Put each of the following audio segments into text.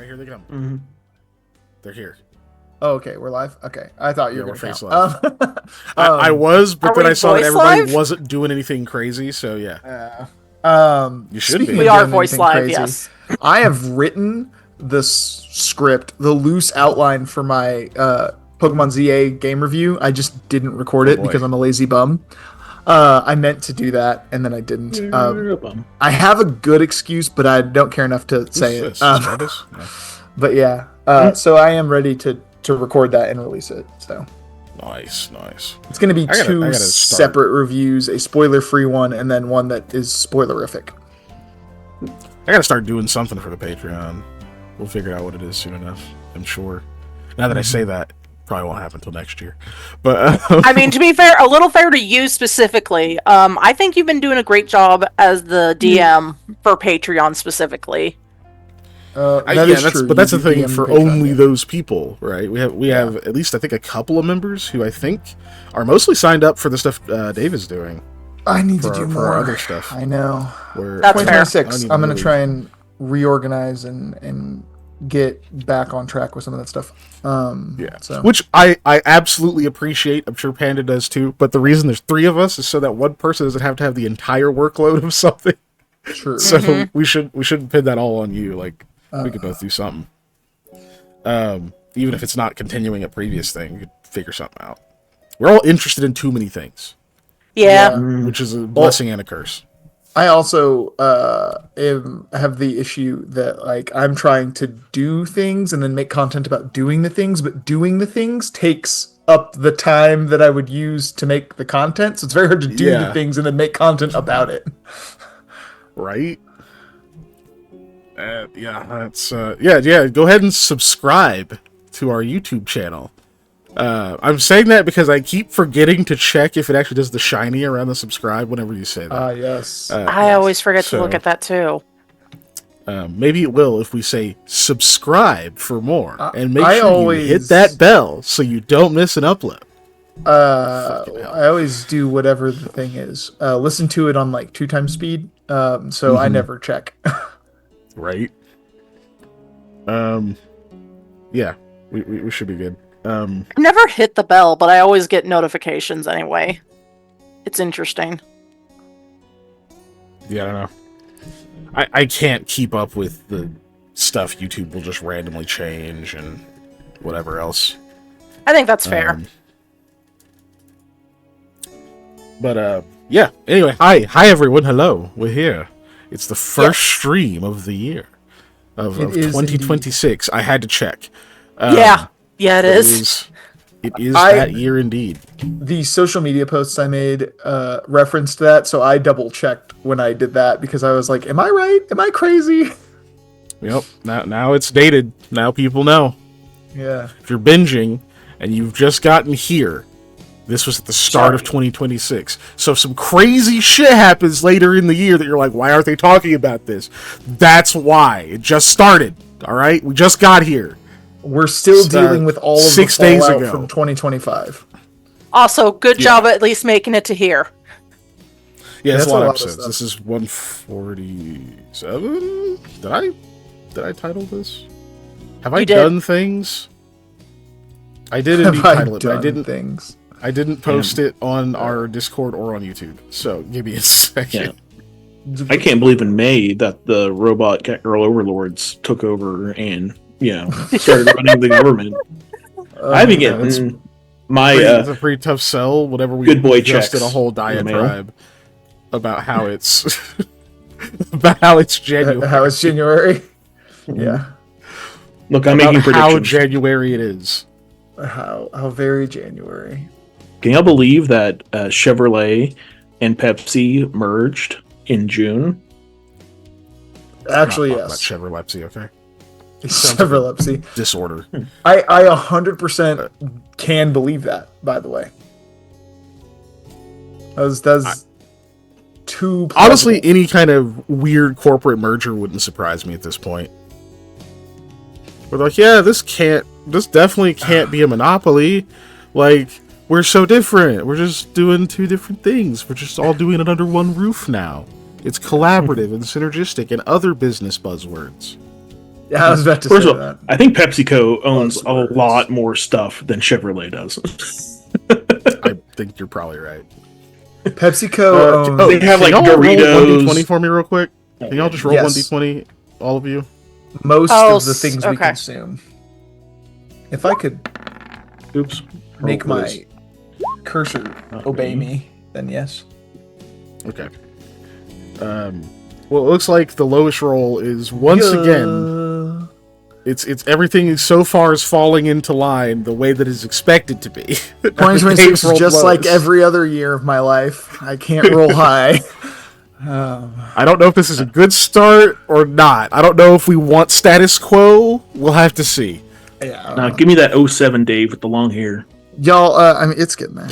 Right here they come. Mm-hmm. They're here. Oh, okay, we're live. Okay, I thought you were going to live. I was, but then I saw that everybody wasn't doing anything crazy. So yeah. You should be. We are voice live. Yes. I have written the script, the loose outline for my Pokemon ZA game review. I just didn't record it because I'm a lazy bum. I meant to do that, and then I didn't. I have a good excuse, but I don't care enough to say it. But yeah, so I am ready to record that and release it. So nice. It's going to be two separate reviews, a spoiler-free one, and then one that is spoilerific. I got to start doing something for the Patreon. We'll figure out what it is soon enough, I'm sure. Now that I say that, probably won't happen until next year. But I mean, to be fair, a little fair to you specifically, I think you've been doing a great job as the DM for Patreon specifically. That's true. But that's the thing for only those people, right? We have at least I think a couple of members who I think are mostly signed up for the stuff Dave is doing. I need to do more for other stuff. I know. That's 2026. I'm going to try and reorganize and get back on track with some of that stuff. Which I absolutely appreciate. I'm sure Panda does too. But the reason there's 3 of us is so that one person doesn't have to have the entire workload of something. True. So we shouldn't pin that all on you. Like we could both do something. Even if it's not continuing a previous thing, we could figure something out. We're all interested in too many things. Yeah. Which is a blessing and a curse. I also have the issue that like I'm trying to do things and then make content about doing the things, but doing the things takes up the time that I would use to make the content. So it's very hard to do the things and then make content about it. Right? That's go ahead and subscribe to our YouTube channel. I'm saying that because I keep forgetting to check if it actually does the shiny around the subscribe whenever you say that. Yes. I always forget to look at that too. Maybe it will if we say subscribe for more. And make sure you hit that bell so you don't miss an upload. I always do whatever the thing is. Listen to it on like 2 times speed. So I never check. Right. Yeah, we should be good. I've never hit the bell, but I always get notifications anyway. It's interesting. Yeah, I don't know. I can't keep up with the stuff YouTube will just randomly change and whatever else. I think that's fair. But yeah. Anyway, hi everyone. Hello, we're here. It's the first stream of the year of 2026. Indeed. I had to check. Yeah, it is. It is that year indeed. The social media posts I made referenced that, so I double checked when I did that because I was like, "Am I right? Am I crazy?" Yep. Now it's dated. Now people know. Yeah. If you're binging and you've just gotten here, this was at the start of 2026. So if some crazy shit happens later in the year that you're like, "Why aren't they talking about this?" That's why. It just started. All right, we just got here. We're still dealing with all of 6 the days fallout ago from 2025. Also, good job at least making it to here. Yeah, that's a lot of episodes. This is 147. Did I title this? Have I done things? I did indeed title it, but I didn't. I didn't post it on our Discord or on YouTube. So give me a second. Yeah. I can't believe in May that the robot girl overlords took over and started running the government. I've been getting it's a pretty tough sell. Whenever we just did a whole diatribe about how it's January. How it's January. Yeah. Look, I'm making predictions. How January it is. How very January. Can y'all believe that Chevrolet and Pepsi merged in June? Actually, yes. Chevrolet, okay. Chevrolet disorder. I 100% can believe that. By the way, that's too plausible. Honestly, any kind of weird corporate merger wouldn't surprise me at this point. We're like, yeah, this definitely can't be a monopoly. Like, we're so different. We're just doing 2 different things. We're just all doing it under one roof now. It's collaborative and synergistic and other business buzzwords. Yeah, I was about to First say of all, that. I think PepsiCo owns Loves a words. lot more stuff than Chevrolet does. I think you're probably right. PepsiCo owns. They have, can like, y'all roll Doritos. 1d20 for me real quick? Can y'all just roll Yes. 1d20, all of you? most Oh, of the things we okay. consume. If I could Oops. make Roll my quiz. cursor Not obey me. me, then yes. Okay. Well, it looks like the lowest roll is once again. It's everything so far is falling into line the way that is expected to be. 2026 Dave is rolled just like lowest. every other year of my life. I can't roll high. I don't know if this is a good start or not. I don't know if we want status quo. We'll have to see. Yeah, Now, give me that 07 Dave with the long hair. y'all. I mean, it's getting there.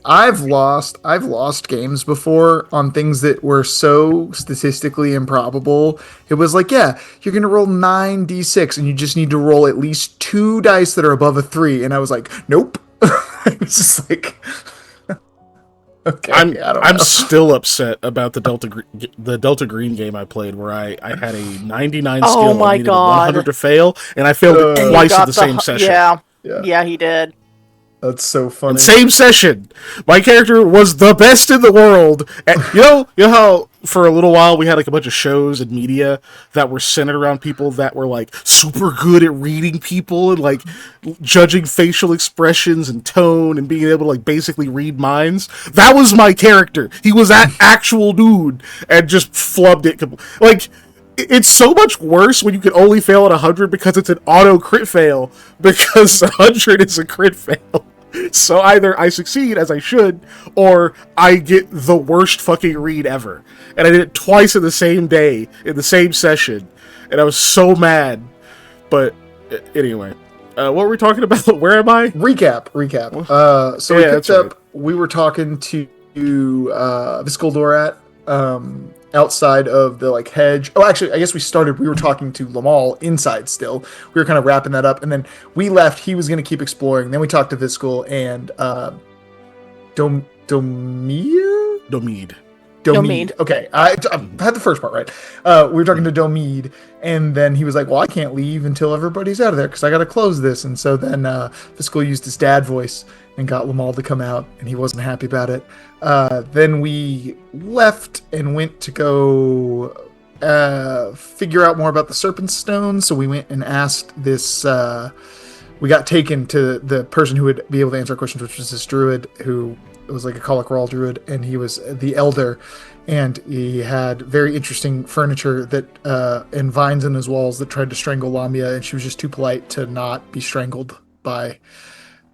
I've lost games before on things that were so statistically improbable. It was like, yeah, you're gonna roll 9d6, and you just need to roll at least 2 dice that are above a 3. And I was like, nope. It's just like, okay, I don't I'm know. still upset about the Delta Green game I played where I had a 99 Oh skill my and needed a God. 100 to fail, and I failed it And You twice got in the same session. Yeah. Yeah, he did. That's so funny. And same session, my character was the best in the world. And you know how for a little while we had like a bunch of shows and media that were centered around people that were like super good at reading people and like judging facial expressions and tone and being able to like basically read minds. That was my character. He was that actual dude and just flubbed it. Like, it's so much worse when you can only fail at 100 because it's an auto crit fail, because 100 is a crit fail. So either I succeed as I should, or I get the worst fucking read ever. And I did it twice in the same day, in the same session, and I was so mad. But anyway, what were we talking about? Where am I? Recap. So Yeah, we that's picked up. right. We were talking to Viscoldorat outside of the like hedge. Oh, actually, I guess we started. We were talking to Lamal inside still. We were kind of wrapping that up, and then we left. He was going to keep exploring. Then we talked to Viscal and Domir. Domede. Okay, I had the first part right. We were talking to Domede, and then he was like, "Well, I can't leave until everybody's out of there because I got to close this." And so then Fiscal used his dad voice and got Lamal to come out, and he wasn't happy about it. Then we left and went to go figure out more about the Serpent Stone. So we went and asked this. We got taken to the person who would be able to answer our questions, which was this druid who was like a Colic Rawl druid, and he was the elder, and he had very interesting furniture that and vines in his walls that tried to strangle Lamia, and she was just too polite to not be strangled by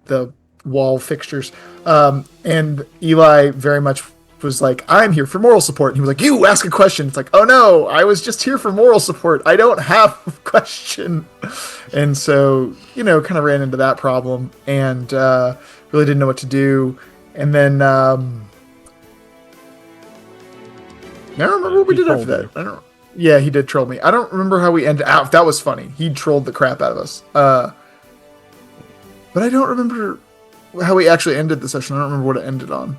the wall fixtures. And Eli very much was like, I'm here for moral support. And he was like, you ask a question. It's like, oh no, I was just here for moral support. I don't have a question. And so, kind of ran into that problem and really didn't know what to do. And then I don't remember what we did after that. I don't. Yeah, he did troll me. I don't remember how we ended. That was funny. He trolled the crap out of us. But I don't remember how we actually ended the session. I don't remember what it ended on.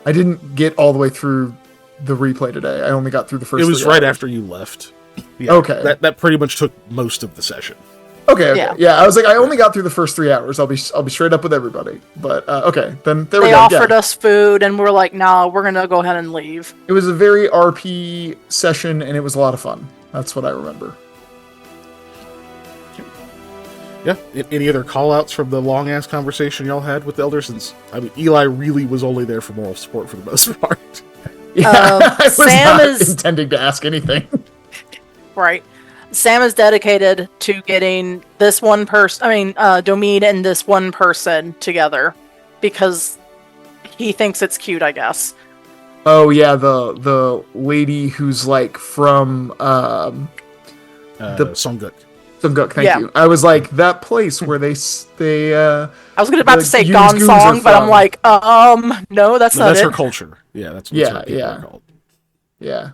I didn't get all the way through the replay today. I only got through the first. It was 3 right hours. after you left. Yeah, Okay. That pretty much took most of the session. Okay. Yeah. I was like, I only got through the first 3 hours. I'll be straight up with everybody. But okay, then there we They go. offered us food, and we're like, "No, we're gonna go ahead and leave." It was a very RP session, and it was a lot of fun. That's what I remember. Yeah. Any other call-outs from the long-ass conversation y'all had with the Elder? Since, I mean, Eli really was only there for moral support for the most part. Yeah, I was Sam not is- intending to ask anything. Right. Sam is dedicated to getting this one person, Domede and this one person together because he thinks it's cute, I guess. Oh yeah, the lady who's like from Songguk. Sunguk, thank Yeah. you. I was like, that place where they I was about the to say Yun's goons Gonsong, are but I'm from. like, no, that's No, not that's it. her culture. Yeah, that's what Yeah, her people yeah. are called. yeah.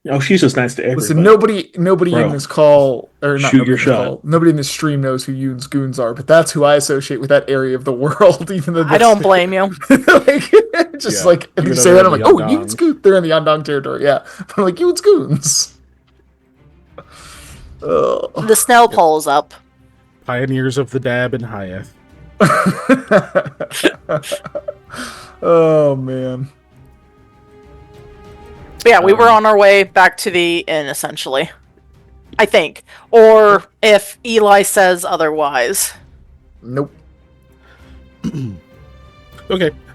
Oh, she's just nice to everybody. Listen, nobody Bro, in this call, or not shoot nobody your in this shot. call, nobody in this stream knows who Yoon's goons are, but that's who I associate with that area of the world. Even though I don't blame you. like, just Yeah. like if Even you though say they're that, I'm in like, the oh, Yandong. Yoon's goons. They're in the Yandong territory, yeah. But I'm like, Yoon's goons. The Snell pulls up. Pioneers of the dab in Hayethe. Oh man. But yeah, we were on our way back to the inn, essentially. I think. Or if Eli says otherwise. Nope. Okay.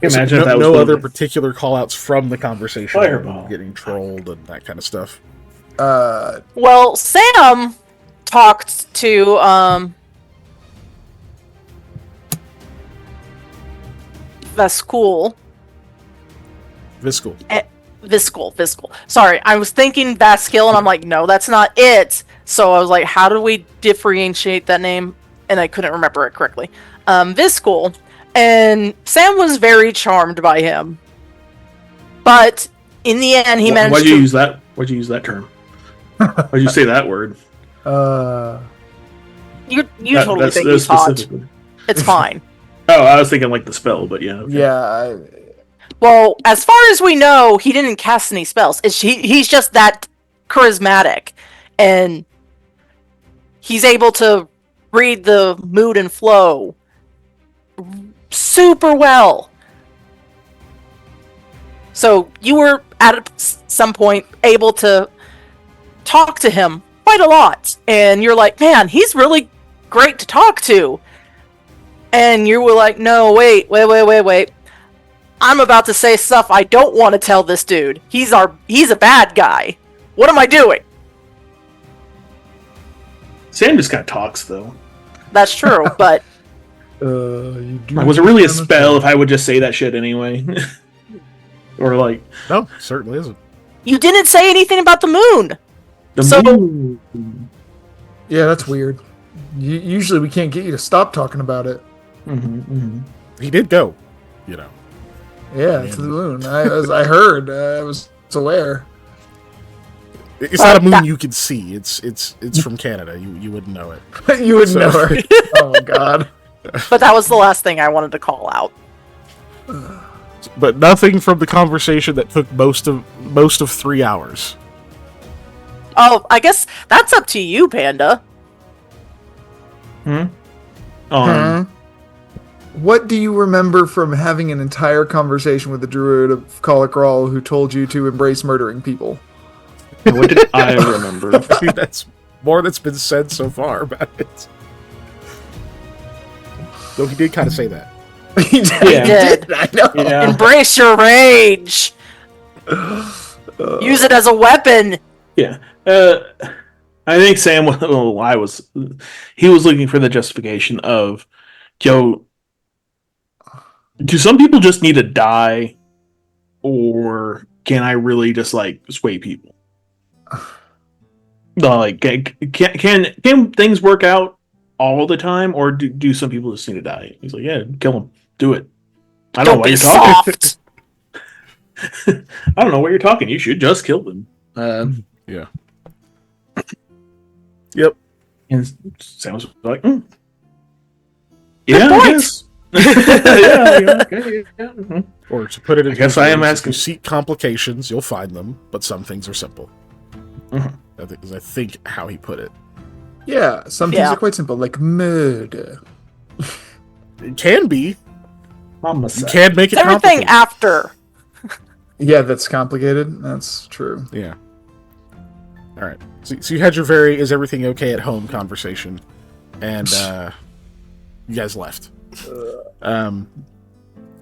Imagine So if that was no one of other the- particular call-outs from the conversation. Fireball. Getting trolled and that kind of stuff. Well, Sam talked to Vescool. Viscal. Sorry, I was thinking Vaskill, and I'm like, no, that's not it. So I was like, how do we differentiate that name? And I couldn't remember it correctly. Viscal, and Sam was very charmed by him. But in the end, he managed Why'd to... you use that? Why'd you use that term? Why'd you say that word? You totally think he's hot. It's fine. Oh, I was thinking like the spell, but yeah. Okay. Yeah. Well, as far as we know, he didn't cast any spells. He's just that charismatic. And he's able to read the mood and flow super well. So you were at some point able to talk to him quite a lot. And you're like, man, he's really great to talk to. And you were like, no, wait. I'm about to say stuff I don't want to tell this dude. He's a bad guy. What am I doing? Sam just kind of talks, though. That's true, but Was it really a spell if I would just say that shit anyway? Or like... No, certainly isn't. you didn't say anything about the moon. The moon. Yeah, that's weird. Usually we can't get you to stop talking about it. He did go, you know. Yeah, to the moon. I heard. I was aware. It's not a moon you can see. It's from Canada. You wouldn't know it. You wouldn't know her. Oh my god. But that was the last thing I wanted to call out. But nothing from the conversation that took most of 3 hours. Oh, I guess that's up to you, Panda. What do you remember from having an entire conversation with the druid of Colic who told you to embrace murdering people? What did I remember? I mean, that's more that's been said so far about it. Though he did kind of say that. He did. I know. Yeah. Embrace your rage. Use it as a weapon. Yeah. I think Sam, he was looking for the justification of, yo, do some people just need to die, or can I really just like sway people? Like, can things work out all the time, or do some people just need to die? He's like, yeah, kill them, do it. I don't know why you're talking. I don't know what you're talking. You should just kill them. Yeah. Yep. And Sam was like, yeah, point. I guess. yeah, okay, yeah. Mm-hmm. Or to put it in, I guess I am asking. If you seek complications, you'll find them, but some things are simple. Mm-hmm. I think how he put it. Yeah, some things are quite simple, like murder. It can be. Homicide. You can make it Everything complicated. after. Yeah, that's complicated. That's true. Yeah. All right. So you had your very "is everything okay at home" conversation, and you guys left.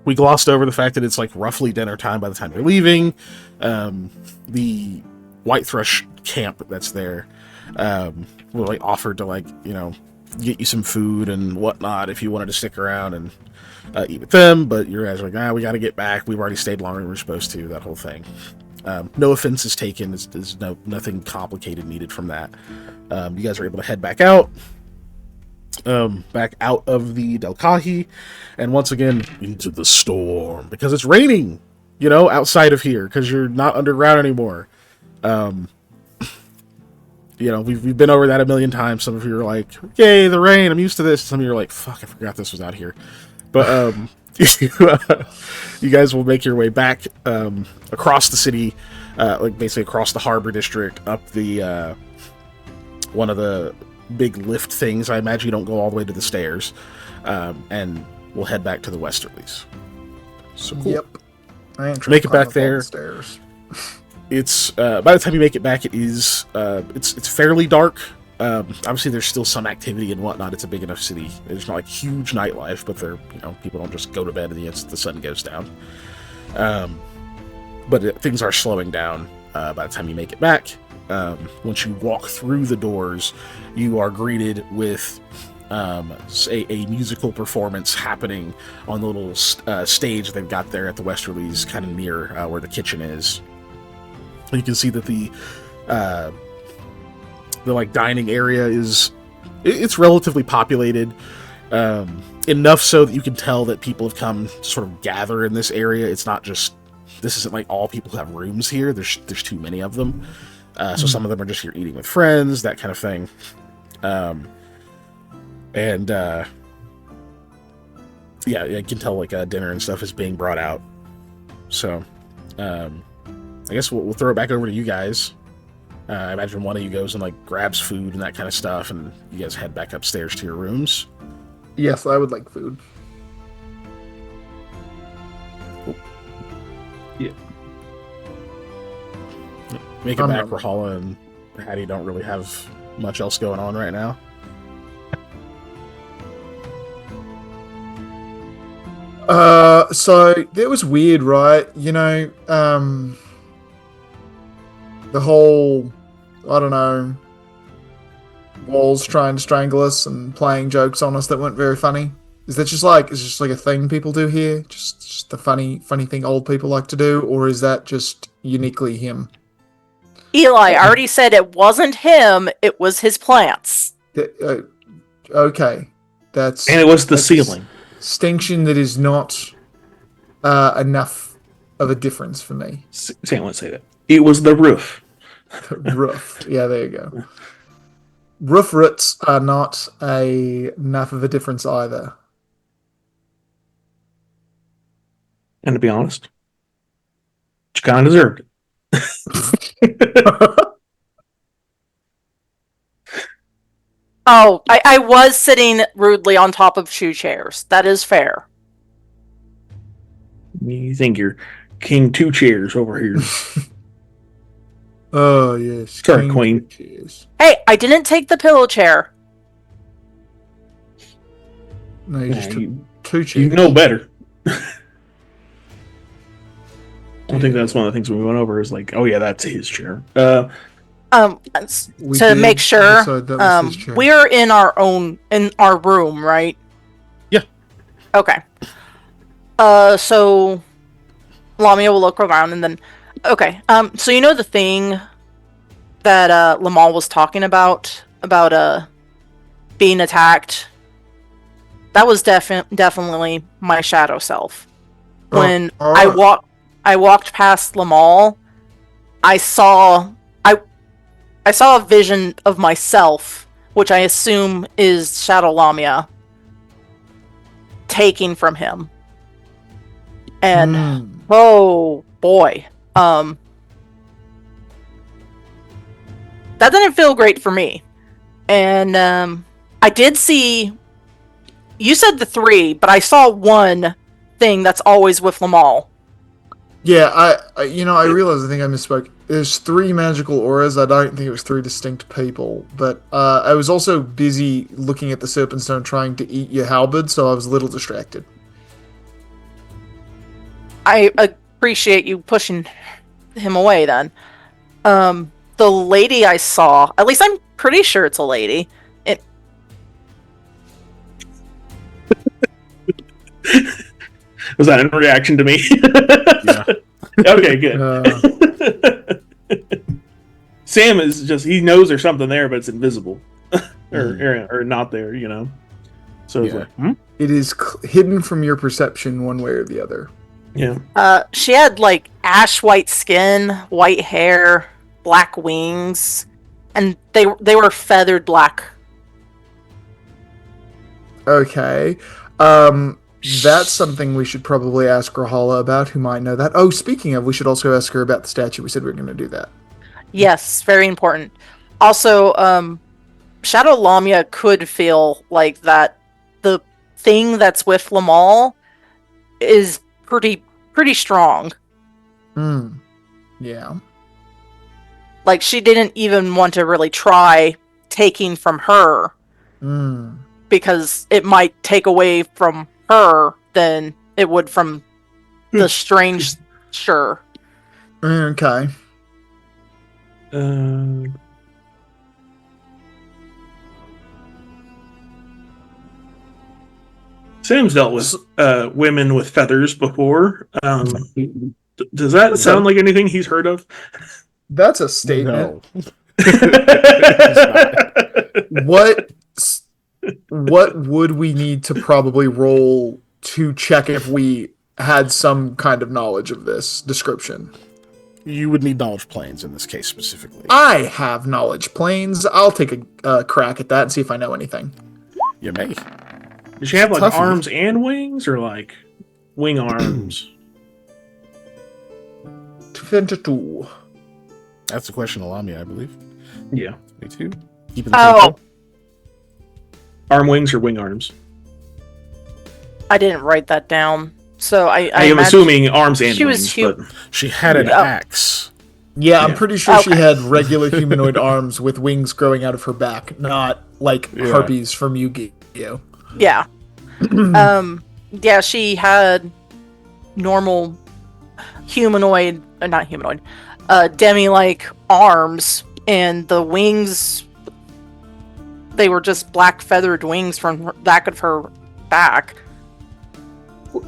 We glossed over the fact that it's like roughly dinner time by the time you're leaving. The White Thrush camp that's there really offered to get you some food and whatnot if you wanted to stick around and eat with them, but your guys are like, we got to get back. We've already stayed longer than we're supposed to. That whole thing. No offense is taken. There's nothing complicated needed from that. You guys are able to head back out. Back out of the Delkahi, and once again into the storm because it's raining, outside of here because you're not underground anymore. We've been over that a million times. Some of you are like, "Yay, the rain! I'm used to this." Some of you are like, "Fuck, I forgot this was out here." But you guys will make your way back across the city, basically across the harbor district, up the one of the big lift things. I imagine you don't go all the way to the stairs, and we'll head back to the Westerlies. So cool. Yep. I ain't trying Make to it climb back up all there. the stairs. It's by the time you make it back, it is it's fairly dark. Obviously, there's still some activity and whatnot. It's a big enough city. There's not like huge nightlife, but people don't just go to bed the instant the sun goes down. But things are slowing down by the time you make it back. Once you walk through the doors, you are greeted with a musical performance happening on the little stage they've got there at the Westerlies, kind of near where the kitchen is. You can see that the like dining area it's relatively populated, enough so that you can tell that people have come to sort of gather in this area. It's not just, this isn't like all people have rooms here. There's too many of them. So some of them are just here eating with friends, that kind of thing. Yeah, you can tell like dinner and stuff is being brought out. So, I guess we'll throw it back over to you guys. I imagine one of you goes and like grabs food and that kind of stuff, and you guys head back upstairs to your rooms. Yes, I would like food. Yeah. Make it back. Rahala and Hattie don't really have much else going on right now. So that was weird, right? The whole, I don't know, walls trying to strangle us and playing jokes on us that weren't very funny. Is that just like a thing people do here? Just the funny thing old people like to do, or is that just uniquely him? Eli, I already said it wasn't him, it was his plants. Okay. And it was the ceiling. Distinction that is not enough of a difference for me. Sam would say that. It was the roof. The roof. Yeah, there you go. Roof roots are not enough of a difference either. And to be honest, you kind of deserved it. Oh, I was sitting rudely on top of 2 chairs. That is fair. You think you're King 2 chairs over here. Oh, yes. Sorry, Queen. Cheers. Hey, I didn't take the pillow chair. No, you just took 2 chairs. You know better. I think that's one of the things we went over is like, oh yeah, that's his chair. To make sure, we're in our room, right? Yeah. Okay. So Lamia will look around and then, okay. So you know the thing that Lamal was talking about being attacked? That was definitely my shadow self. When I walked past Lamal, I saw a vision of myself, which I assume is Shadow Lamia, taking from him. And oh boy, that didn't feel great for me. And I did see, you said the 3, but I saw one thing that's always with Lamal. Yeah, I realized, I think I misspoke. There's 3 magical auras. I don't think it was 3 distinct people, but I was also busy looking at the Serpent Stone trying to eat your halberd, so I was a little distracted. I appreciate you pushing him away then. The lady I saw, at least I'm pretty sure it's a lady. Was that in reaction to me? Yeah. Okay, good. Sam is just, he knows there's something there, but it's invisible. or not there, So it's like, It is hidden from your perception one way or the other. Yeah. She had like ash white skin, white hair, black wings, and they were feathered black. Okay. That's something we should probably ask Rahala about, who might know that. Oh, speaking of, we should also ask her about the statue. We said we were going to do that. Yes, very important. Also, Shadow Lamia could feel like that the thing that's with Lamal is pretty strong. Yeah. Like, she didn't even want to really try taking from her because it might take away from her than it would from the strange. Sure. Okay. Sam's dealt with women with feathers before. Does that sound like anything he's heard of? That's a statement. No. What would we need to probably roll to check if we had some kind of knowledge of this description? You would need knowledge planes in this case specifically. I have knowledge planes. I'll take a crack at that and see if I know anything. You may. Does she have like Tough. arms and wings, or like wing arms? 22. That's the question of Lamia, I believe. Yeah. 22. Keeping the tempo. Arm wings or wing arms? I didn't write that down. So I am assuming arms and she wings. was But She had an axe. Yeah, I'm pretty sure she Okay. had regular humanoid arms with wings growing out of her back, not like harpies from Yu-Gi-Oh. Yeah. Yeah, she had normal humanoid, not humanoid, demi-like arms, and the wings, they were just black feathered wings from the back of her back.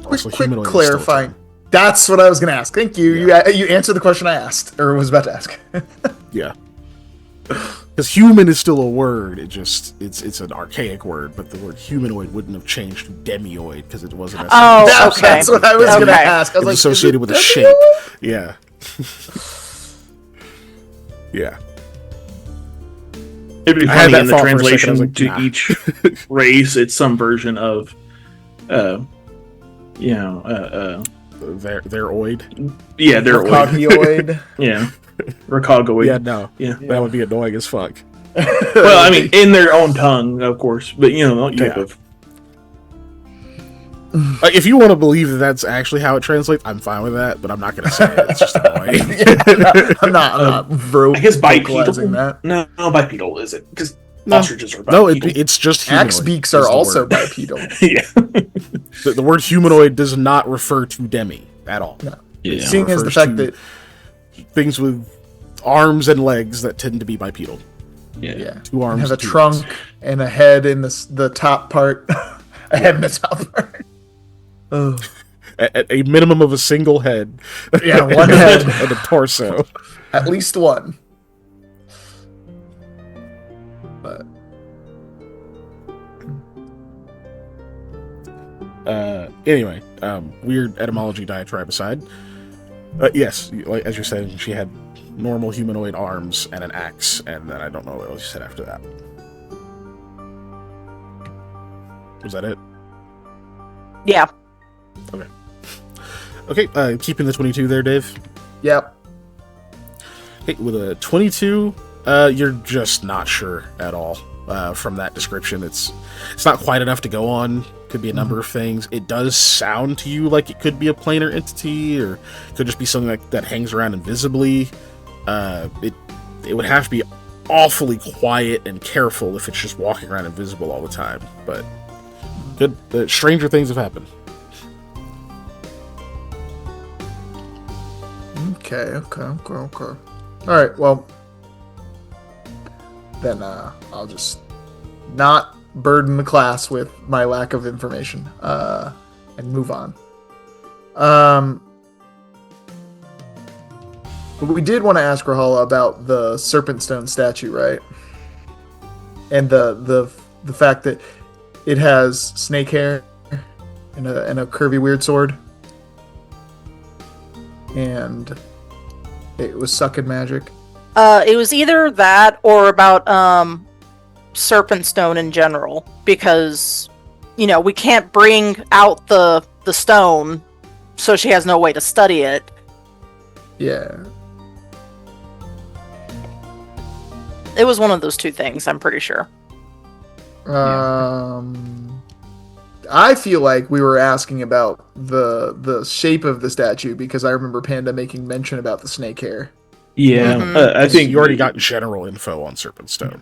Also, Quick humanoid is clarifying. still That's what I was going to ask. Thank you. You answered the question I asked, or was about to ask. Yeah. Because human is still a word. It's an archaic word, but the word humanoid wouldn't have changed to demioid because it wasn't. Oh, That's, okay. that's what I was going to Okay. ask. I was It's like, associated with a shape. Yeah. Yeah. it'd be I had funny that in the thought for a second, I translation was like, to nah. each race. It's some version of, Their oid. yeah, they're Cogioid. yeah, Racagoid. Yeah, no. Yeah. That would be annoying as fuck. Well, I mean, in their own tongue, of course, but like type Yeah. of. Like, if you want to believe that that's actually how it translates, I'm fine with that, but I'm not going to say it. It's just annoying. I'm not I guess vocalizing bipedal. that. No, bipedal is it? Because No. ostriches are No, bipedal. it's just humanoid. Axe beaks is are the also word. bipedal. yeah. The word humanoid does not refer to demi at all. No. Yeah. Seeing as the refers fact to that things with arms and legs that tend to be bipedal. Yeah. Two arms, have a two trunk legs. and a head in the top part, a head in the top part. Oh. At a minimum of a single head. Yeah, one head. And a torso. At least one. But Anyway, weird etymology diatribe aside. Yes, like as you're saying, she had normal humanoid arms and an axe, and then I don't know what else you said after that. Was that it? Yeah. Okay, keeping the 22 there, Dave. yep. Okay, with a 22, you're just not sure at all from that description. It's not quite enough to go on. Could be a number of things. It does sound to you like it could be a planar entity, or could just be something that hangs around invisibly. It would have to be awfully quiet and careful if it's just walking around invisible all the time. But good, stranger things have happened. Okay. All right. Well, then I'll just not burden the class with my lack of information and move on. But we did want to ask Rahala about the Serpent Stone statue, right? And the fact that it has snake hair and a curvy weird sword, and it was sucking magic. It was either that or about Serpent Stone in general, because we can't bring out the stone, so she has no way to study it. Yeah. It was one of those two things, I'm pretty sure. I feel like we were asking about the shape of the statue because I remember Panda making mention about the snake hair. Yeah, Mhm. I think you already got general info on Serpentstone.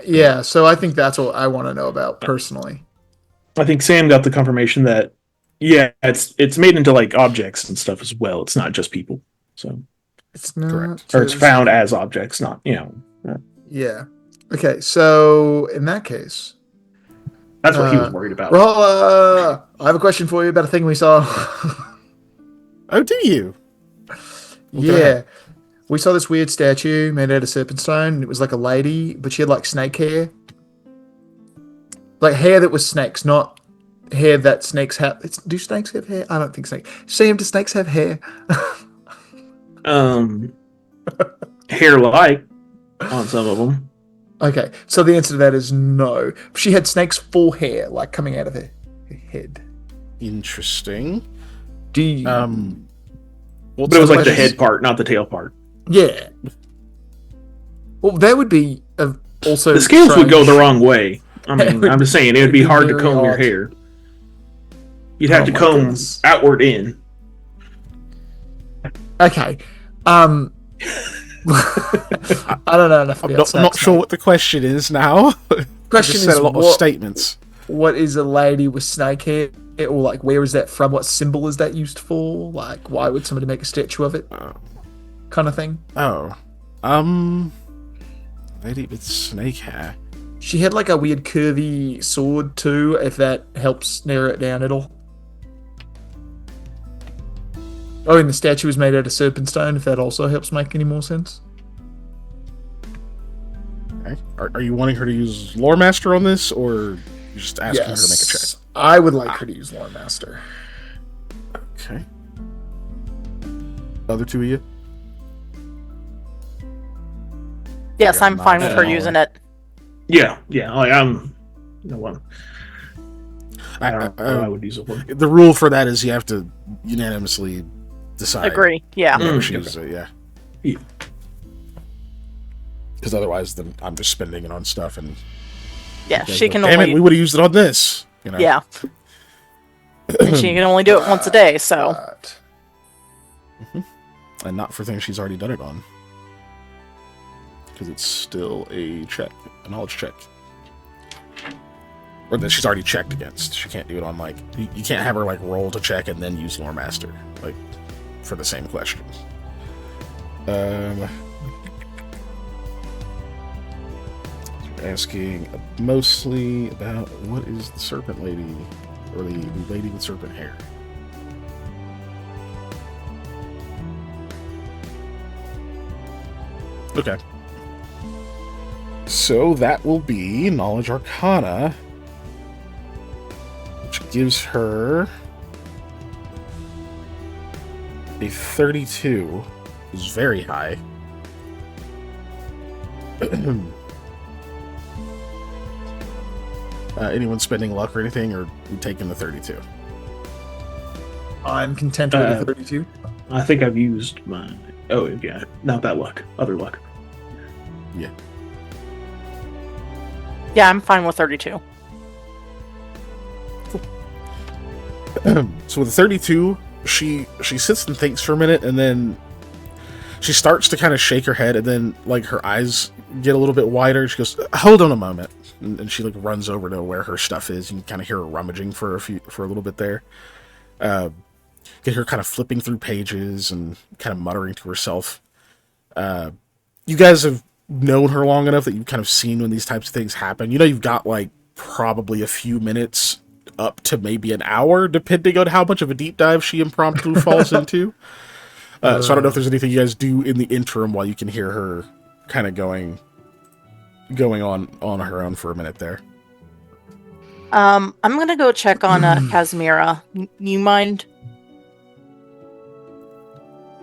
Yeah. So I think that's what I want to know about personally. I think Sam got the confirmation that it's made into like objects and stuff as well. It's not just people. So It's not Correct. or it's just- found as objects, not Yeah. Okay. So in that case, That's what he was worried about. Well, I have a question for you about a thing we saw. Oh, do you? Yeah. We saw this weird statue made out of serpentine. It was like a lady, but she had like snake hair. Like hair that was snakes, not hair that snakes have. Do snakes have hair? I don't think snakes. Sam, do snakes have hair? Hair like on some of them. Okay, so the answer to that is no. She had snake's full hair, like coming out of her head. Interesting. Do you? Well, But it was like the somebody's- head part, not the tail part. Yeah. Well, that would be also. The scales would go strange. the wrong way. I mean, I'm just saying, it would be hard to very comb your odd. hair. You'd have Oh to my comb goodness. outward in. Okay. I don't know enough I'm about not sex, sure mate. what the question is now. Question Just is said a lot of what, statements. what is a lady with snake hair? Or like where is that from? What symbol is that used for? Like why would somebody make a statue of it? Kind of thing. Oh, lady with snake hair. She had like a weird curvy sword too, if that helps narrow it down at all. Oh, and the statue was made out of serpentine, if that also helps make any more sense. Okay. Are you wanting her to use Lore Master on this, or you just asking her to make a check? I would like her to use Lore Master. Okay. Other two of you? Yes, Yeah, I'm fine with her not- using it. Yeah. Like I'm. You know what? I don't know I- what I would use it for. The rule for that is you have to unanimously decide. Agree. Yeah. whether Mm, she uses it, yeah. Yeah. Because otherwise, then I'm just spending it on stuff, and Yeah. you guys She go, can Damn only. it, we would have used it on this. You know? Yeah. And she can only do it once a day, so. Right. And not for things she's already done it on. Because it's still a check, a knowledge check. Or that she's already checked against. She can't do it on, like, you can't have her, like, roll to check and then use Lore Master, like, for the same questions. Asking mostly about what is the serpent lady, or the lady with serpent hair. Okay. So that will be Knowledge Arcana, which gives her a 32, which is very high. Anyone spending luck or anything, or we taking the 32? I'm content with Uh, the 32. I think I've used my. Oh yeah, not that luck. Other luck. Yeah, I'm fine with 32. So with the 32, she sits and thinks for a minute, and then she starts to kind of shake her head, and then like her eyes get a little bit wider. She goes, "Hold on a moment," and she like runs over to where her stuff is. You can kind of hear her rummaging for a little bit there. Get her kind of flipping through pages and kind of muttering to herself. You guys have known her long enough that you've kind of seen when these types of things happen. You know, you've got like probably a few minutes up to maybe an hour, depending on how much of a deep dive she impromptu falls into. So I don't know if there's anything you guys do in the interim while you can hear her kind of going on her own for a minute there. I'm gonna go check on Casimira. You mind?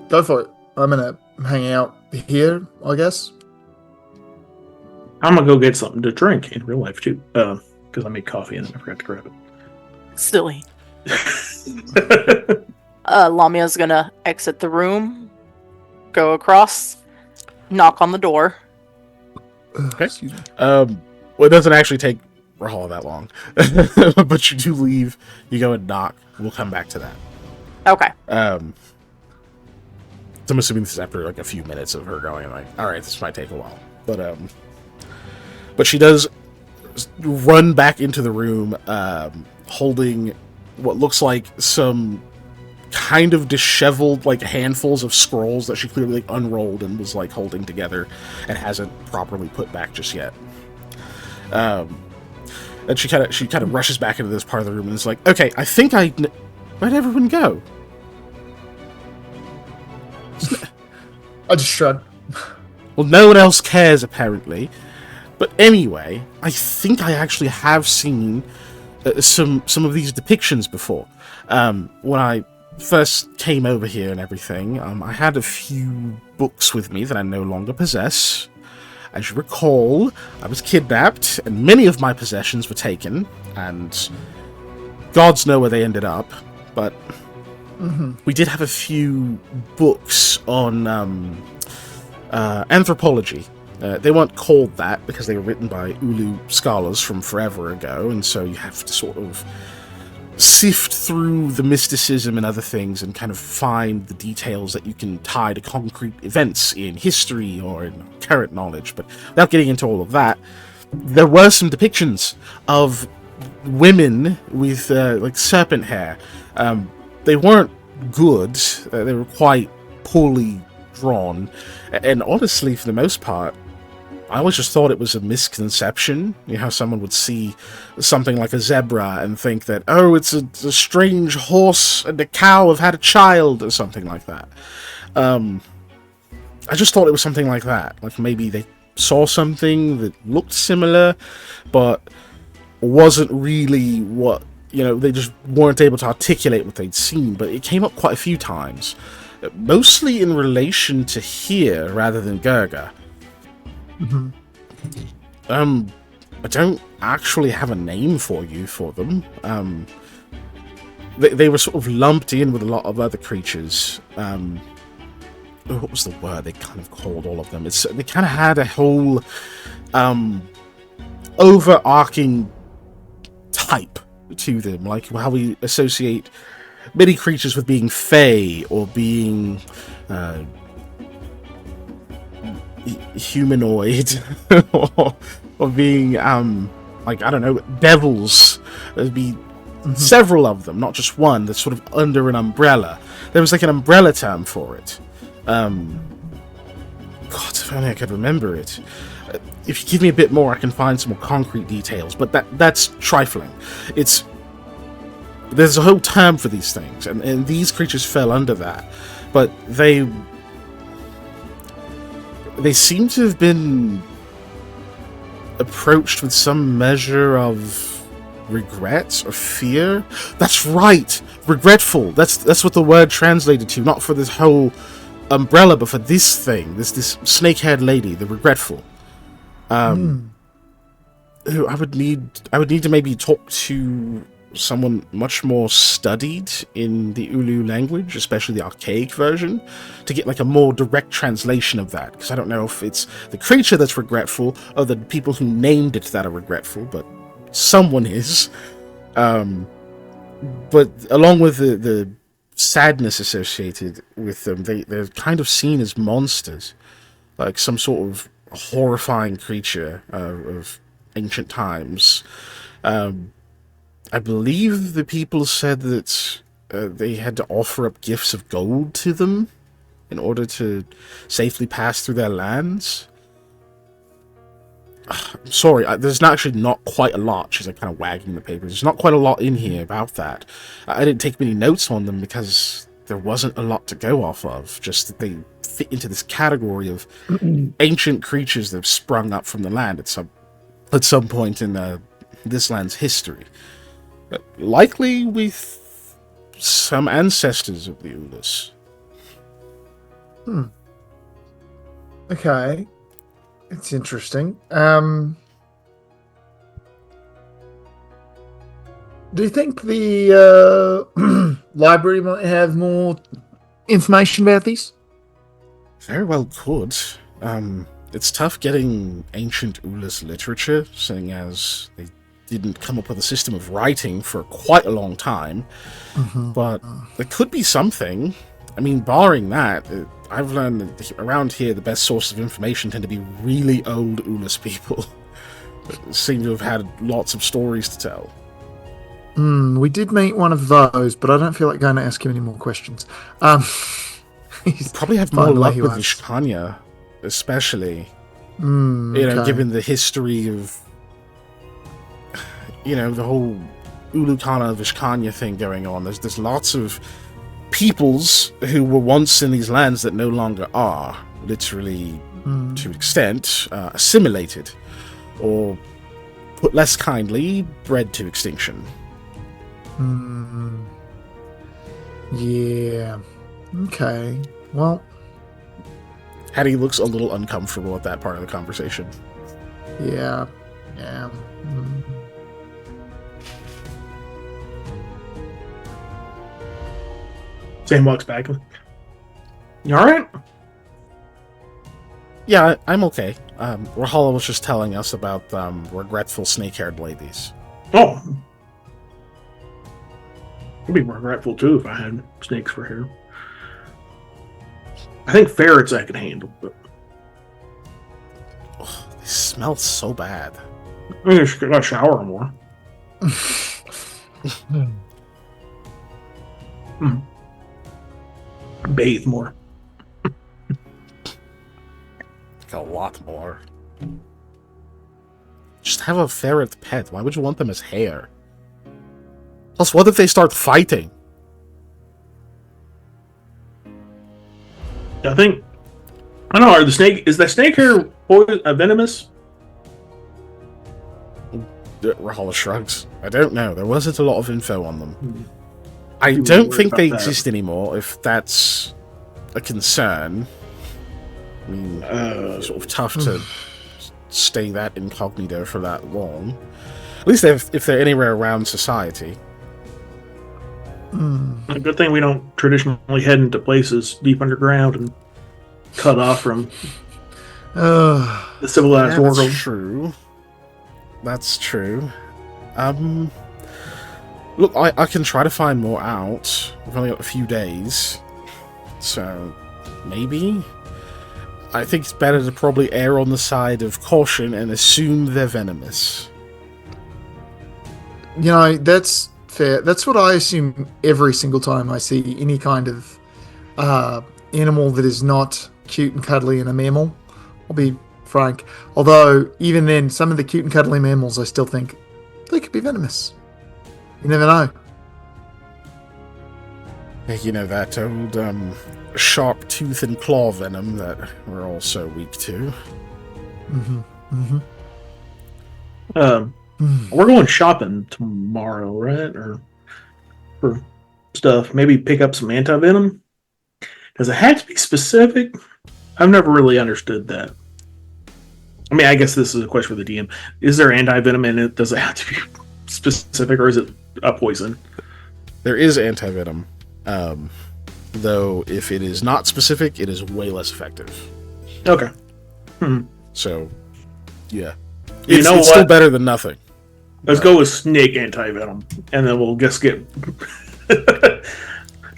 Go for it. I'm gonna hang out here, I guess. I'm gonna go get something to drink in real life too, because I made coffee and then I forgot to grab Silly. it. Lamia's gonna exit the room, go across, knock on the door. Okay. Excuse me. Well, it doesn't actually take all that long. But you do leave, you go and knock. We'll come back to that. Okay. So I'm assuming this is after like a few minutes of her going like, all right, this might take a while. But she does run back into the room, holding what looks like some kind of disheveled like handfuls of scrolls that she clearly like unrolled and was like holding together and hasn't properly put back just yet. And she kind of rushes back into this part of the room and is like, okay, I think where'd everyone go? I just shrug. Well, no one else cares apparently. But anyway, I think I actually have seen some of these depictions before. When I first came over here and everything, I had a few books with me that I no longer possess. As you recall, I was kidnapped, and many of my possessions were taken, and gods know where they ended up, but we did have a few books on anthropology. They weren't called that because they were written by Ulu scholars from forever ago, and so you have to sort of sift through the mysticism and other things and kind of find the details that you can tie to concrete events in history or in current knowledge. But without getting into all of that, there were some depictions of women with like serpent hair. They weren't good. They were quite poorly drawn, and honestly, for the most part, I always just thought it was a misconception. You know how someone would see something like a zebra and think that, oh, it's a strange horse and a cow have had a child, or something like that. I just thought it was something like that. Like maybe they saw something that looked similar, but wasn't really what, they just weren't able to articulate what they'd seen. But it came up quite a few times. Mostly in relation to here rather than Gurga. I don't actually have a name for them. They were sort of lumped in with a lot of other creatures. What was the word they kind of called all of them? They kind of had a whole overarching type to them, like how we associate many creatures with being fey or being humanoid or being like, I don't know, devils. There'd be several of them, not just one, that's sort of under an umbrella. There was like an umbrella term for it. God, if only I could remember it. If you give me a bit more, I can find some more concrete details, but that's trifling. There's a whole term for these things, and these creatures fell under that. But they seem to have been approached with some measure of regret or fear. That's right, regretful. That's what the word translated to, not for this whole umbrella, but for this thing, this snake-haired lady, the regretful. Who I would need to maybe talk to someone much more studied in the Ulu language, especially the archaic version, to get like a more direct translation of that, because I don't know if it's the creature that's regretful or the people who named it that are regretful, but someone is. But along with the sadness associated with them, they're kind of seen as monsters, like some sort of horrifying creature of ancient times. I believe the people said that they had to offer up gifts of gold to them in order to safely pass through their lands. I'm sorry, there's actually not quite a lot. She's like kind of wagging the papers. There's not quite a lot in here about that. I didn't take many notes on them because there wasn't a lot to go off of. Just that they fit into this category of ancient creatures that have sprung up from the land at some point in this land's history. Likely with some ancestors of the Ulus. Okay. It's interesting. Do you think the library might have more information about these? Very well could. It's tough getting ancient Ulus literature, seeing as they didn't come up with a system of writing for quite a long time. But there could be something. I mean, barring that, I've learned that around here the best source of information tend to be really old Ulus people. That seem to have had lots of stories to tell. We did meet one of those, but I don't feel like going to ask him any more questions. He's probably have more luck with Vishkanya, especially. Given the history of, the whole Ulukana Vishkanya thing going on. There's lots of peoples who were once in these lands that no longer are, literally, to an extent, assimilated, or, put less kindly, bred to extinction. Yeah. Okay. Well, Hattie looks a little uncomfortable at that part of the conversation. Yeah. Sam walks back. You alright? Yeah, I'm okay. Rahala was just telling us about regretful snake-haired ladies. Oh. I'd be regretful too if I had snakes for hair. I think ferrets I could handle, but they smell so bad. I think I should gotta shower more. Bathe more. Like a lot more. Just have a ferret pet. Why would you want them as hair? Plus, what if they start fighting? I don't know, is the snake hair venomous? Rahala shrugs. I don't know. There wasn't a lot of info on them. I don't think they exist anymore, if that's a concern. I mean, it's sort of tough to stay that incognito for that long. At least if they're anywhere around society. A good thing we don't traditionally head into places deep underground and cut off from the civilized world. That's true. That's true. Look, I can try to find more out. We've only got a few days. So, maybe? I think it's better to probably err on the side of caution and assume they're venomous. That's fair. That's what I assume every single time I see any kind of animal that is not cute and cuddly and a mammal. I'll be frank. Although, even then, some of the cute and cuddly mammals I still think they could be venomous. You never know. That old sharp tooth and claw venom that we're all so weak to. We're going shopping tomorrow, right? Or for stuff. Maybe pick up some anti-venom? Does it have to be specific? I've never really understood that. I mean, I guess this is a question for the DM. Is there anti-venom in it? Does it have to be specific, or is it a poison? There is anti-venom. Though, if it is not specific, it is way less effective. Okay. So, yeah. It's still better than nothing. Let's go with snake anti-venom, and then we'll just get...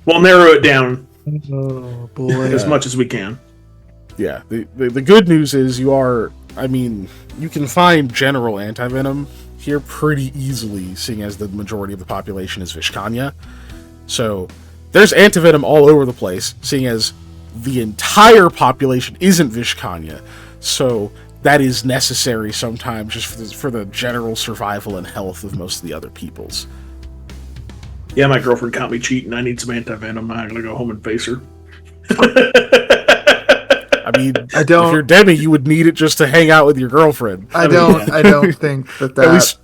we'll narrow it down as much as we can. Yeah. The good news is you can find general anti-venom here pretty easily, seeing as the majority of the population is Vishkanya. So, there's antivenom all over the place, seeing as the entire population isn't Vishkanya. So, that is necessary sometimes just for the general survival and health of most of the other peoples. Yeah, my girlfriend caught me cheating. I need some anti-venom. I'm going to go home and face her. I mean, if you're Demi, you would need it just to hang out with your girlfriend. I don't think that at least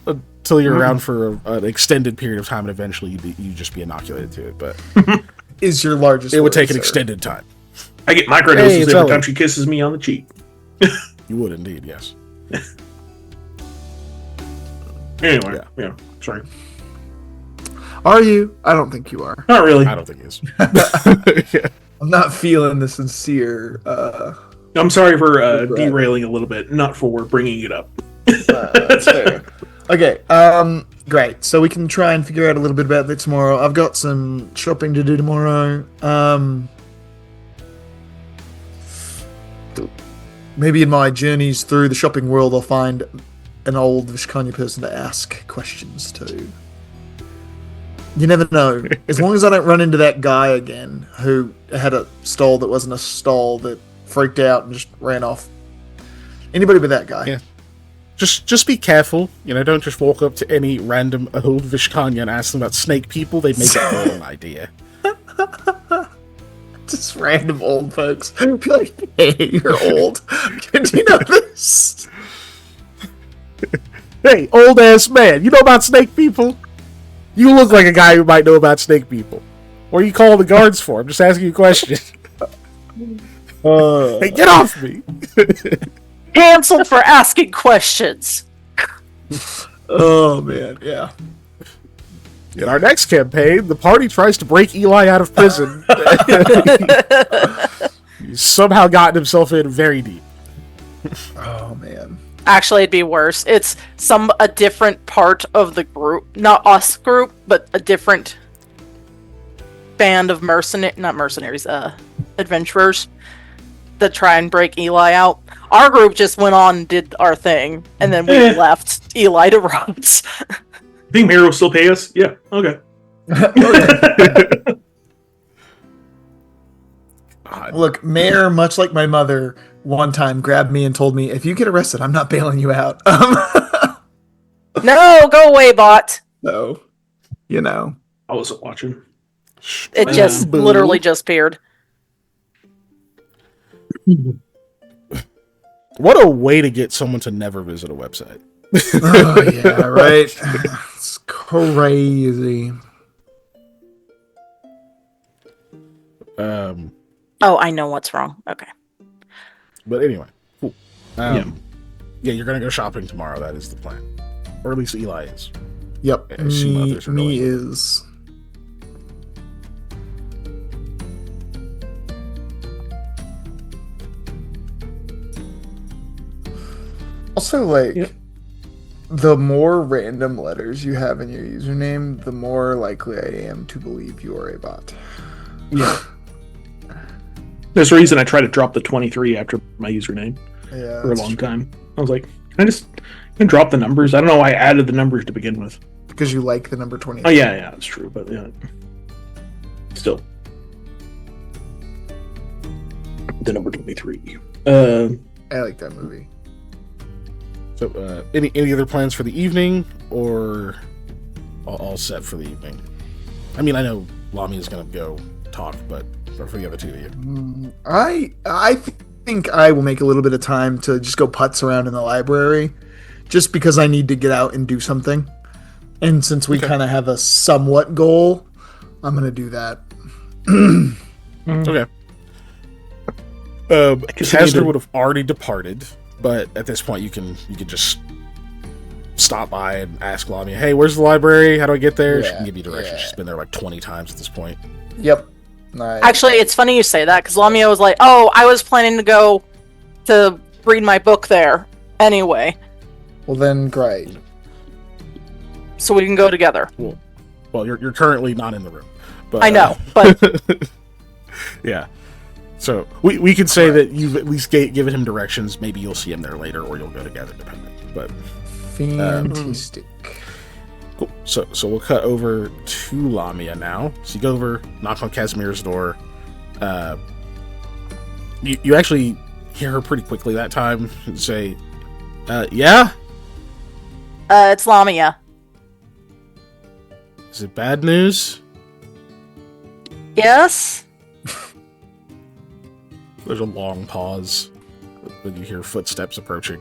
until you're around for an extended period of time, and eventually you'd just be inoculated to it. But is your largest? It would take an extended time. I get microdoses every time she kisses me on the cheek. You would indeed, yes. Anyway, yeah, sorry. Are you? I don't think you are. Not really. I don't think he is. Yeah. I'm not feeling the sincere. I'm sorry for derailing a little bit, not for bringing it up. That's fair. Okay, great. So we can try and figure out a little bit about that tomorrow. I've got some shopping to do tomorrow. Maybe in my journeys through the shopping world, I'll find an old Vishkanya person to ask questions to. You never know. As long as I don't run into that guy again who had a stall that wasn't a stall that freaked out and just ran off. Anybody but that guy. Yeah. Just be careful. Don't just walk up to any random old Vishkanya and ask them about snake people. They'd make it the wrong idea. Just random old folks. Be like, hey, you're old. Do you know this? Hey, old ass man, you know about snake people? You look like a guy who might know about snake people. What are you calling the guards for? I'm just asking you a question. Hey, get off me! Canceled for asking questions. Oh, man, yeah. In our next campaign, the party tries to break Eli out of prison. He's somehow gotten himself in very deep. Oh, man. Actually, it'd be worse. It's a different part of the group. Not us group, but a different band of adventurers that try and break Eli out. Our group just went on and did our thing, and then we left Eli to rot. Think Mayor will still pay us? Yeah, okay. Look, Mayor, much like my mother, one time grabbed me and told me, if you get arrested, I'm not bailing you out. No, go away, bot. So, I wasn't watching. It just literally just appeared. What a way to get someone to never visit a website. Oh, yeah, right. It's crazy. Oh, I know what's wrong. Okay. But anyway, cool. Yeah, you're gonna go shopping tomorrow. That is the plan, or at least Eli is. Yep, I assume others are me going. is. Also, like, the more random letters you have in your username, the more likely I am to believe you are a bot. Yeah. There's a reason I try to drop the 23 after my username for a long time. I was like, can I drop the numbers? I don't know why I added the numbers to begin with. Because you like the number 20. Oh, yeah, that's true. But yeah, still. The number 23. I like that movie. So, any other plans for the evening, or all set for the evening? I mean, I know Lamia's gonna go talk, but for the other two of you, I think I will make a little bit of time to just go putz around in the library, just because I need to get out and do something. And since we kind of have a somewhat goal, I'm gonna do that. Okay. Hester would have already departed, but at this point, you can just stop by and ask Lamia, "Hey, where's the library? How do I get there?" She can give you directions. She's been there like 20 times at this point. Yep. Nice. Actually, it's funny you say that, because Lamia was like, "Oh, I was planning to go to read my book there anyway." Well, then, great. So we can go together. Well, you're currently not in the room. But, I know, but yeah. So we could say that you've at least given him directions. Maybe you'll see him there later, or you'll go together, depending. But fantastic. Cool. So we'll cut over to Lamia now. So you go over, knock on Casimir's door. You actually hear her pretty quickly that time and say, "Yeah? it's Lamia. Is it bad news?" Yes? There's a long pause when you hear footsteps approaching.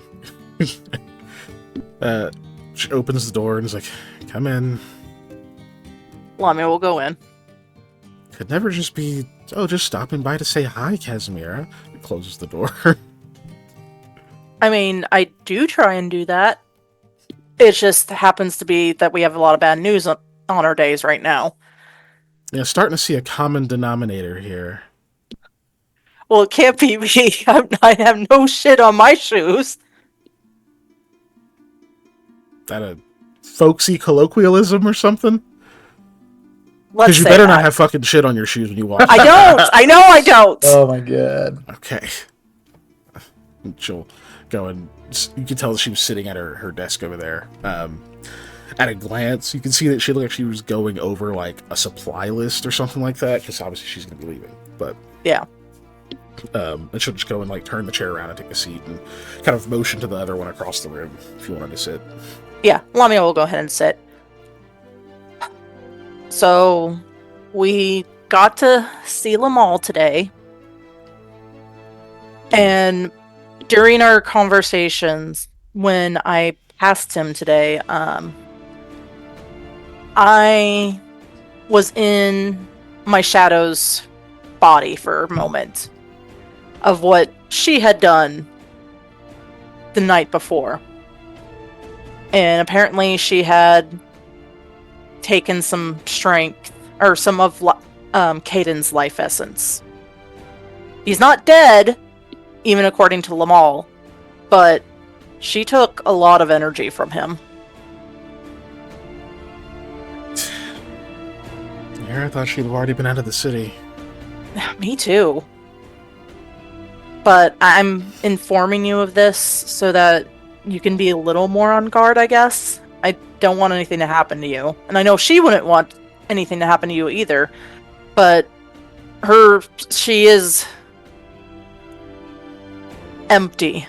She opens the door and is like, "Come in." Lamia will go in. Could never just be, just stopping by to say hi, Casimira. It closes the door. I mean, I do try and do that. It just happens to be that we have a lot of bad news on our days right now. Yeah, starting to see a common denominator here. Well, it can't be me. I have no shit on my shoes. That a folksy colloquialism or something? Let's Because you say better that. not have fucking shit on your shoes when you walk. I don't. I know I don't. Oh my god. Okay. She'll go and you can tell that she was sitting at her desk over there. At a glance, you can see that she looked like she was going over like a supply list or something like that, because obviously she's going to be leaving. But Yeah. and she'll just go and like turn the chair around and take a seat and kind of motion to the other one across the room if you wanted to sit. Yeah. Lamia will go ahead and sit. So, we got to see Lamal today. And during our conversations, when I passed him today, I was in my shadow's body for a moment of what she had done the night before. And apparently she had taken some strength, or some of Caden's life essence. He's not dead, even according to Lamal, but she took a lot of energy from him. Yeah, I thought she'd have already been out of the city. Me too. But I'm informing you of this so that you can be a little more on guard, I guess. I don't want anything to happen to you. And I know she wouldn't want anything to happen to you either. But she is empty.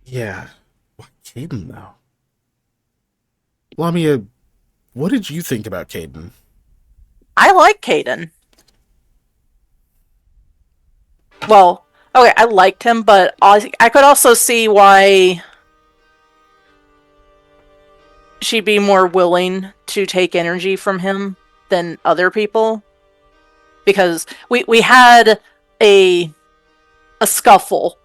Yeah. What, Caden, though? Lamia, what did you think about Caden? I like Caden. Well, okay, I liked him, but I could also see why she'd be more willing to take energy from him than other people. Because we had a scuffle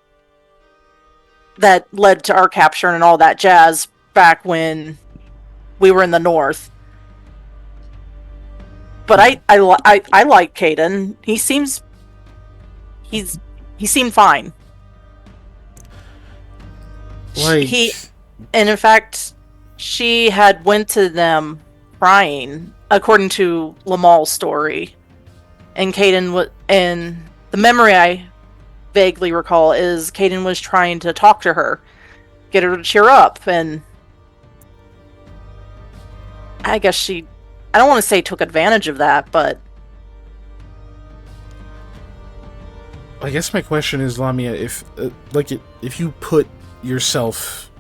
that led to our capture and all that jazz back when we were in the north. But I like Caden. He seemed fine. Like, And in fact, she had went to them crying, according to Lamal's story. And and the memory I vaguely recall is Caden was trying to talk to her, get her to cheer up, and I guess I don't want to say took advantage of that, but I guess my question is, Lamia, if you put yourself,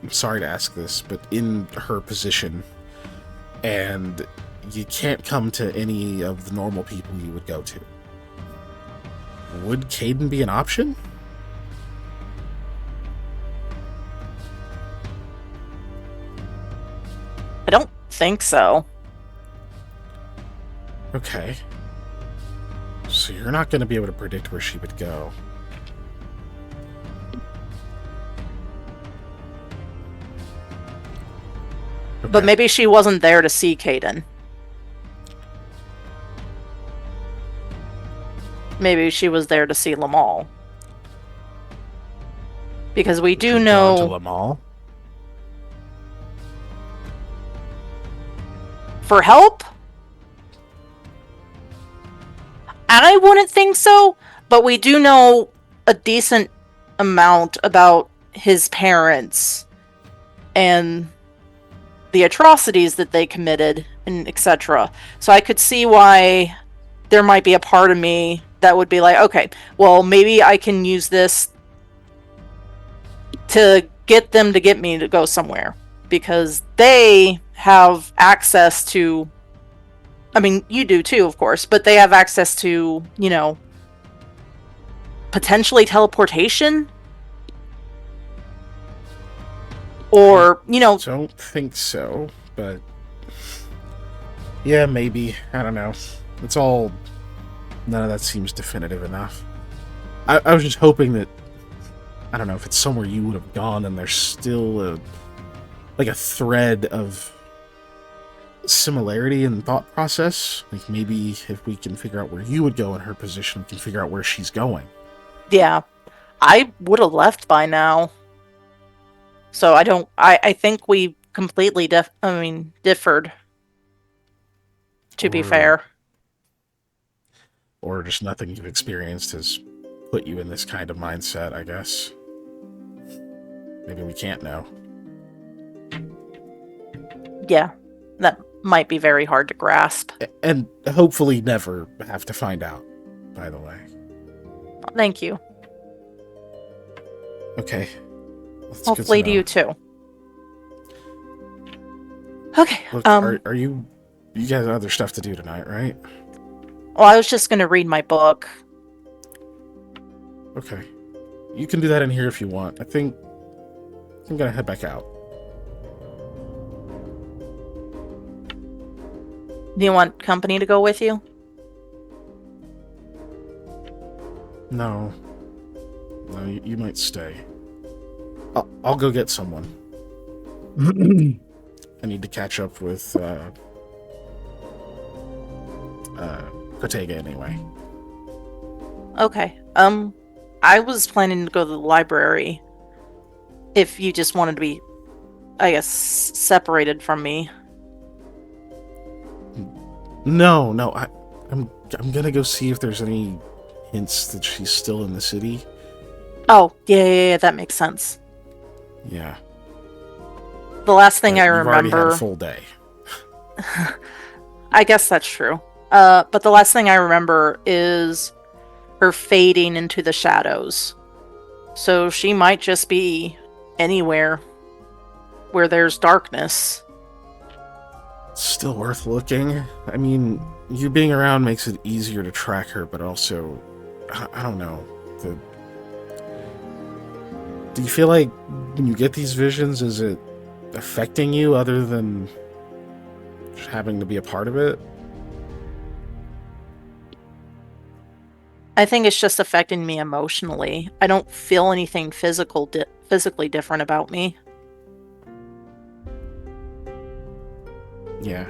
I'm sorry to ask this, but in her position, and you can't come to any of the normal people you would go to, would Caden be an option? I don't think so. Okay. So you're not going to be able to predict where she would go. Okay. But maybe she wasn't there to see Caden. Maybe she was there to see Lamal. Because we do know... To Lamal? For help? I wouldn't think so, but we do know a decent amount about his parents and the atrocities that they committed and etc. So I could see why there might be a part of me that would be like, okay, well, maybe I can use this to get them to get me to go somewhere. Because they have access to... I mean, you do too, of course, but they have access to, potentially teleportation? Or, Don't think so, but... yeah, maybe. I don't know. It's all... none of that seems definitive enough. I was just hoping that... I don't know, if it's somewhere you would have gone and there's still a thread of similarity in thought process. Like, maybe if we can figure out where you would go in her position, we can figure out where she's going. Yeah. I would have left by now. So I don't. I think we completely differed. To be fair. Or just nothing you've experienced has put you in this kind of mindset, I guess. Maybe we can't know. Yeah, that might be very hard to grasp. And hopefully never have to find out, by the way. Thank you. Okay. Hopefully to you too. Okay. Look, are you guys have other stuff to do tonight, right? Well, I was just going to read my book. Okay. You can do that in here if you want. I think I'm going to head back out. Do you want company to go with you? No. No, you might stay. I'll go get someone. I need to catch up with Kotega anyway. Okay. I was planning to go to the library. If you just wanted to be, I guess, separated from me. No, I'm gonna go see if there's any hints that she's still in the city. Oh, yeah, that makes sense. Yeah. The last thing I You've already remember... had a full day. I guess that's true. But the last thing I remember is her fading into the shadows. So she might just be anywhere where there's darkness. Still worth looking. I mean, you being around makes it easier to track her, but also, I don't know. Do you feel like when you get these visions, is it affecting you other than just having to be a part of it? I think it's just affecting me emotionally. I don't feel anything physically different about me. Yeah.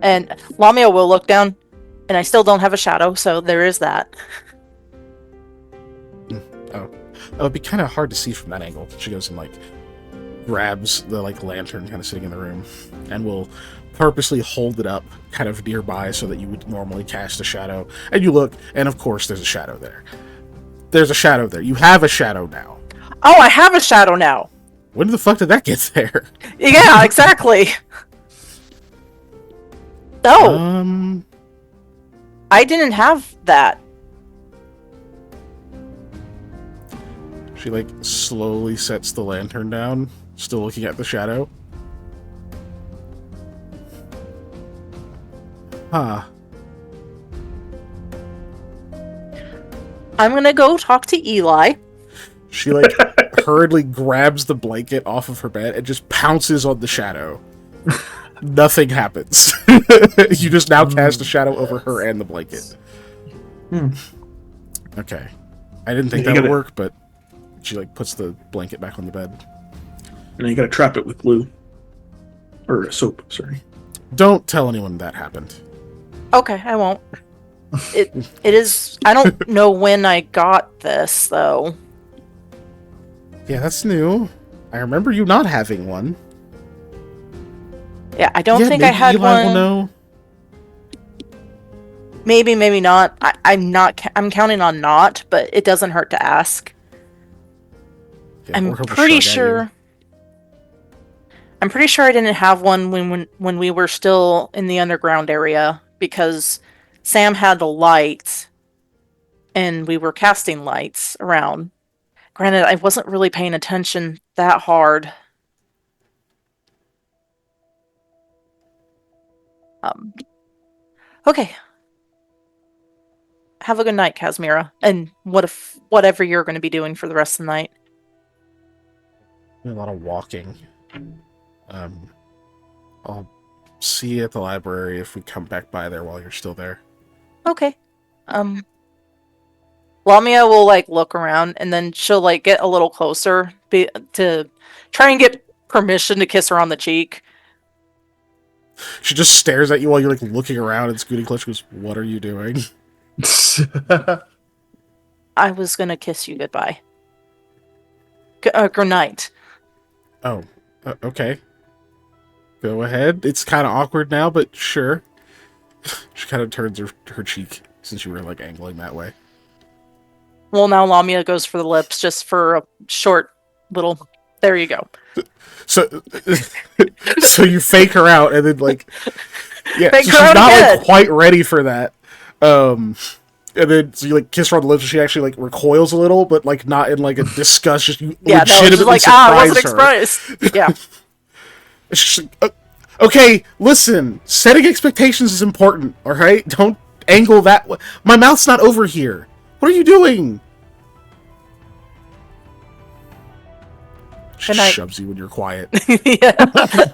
And Lamia will look down, and I still don't have a shadow, so there is that. Oh. It would be kind of hard to see from that angle. She goes and, grabs the, lantern kind of sitting in the room, and will purposely hold it up kind of nearby so that you would normally cast a shadow. And you look, and of course there's a shadow there. There's a shadow there. You have a shadow now. Oh, I have a shadow now! When the fuck did that get there? Yeah, exactly! Oh! I didn't have that. She, slowly sets the lantern down, still looking at the shadow. Huh. I'm gonna go talk to Eli. She, hurriedly grabs the blanket off of her bed and just pounces on the shadow. Nothing happens. You just now cast a shadow over her and the blanket. Okay. I didn't think that would work, but she, puts the blanket back on the bed. And you gotta trap it with glue. Or soap, sorry. Don't tell anyone that happened. Okay, I won't. It is... I don't know when I got this, though. Yeah, that's new. I remember you not having one. Yeah, I don't think I had Eli one. Will know. Maybe, maybe not. I'm counting on not, but it doesn't hurt to ask. Yeah, I'm pretty sure I didn't have one when we were still in the underground area, because Sam had the light and we were casting lights around. Granted, I wasn't really paying attention that hard. Okay. Have a good night, Kazmira. And whatever you're going to be doing for the rest of the night. A lot of walking. I'll see you at the library if we come back by there while you're still there. Okay. Lamia will look around, and then she'll get a little closer to try and get permission to kiss her on the cheek. She just stares at you while you're looking around and scooting close. She goes, "What are you doing?" I was gonna kiss you goodbye. Good night. Oh, okay. Go ahead. It's kind of awkward now, but sure. She kind of turns her cheek since you were like angling that way. Well, now Lamia goes for the lips just for a short little. There you go. So, so you fake her out, and then like, yeah, Fake so her she's out not again. like quite ready for that. And then so you like kiss her on the lips, and she actually like recoils a little, but like not in like a disgust. Just you Yeah, no, it's legitimately just like surprise wasn't her. expressed. Yeah. It's just like, okay, listen, setting expectations is important, alright? Don't angle that way. My mouth's not over here. What are you doing? She Good night. shoves you when you're quiet. Yeah.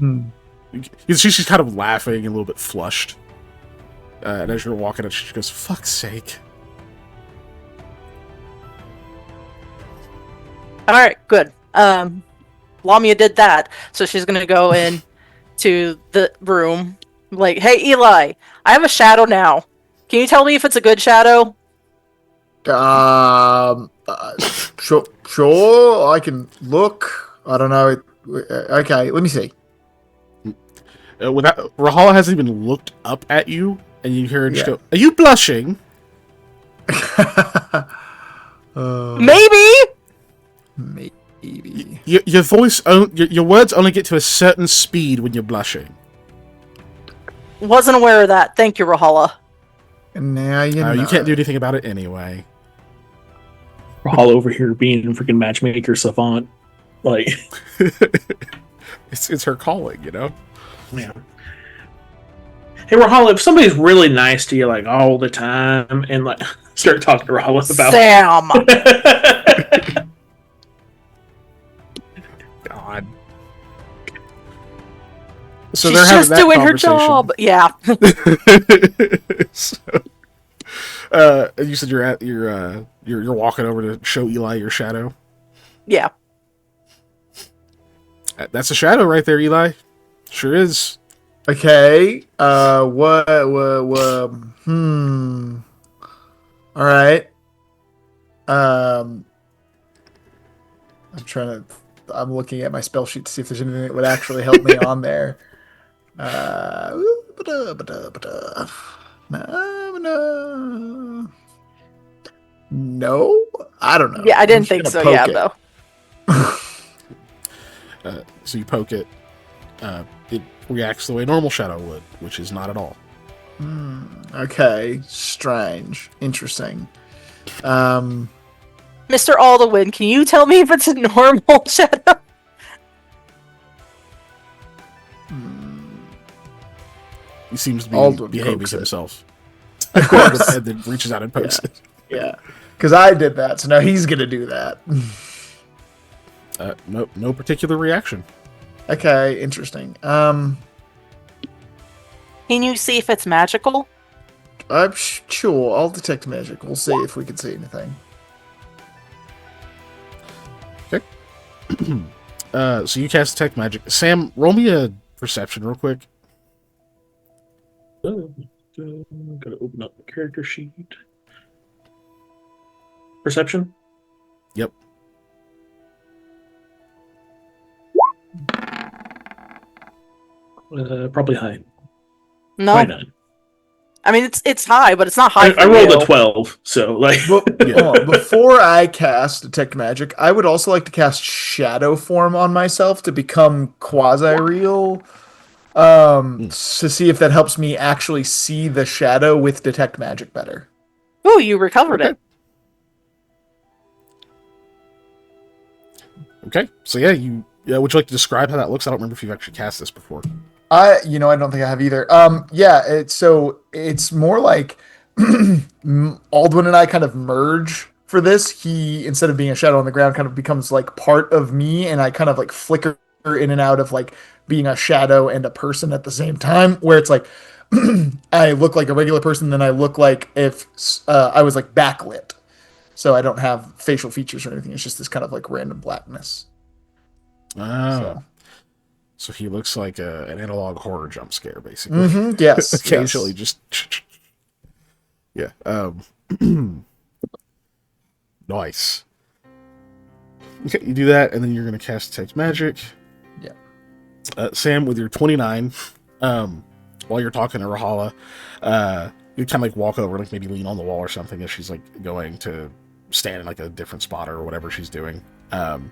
You see she's kind of laughing and a little bit flushed. And as you're walking up, she goes, fuck's sake. All right, good. Lamia did that, so she's gonna go in to the room. Like, hey, Eli, I have a shadow now. Can you tell me if it's a good shadow? Sure, I can look. I don't know. Okay, let me see. Rahala hasn't even looked up at you, and you hear her just Yeah. go, are you blushing? Maybe. Maybe. Your voice, your words only get to a certain speed when you're blushing. Wasn't aware of that. Thank you, Rahala. Now you know. You can't do anything about it anyway. All over here being a freaking matchmaker savant. Like, It's her calling, you know? yeah. Hey, Rahala, if somebody's really nice to you, like, all the time, and, like, start talking to Rahala about... Sam. God. So She's they're having just that doing her conversation. job. Yeah. So, you said you're walking over to show Eli your shadow. Yeah. That's a shadow right there, Eli. Sure is. Okay. What? All right. I'm trying to. I'm looking at my spell sheet to see if there's anything that would actually help me on there. No, I don't know. Yeah, I I'm didn't just think gonna so. poke Yeah, it. though. So you poke it. It reacts the way a normal shadow would, which is not at all. Okay, strange, interesting. Mr. Alderwin, can you tell me if it's a normal shadow? He seems to be Alduin behaving pokes it. himself. Of course. And then reaches out and pokes it. Yeah, because I did that, so now he's gonna do that. No particular reaction. Okay, interesting. Can you see if it's magical? I'm sure I'll detect magic. We'll see if we can see anything. So you cast detect magic. Sam, roll me a perception real quick. Gotta open up the character sheet. Perception? Yep. Probably high. No. Why not? I mean, it's high, but it's not high. I rolled a 12, so like. Hold on. Before I cast detect magic, I would also like to cast shadow form on myself to become quasi-real. To see if that helps me actually see the shadow with detect magic better. Oh, you recovered it. Okay. So yeah, would you like to describe how that looks? I don't remember if you've actually cast this before. I don't think I have either. It's more like Aldwin and I kind of merge for this. He, instead of being a shadow on the ground, kind of becomes like part of me, and I kind of like flicker in and out of like being a shadow and a person at the same time, where it's like I look like a regular person, then I look like if I was like backlit. So I don't have facial features or anything. It's just this kind of like random blackness. Oh. So he looks like an analog horror jump scare, basically. Yes. Occasionally, yes. just yeah. Nice. Okay, you do that, and then you're going to cast Detect Magic. Yeah. Sam, with your 29, while you're talking to Rahala, you kind of like walk over, like maybe lean on the wall or something as she's like going to stand in like a different spot or whatever she's doing. And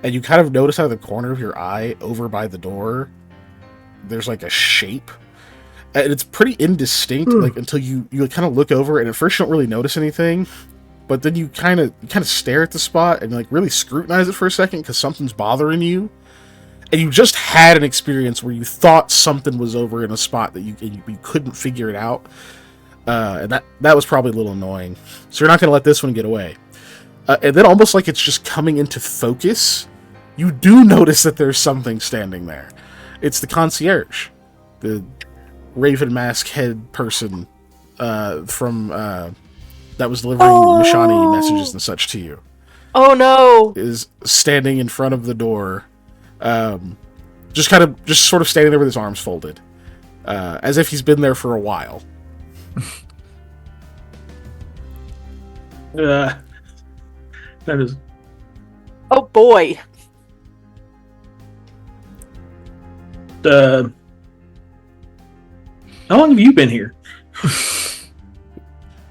you kind of notice out of the corner of your eye over by the door, there's like a shape. And it's pretty indistinct, like until you kind of look over, and at first you don't really notice anything, but then you kind of stare at the spot and like really scrutinize it for a second because something's bothering you. And you just had an experience where you thought something was over in a spot that you couldn't figure it out, and that was probably a little annoying. So you're not going to let this one get away. And then almost like it's just coming into focus, you do notice that there's something standing there. It's the concierge, the raven mask head person from that was delivering Mishani messages and such to you. Oh no! Is standing in front of the door, just sort of standing there with his arms folded, as if he's been there for a while. That is. Oh boy! How long have you been here?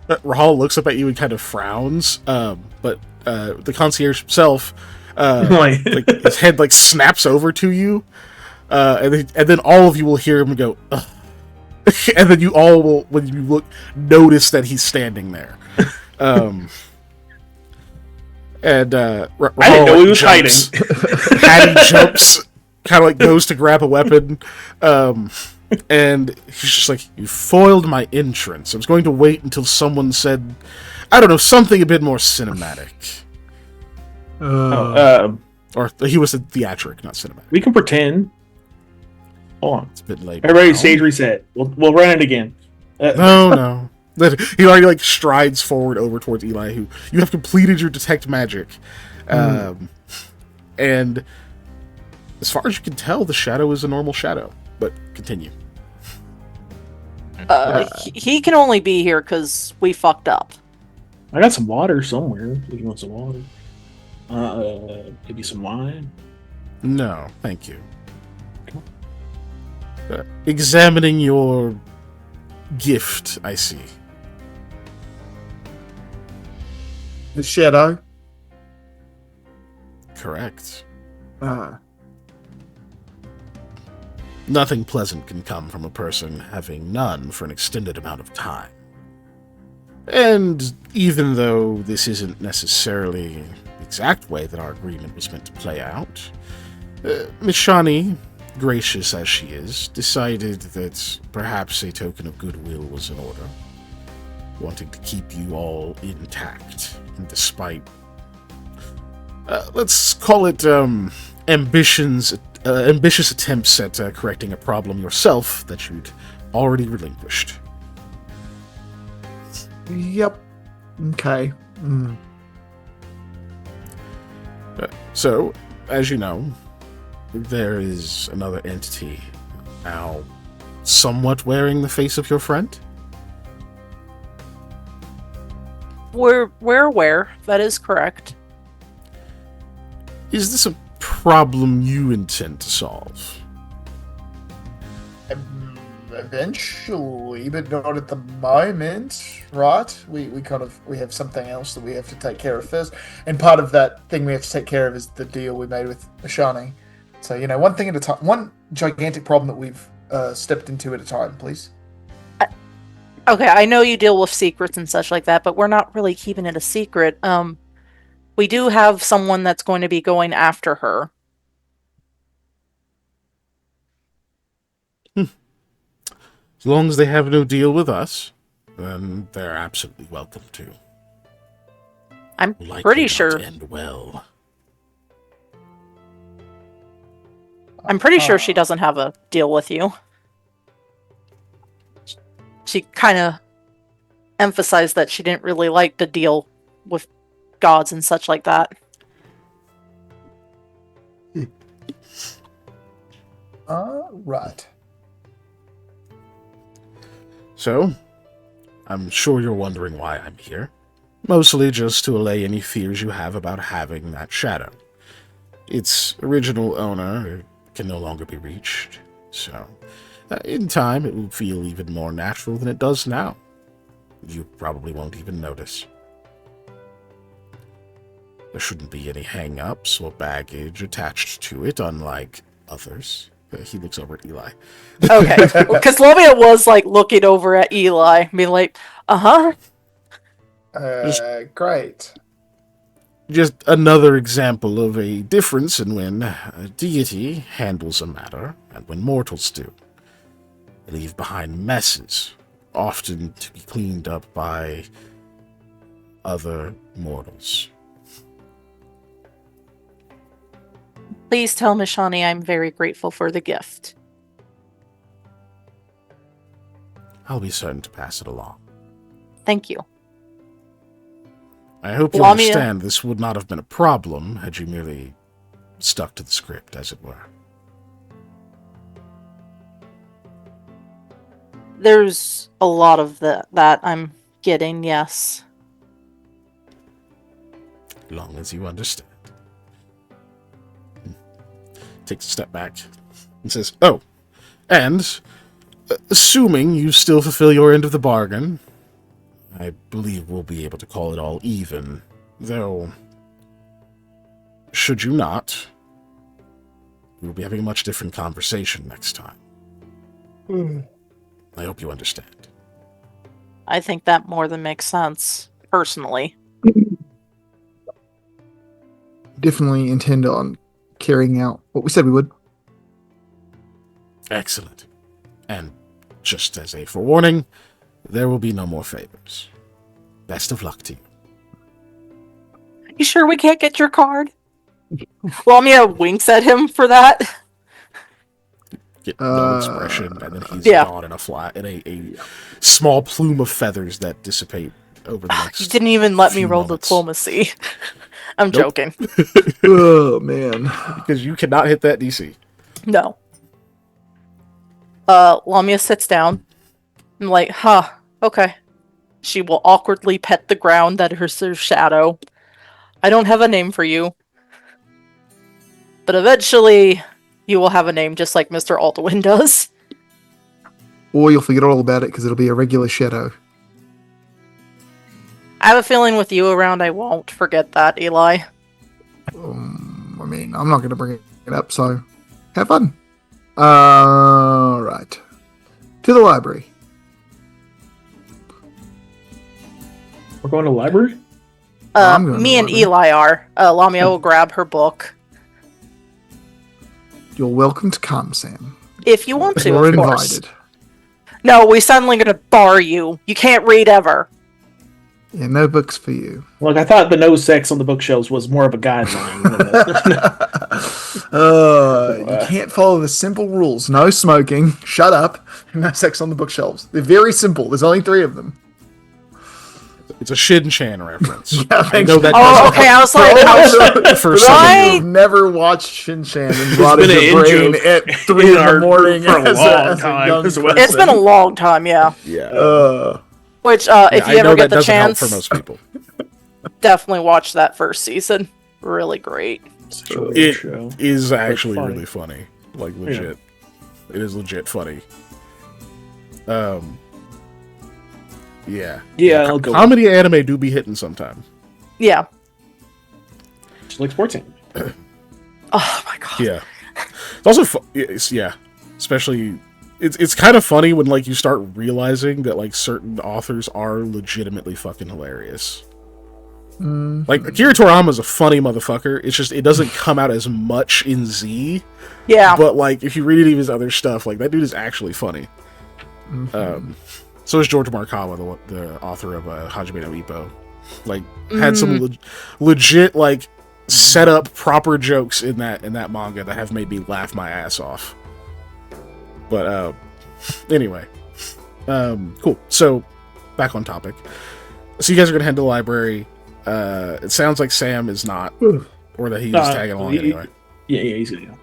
Rahal looks up at you and kind of frowns, but the concierge himself, like his head like snaps over to you, and then all of you will hear him go, ugh. And then you all will, when you look, notice that he's standing there. And Rahal, I didn't know he was jumps. hiding. Hattie jumps, kind of like goes to grab a weapon, and he's just like, "You foiled my entrance. I was going to wait until someone said, I don't know, something a bit more cinematic." Or he was a theatric, not cinematic. We can pretend. Hold on. It's a bit late. Everybody, stage reset. We'll run it again. No. He already like strides forward over towards Eli, who you have completed your detect magic, and as far as you can tell, the shadow is a normal shadow. But continue. He can only be here because we fucked up. I got some water somewhere. If you want some water, maybe some wine. No, thank you. Examining your gift, I see. The shadow. Correct. Ah. Nothing pleasant can come from a person having none for an extended amount of time. And even though this isn't necessarily the exact way that our agreement was meant to play out, Mishani, gracious as she is, decided that perhaps a token of goodwill was in order, wanting to keep you all intact, and despite, let's call it, ambitious attempts at correcting a problem yourself that you'd already relinquished. Yep. Okay. So, as you know, there is another entity now somewhat wearing the face of your friend. We're aware. That is correct. Is this a problem you intend to solve? Eventually, but not at the moment, right? We have something else that we have to take care of first, and part of that thing we have to take care of is the deal we made with Ashani. So, one thing at a time, one gigantic problem that we've stepped into at a time, please. Okay, I know you deal with secrets and such like that, but we're not really keeping it a secret. We do have someone that's going to be going after her. As long as they have no deal with us, then they're absolutely welcome to. I'm Likely pretty not sure. End well. I'm pretty sure she doesn't have a deal with you. She kind of emphasized that she didn't really like to deal with gods and such like that. Right. So, I'm sure you're wondering why I'm here. Mostly just to allay any fears you have about having that shadow. Its original owner can no longer be reached, so in time it will feel even more natural than it does now. You probably won't even notice. There shouldn't be any hang-ups or baggage attached to it, unlike others. He looks over at Eli. Okay, because Lamia was like looking over at Eli, being like, "Uh-huh." Great. Just another example of a difference in when a deity handles a matter and when mortals do. They leave behind messes, often to be cleaned up by other mortals. Please tell Mishani I'm very grateful for the gift. I'll be certain to pass it along. Thank you. I hope you Lamia- understand this would not have been a problem had you merely stuck to the script, as it were. There's a lot of that I'm getting, yes. As long as you understand. Takes a step back and says, "Oh, and assuming you still fulfill your end of the bargain, I believe we'll be able to call it all even. Though, should you not, we'll be having a much different conversation next time. I hope you understand." I think that more than makes sense, personally. Definitely intend on carrying out what we said we would. Excellent. And just as a forewarning, there will be no more favors. Best of luck to you. You sure we can't get your card? Lamia winks at him for that. Get no expression, and then he's Yeah. gone in a small plume of feathers that dissipate over the next. You didn't even let me few roll moments. diplomacy. I'm Nope. joking. Oh, man. Because you cannot hit that DC. No. Lamia sits down. I'm like, huh, okay. She will awkwardly pet the ground that is her shadow. I don't have a name for you. But eventually, you will have a name just like Mr. Altwin does. Or you'll forget all about it because it'll be a regular shadow. I have a feeling with you around, I won't forget that, Eli. I mean, I'm not going to bring it up, so have fun. Right. To the library. We're going to the library? I'm going to Me the and library. Eli are. Lamia will grab her book. You're welcome to come, Sam. If you want to, You're of course. invited. No, we're suddenly going to bar you. You can't read ever. Yeah, no books for you. Look, I thought the no sex on the bookshelves was more of a guideline. You can't follow the simple rules. No smoking. Shut up. No sex on the bookshelves. They're very simple. There's only 3 of them. It's a Shin Chan reference. Yeah, I thank know you. that Oh, doesn't okay, I was like, help for some of Right? you. You've never watched Shin Chan and brought been it an to brain in-joke at 3 in in our the morning group for a as long as time young as well. it's been a long time, yeah. Yeah. Which, Yeah, if I you know ever get that the doesn't help chance, for most people. definitely watch that first season. Really great. It's a weird It show. is actually funny. really funny. Like, legit. It is legit funny. Yeah. Yeah, I'll go. Comedy anime do be hitting sometime. Yeah. Just like sports anime. Oh my god. Yeah. It's also yeah. Especially it's kind of funny when like you start realizing that like certain authors are legitimately fucking hilarious. Like Akira Toriyama's a funny motherfucker. It's just it doesn't come out as much in Z. Yeah. But like if you read any of his other stuff, like that dude is actually funny. So is George Markawa, the author of Hajime no Ippo. Like had some legit like set up proper jokes in that manga that have made me laugh my ass off. But anyway, cool. So back on topic. So you guys are gonna head to the library. It sounds like Sam is not, or that he's tagging along anyway. Yeah, he's gonna go.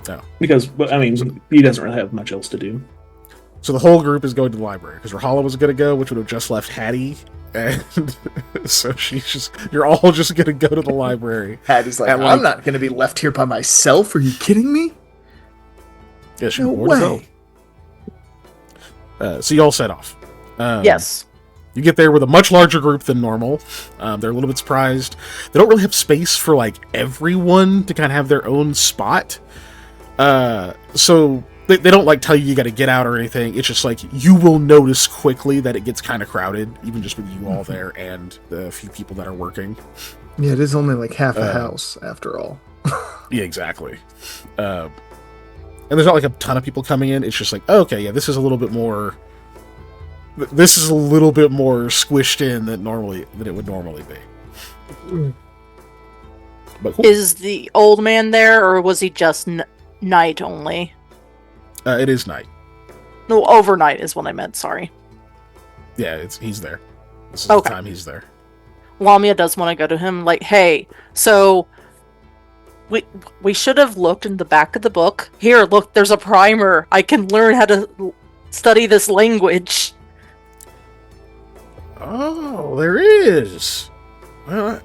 Oh. Because, I mean, he doesn't really have much else to do. So the whole group is going to the library because Rahala was going to go, which would have just left Hattie And so you're all just gonna go to the library. Hattie's like, I'm not going to be left here by myself. Are you kidding me? Yeah, No way. So you all set off. Yes. You get there with a much larger group than normal. They're a little bit surprised. They don't really have space for like everyone to kind of have their own spot. So they don't like tell you got to get out or anything. It's just like you will notice quickly that it gets kind of crowded, even just with you all there and the few people that are working. Yeah, it is only like half a house after all. Yeah, exactly. And there's not like a ton of people coming in. It's just like, okay, yeah, this is a little bit more squished in than it would normally be. But cool. Is the old man there, or was he just night only? It is night. No, overnight is what I meant. Sorry. Yeah, he's there. This is Okay. the time he's there. Lamia does want to go to him. Like, hey, so we should have looked in the back of the book. Here, look, there's a primer. I can learn how to study this language. Oh, there is. Well,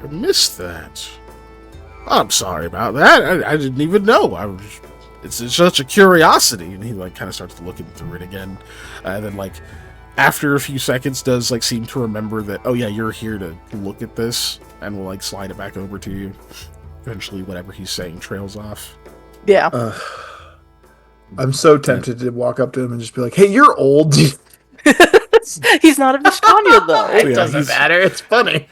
I missed that. I'm sorry about that. I didn't even know. It's such a curiosity. And he like kind of starts looking through it again, and then like after a few seconds does like seem to remember that, oh yeah, you're here to look at this, and will like slide it back over to you. Eventually, whatever he's saying trails off. Yeah. I'm so tempted to walk up to him and just be like, "Hey, you're old." He's not a Vishkanya though. It doesn't matter. It's funny.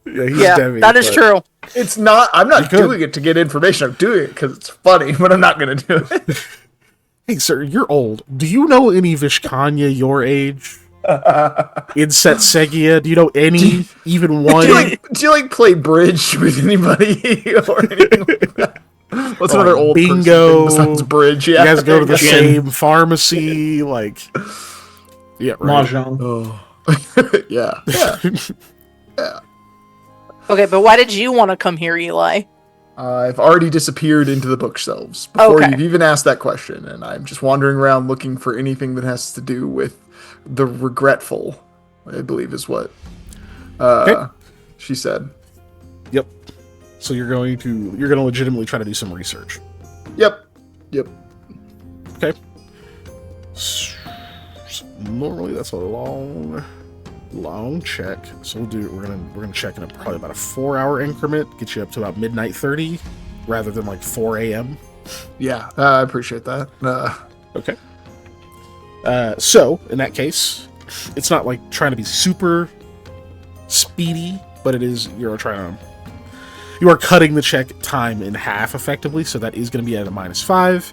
Yeah, he's Yeah, Devi, that is but- true. It's not. I'm not You could. doing it to get information. I'm doing it because it's funny, but I'm not going to do it. Hey, sir, you're old. Do you know any Vishkanya your age? In Setsegia, do you know any, even one? Do you like play bridge with anybody or anything like that? What's Or, another like, old person bingo? thing besides bridge? You Yeah. guys go to the Gin. same pharmacy, like... Yeah, right. Mahjong. Oh. Yeah. Okay, but why did you want to come here, Eli? I've already disappeared into the bookshelves before Okay. you've even asked that question, and I'm just wandering around looking for anything that has to do with the regretful, I believe is what she said. Yep. So you're going to legitimately try to do some research. Yep. Okay. Normally that's a long check. So we're gonna check in probably about a 4-hour increment, get you up to about midnight 30, rather than like 4 a.m. Yeah, I appreciate that. Okay. So in that case, it's not like trying to be super speedy, but it is you are cutting the check time in half effectively, so that is going to be at a -5.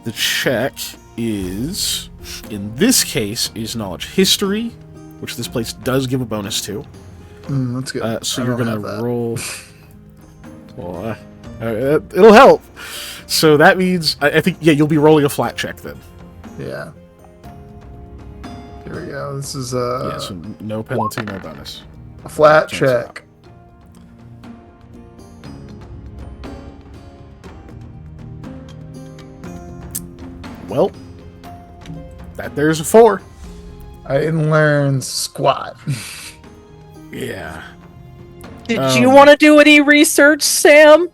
The check is, in this case, is knowledge history, which this place does give a bonus to. That's good. So I you're don't going have to that. roll. Well, it'll help. So that means I think you'll be rolling a flat check then. Yeah. Here we go. This is Yeah, so no penalty, no bonus. a flat Cancel out. check. Well, there's a 4. I didn't learn squat. Yeah. Did you want to do any research, Sam?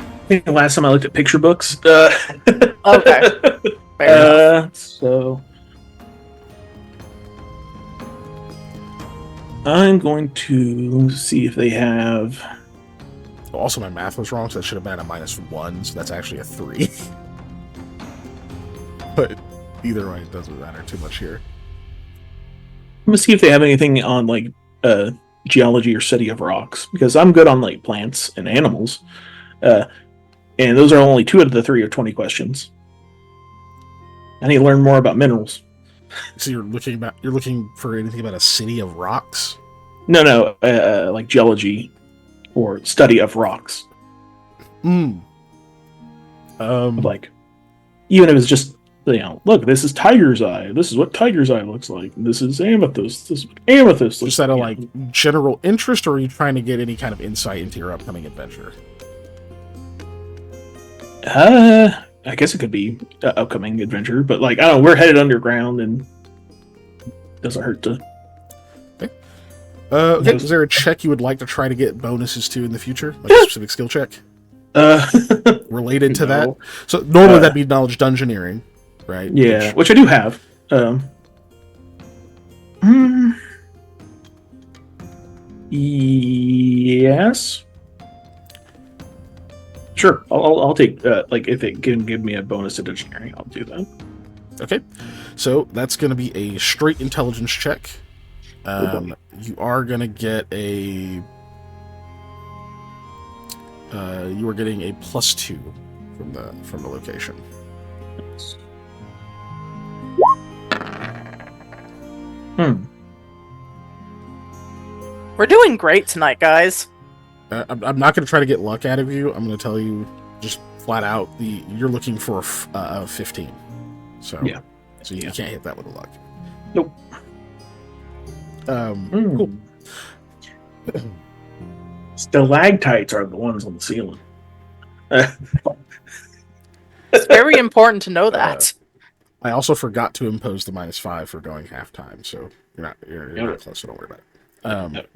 I think the last time I looked at picture books. Okay. Fair enough. So I'm going to see if they have. Also, my math was wrong, so that should have been a -1, so that's actually a 3. But either way, it doesn't matter too much here. I'm gonna see if they have anything on like geology or study of rocks, because I'm good on like plants and animals, and those are only 2 out of the 3 or 20 questions. I need to learn more about minerals. So you're looking for anything about a city of rocks? No, like geology or study of rocks. Like, even if it's just, look, this is tiger's eye. This is what tiger's eye looks like. This is amethyst. This is what amethyst looks Just out of like. like general interest, or are you trying to get any kind of insight into your upcoming adventure? I guess it could be an upcoming adventure, but like I don't know, we're headed underground and doesn't hurt to. Okay, is there a check you would like to try to get bonuses to in the future? Like a specific skill check? Related to that? No. So normally that'd be knowledge dungeoneering, right? Yeah, which I do have. Hmm, yes. Sure, I'll take like if it can give me a bonus to engineering, I'll do that. Okay, so that's going to be a straight intelligence check. You are going to get a. You are getting a +2 from the location. We're doing great tonight, guys. I'm not going to try to get luck out of you. I'm going to tell you just flat out you're looking for a 15. So yeah, so you can't hit that with a luck. Nope. Cool. Stalactites are the ones on the ceiling. It's very important to know that. I also forgot to impose the -5 for going halftime, so you're not close, so don't worry about it.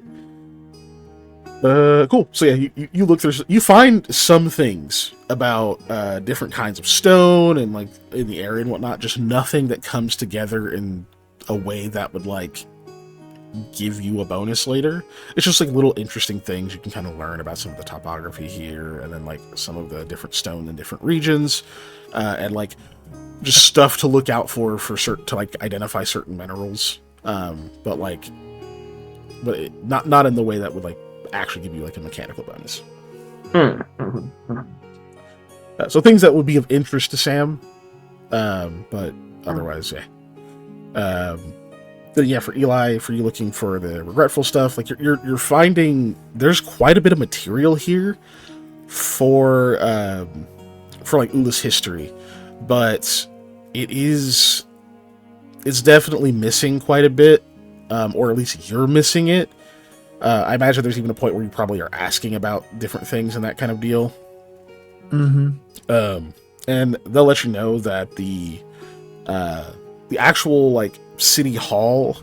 Cool. So yeah, you look through, you find some things about different kinds of stone and like in the area and whatnot. Just nothing that comes together in a way that would like give you a bonus later. It's just like little interesting things you can kind of learn about some of the topography here, and then like some of the different stone in different regions, and like just stuff to look out for certain to like identify certain minerals. But not in the way that would like actually give you like a mechanical bonus. So things that would be of interest to Sam, but otherwise, yeah. But yeah, for Eli, for you looking for the regretful stuff, like you're finding there's quite a bit of material here for like Ula's history, but it's definitely missing quite a bit, or at least you're missing it. I imagine there's even a point where you probably are asking about different things and that kind of deal. Mm-hmm. And they'll let you know that the actual like city hall,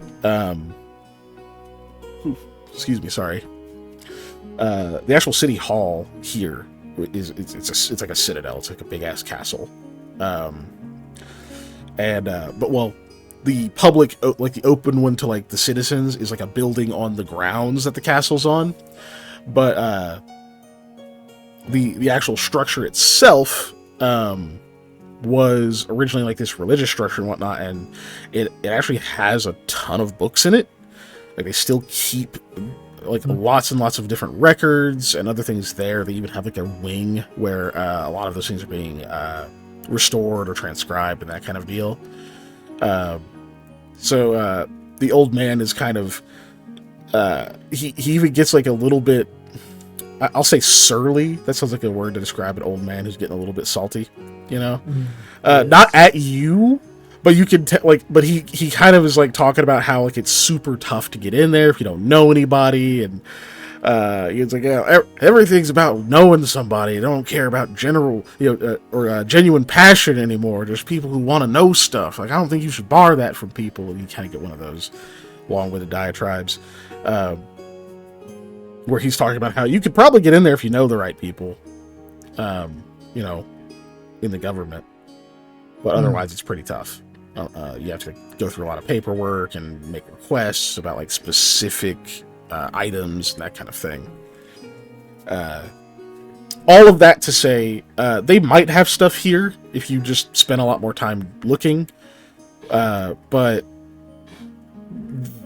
excuse me, sorry. The actual city hall here it's like a citadel. It's like a big ass castle. But the public, like the open one to like the citizens, is like a building on the grounds that the castle's on. But the actual structure itself was originally like this religious structure and whatnot, and it actually has a ton of books in it. Like they still keep like lots and lots of different records and other things there. They even have like a wing where a lot of those things are being restored or transcribed and that kind of deal. So the old man is kind of he even gets like a little bit, I'll say surly. That sounds like a word to describe an old man who's getting a little bit salty, you know? Not at you, but you can but he kind of is like talking about how like it's super tough to get in there if you don't know anybody, and it's like, yeah, everything's about knowing somebody. They don't care about general, or genuine passion anymore. There's people who want to know stuff. Like, I don't think you should bar that from people. And you kind of get one of those long-winded diatribes, where he's talking about how you could probably get in there if you know the right people, in the government, but otherwise it's pretty tough. You have to go through a lot of paperwork and make requests about like specific items and that kind of thing. All of that to say, they might have stuff here if you just spend a lot more time looking, but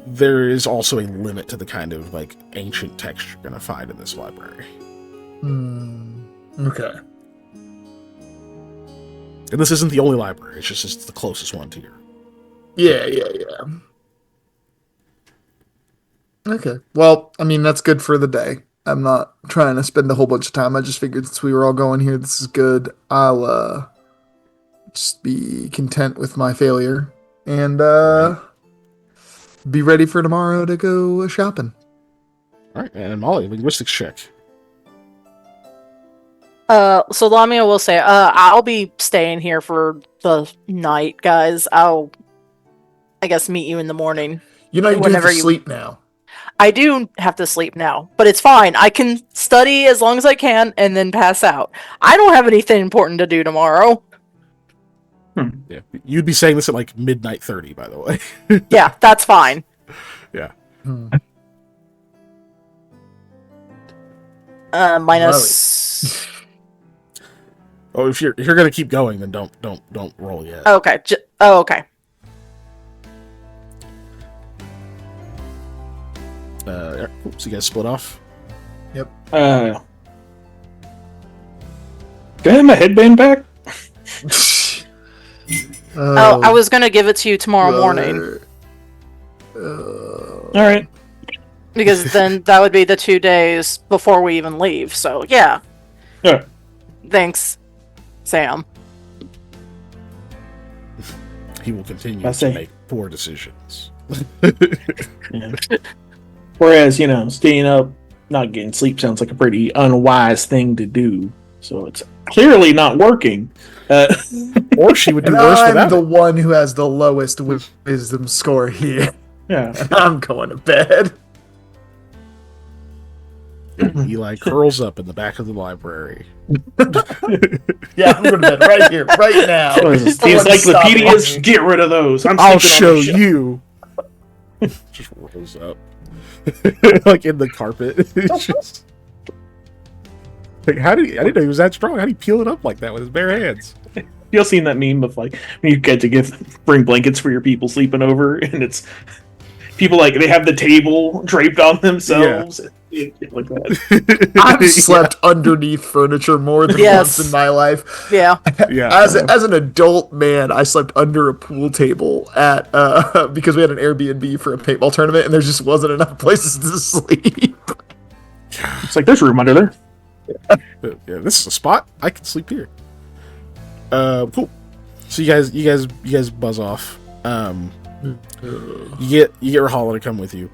there is also a limit to the kind of like ancient text you're going to find in this library. Okay. And this isn't the only library, it's the closest one to your... Yeah. Okay. Well, I mean, that's good for the day. I'm not trying to spend a whole bunch of time. I just figured since we were all going here, this is good. I'll just be content with my failure and be ready for tomorrow to go shopping. All right, and Molly, linguistics check. So Lamia will say, I'll be staying here for the night, guys. I'll, I guess, meet you in the morning. You know, you do have Whenever to you- sleep now. I do have to sleep now, but it's fine. I can study as long as I can and then pass out. I don't have anything important to do tomorrow. Yeah, you'd be saying this at like midnight 30, by the way. Yeah, that's fine. Yeah. Minus. Oh, if you're gonna keep going, then don't roll yet. Okay. Okay. So you guys split off. Can I have my headband back? Oh, I was gonna give it to you tomorrow morning All right. because then that would be the 2 days before we even leave. So yeah. Yeah. Thanks, Sam. He will continue I to see. make poor decisions. Yeah. Whereas, staying up, not getting sleep sounds like a pretty unwise thing to do. So it's clearly not working. Or she would do And worse I'm without the it. one who has the lowest wisdom score here. Yeah. I'm going to bed. Eli curls up in the back of the library. Yeah, I'm going to bed right here, right now. These No one's encyclopedias, stopping me. get rid of those. I'll sleeping on show the shelf. you. Just rolls up. Like in the carpet. It's just like, I didn't know he was that strong. How do you peel it up like that with his bare hands? You'll seen that meme of like when you get to bring blankets for your people sleeping over, and it's people like they have the table draped on themselves. Like that. I've slept underneath furniture more than Yes. once in my life. Yeah. Yeah. As an adult man, I slept under a pool table at because we had an Airbnb for a paintball tournament, and there just wasn't enough places to sleep. It's like there's room under there. Yeah, this is a spot. I can sleep here. Cool. So you guys buzz off. You get Rahala to come with you.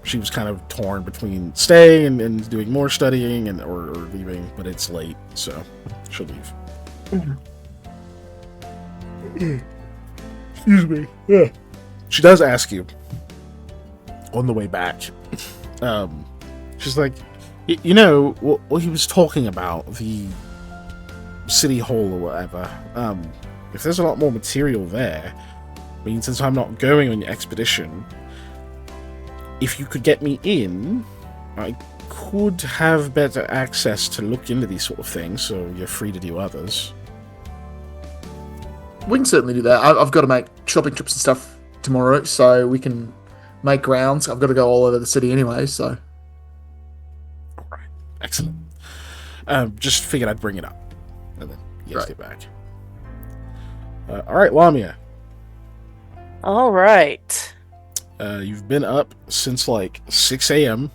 She was kind of torn between staying and doing more studying or leaving, but it's late, so she'll leave. Excuse me. Yeah. She does ask you on the way back. She's like, what he was talking about, the city hall or whatever. If there's a lot more material there, I mean, since I'm not going on your expedition, if you could get me in, I could have better access to look into these sort of things, so you're free to do others. We can certainly do that. I've got to make shopping trips and stuff tomorrow, so we can make rounds. I've got to go all over the city anyway, so. Alright, excellent. Just figured I'd bring it up, and then you guys Right. get back. Alright, Lamia. All right. You've been up since like 6 a.m.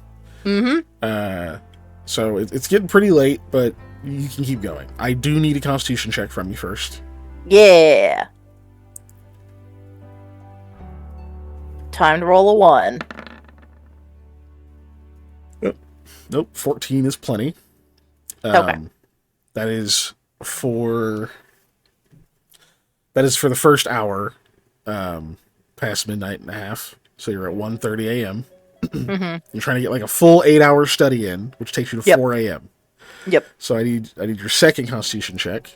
Mm-hmm. So it's getting pretty late, but you can keep going. I do need a constitution check from you first. Yeah. Time to roll a 1. Nope, 14 is plenty. Okay. That is for the first hour, past midnight and a half. So you're at 1:30 a.m. Mm-hmm. You're trying to get like a full 8-hour study in, which takes you to Yep. 4 a.m. Yep. So I need your second constitution check.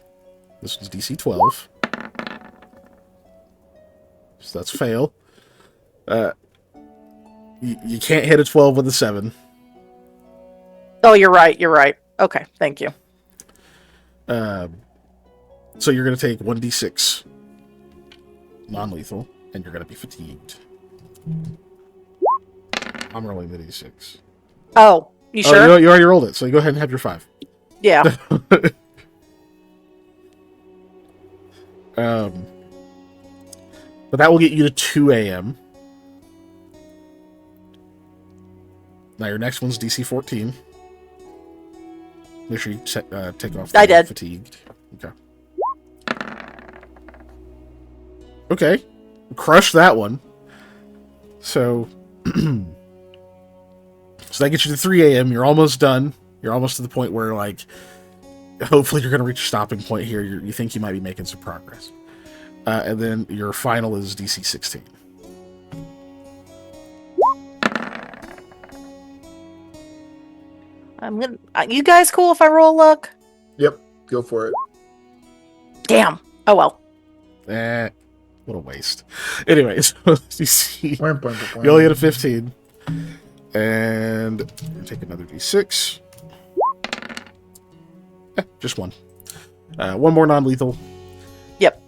This one's DC 12. So that's a fail. You can't hit a 12 with a 7. Oh, you're right. You're right. Okay. Thank you. So you're going to take 1d6 non-lethal, and you're going to be fatigued. I'm rolling the d6. Oh, you sure? Oh, you already rolled it, so you go ahead and have your 5. Yeah. But that will get you to 2 a.m. Now your next one's DC 14. Make sure you take off. I did. Fatigued. Okay. Okay. Crush that one. So, so that gets you to 3 a.m. You're almost done. You're almost to the point where, like, hopefully you're going to reach a stopping point here. You think you might be making some progress. And then your final is DC 16. I'm gonna. You guys cool if I roll luck? Yep, go for it. Damn. Oh well. What a waste. Anyways, DC. You You only get a 15. And take another D6. Just one. One more non-lethal. Yep.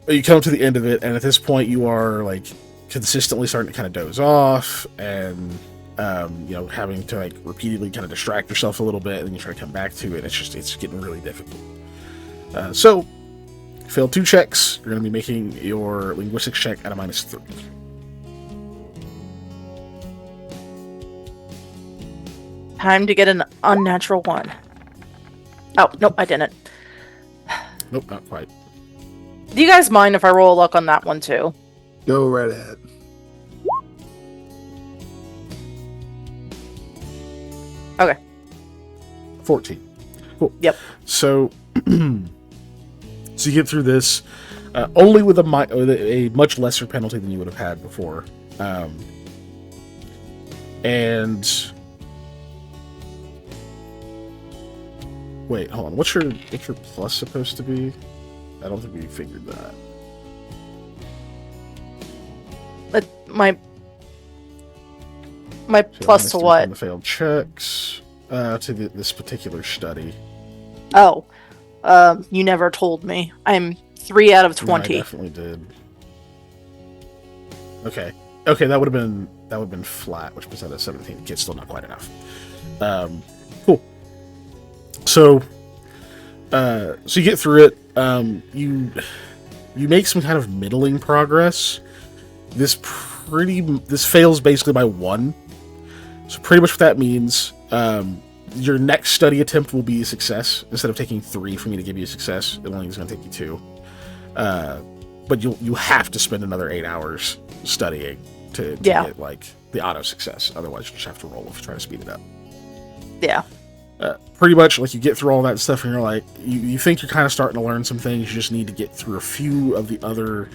You come to the end of it, and at this point you are like consistently starting to kind of doze off, and having to like repeatedly kind of distract yourself a little bit, and then you try to come back to it. It's getting really difficult. So, failed 2 checks. You're going to be making your linguistics check at a -3. Time to get an unnatural 1. Oh, nope, I didn't. Nope, not quite. Do you guys mind if I roll luck on that one too? Go right ahead. Okay. 14. Cool. Yep. So, so you get through this only with a much lesser penalty than you would have had before, and wait, hold on. What's your plus supposed to be? I don't think we figured that. My So plus to -3 what? from the failed checks to this particular study. Oh, you never told me. I'm 3 out of No, 20. I definitely did. Okay, that would have been flat, which was at a 17. It's still not quite enough. Cool. So you get through it. You make some kind of middling progress. This fails basically by 1. So pretty much what that means, your next study attempt will be a success. Instead of taking 3 for me to give you a success, it only is going to take you 2. But you have to spend another 8 hours studying to get like the auto success. Otherwise, you just have to roll if you try to speed it up. Yeah. Pretty much, like, you get through all that stuff, and you're like, you think you're kind of starting to learn some things. You just need to get through a few of the other.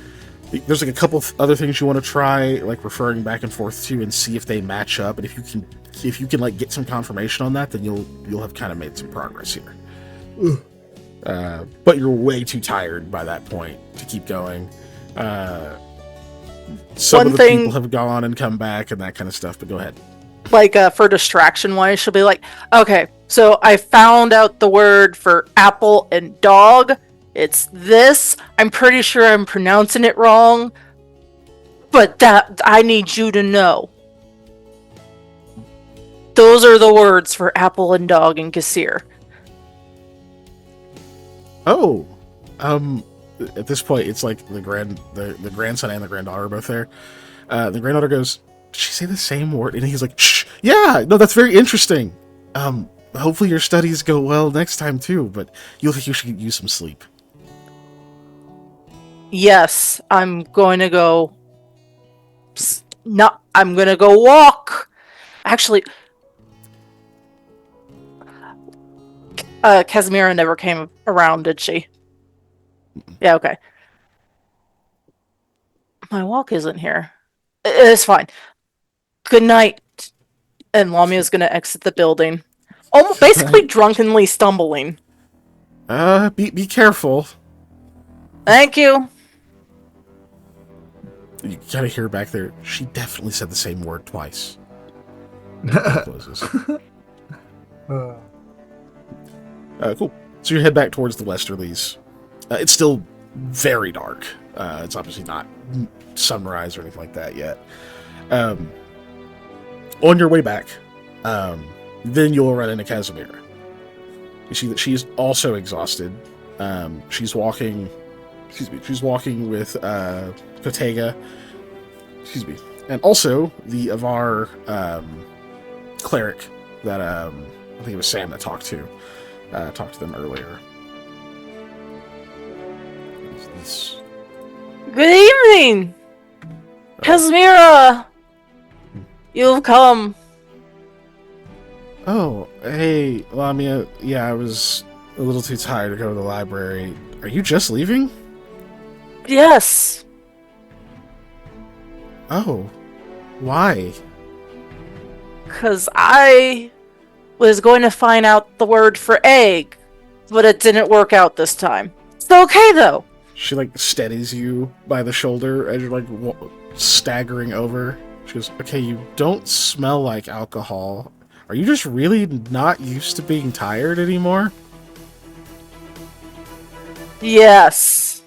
There's like a couple of other things you want to try, like referring back and forth to, and see if they match up. And if you can like get some confirmation on that, then you'll have kind of made some progress here. But you're way too tired by that point to keep going. Some of the people have gone and come back and that kind of stuff. But go ahead. Like for distraction wise, she'll be like, okay, so I found out the word for apple and dog. It's this. I'm pretty sure I'm pronouncing it wrong, but that I need you to know. Those are the words for apple and dog in Kasir. Oh, at this point, it's like the grandson and the granddaughter are both there. The granddaughter goes, "Did she say the same word?" And he's like, "Shh, yeah, no, that's very interesting. Hopefully your studies go well next time too, but you should use some sleep." Yes, I'm going to go. No, I'm going to go walk. Actually, Casimira never came around, did she? Yeah, okay. My walk isn't here. It's fine. Good night. And Lamia's going to exit the building. Almost basically drunkenly stumbling. Be careful. Thank you. You gotta hear back there. She definitely said the same word twice. Closes. Cool. So you head back towards the Westerlies. It's still very dark. It's obviously not sunrise or anything like that yet. On your way back, then you'll run into Casimira. You see that she is also exhausted. She's walking with Kotega. Excuse me. And also the Avar cleric that I think it was Sam that talked to them earlier. Good evening, Casimira. You've come. Oh, hey, Lamia. Yeah, I was a little too tired to go to the library. Are you just leaving? Yes. Oh. Why? Because I was going to find out the word for egg, but it didn't work out this time. It's okay, though. She, like, steadies you by the shoulder as you're, like, staggering over. She goes, okay, you don't smell like alcohol. Are you just really not used to being tired anymore? Yes.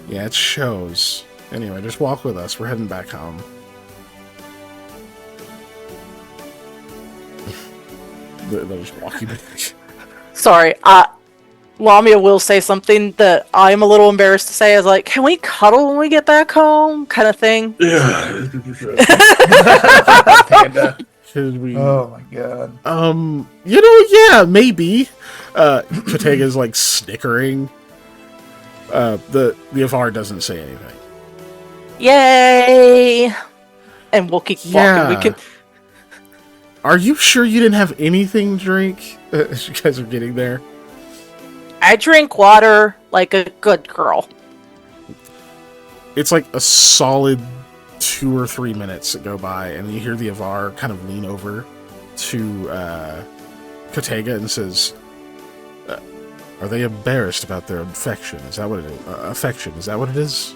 Yeah, it shows. Anyway, just walk with us. We're heading back home. They'll just walk you back. Sorry, Lamia will say something that I'm a little embarrassed to say. Is like, can we cuddle when we get back home? Kind of thing. Yeah. Panda. Should we... Oh my god. Yeah, maybe. Katega's like snickering. The Avar doesn't say anything. Yay! And we'll keep walking. We can. Are you sure you didn't have anything to drink as you guys are getting there? I drink water like a good girl. It's like a solid 2 or 3 minutes that go by, and you hear the Avar kind of lean over to Katega and says, "Are they embarrassed about their infection? Is that what it is? Affection? Is that what it is?"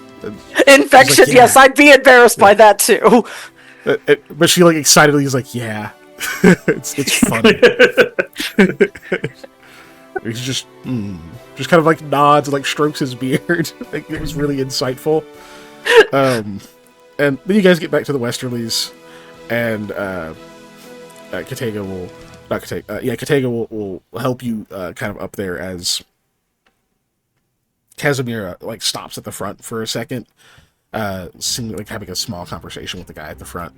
Infection? Like, yeah. Yes, I'd be embarrassed by that too. But she like excitedly is like, "Yeah, it's funny." He's just kind of like nods and like strokes his beard. Like, it was really insightful. And then you guys get back to the Westerlies, and Katega will Katega will help you kind of up there as Casimir like stops at the front for a second, seemingly like having a small conversation with the guy at the front.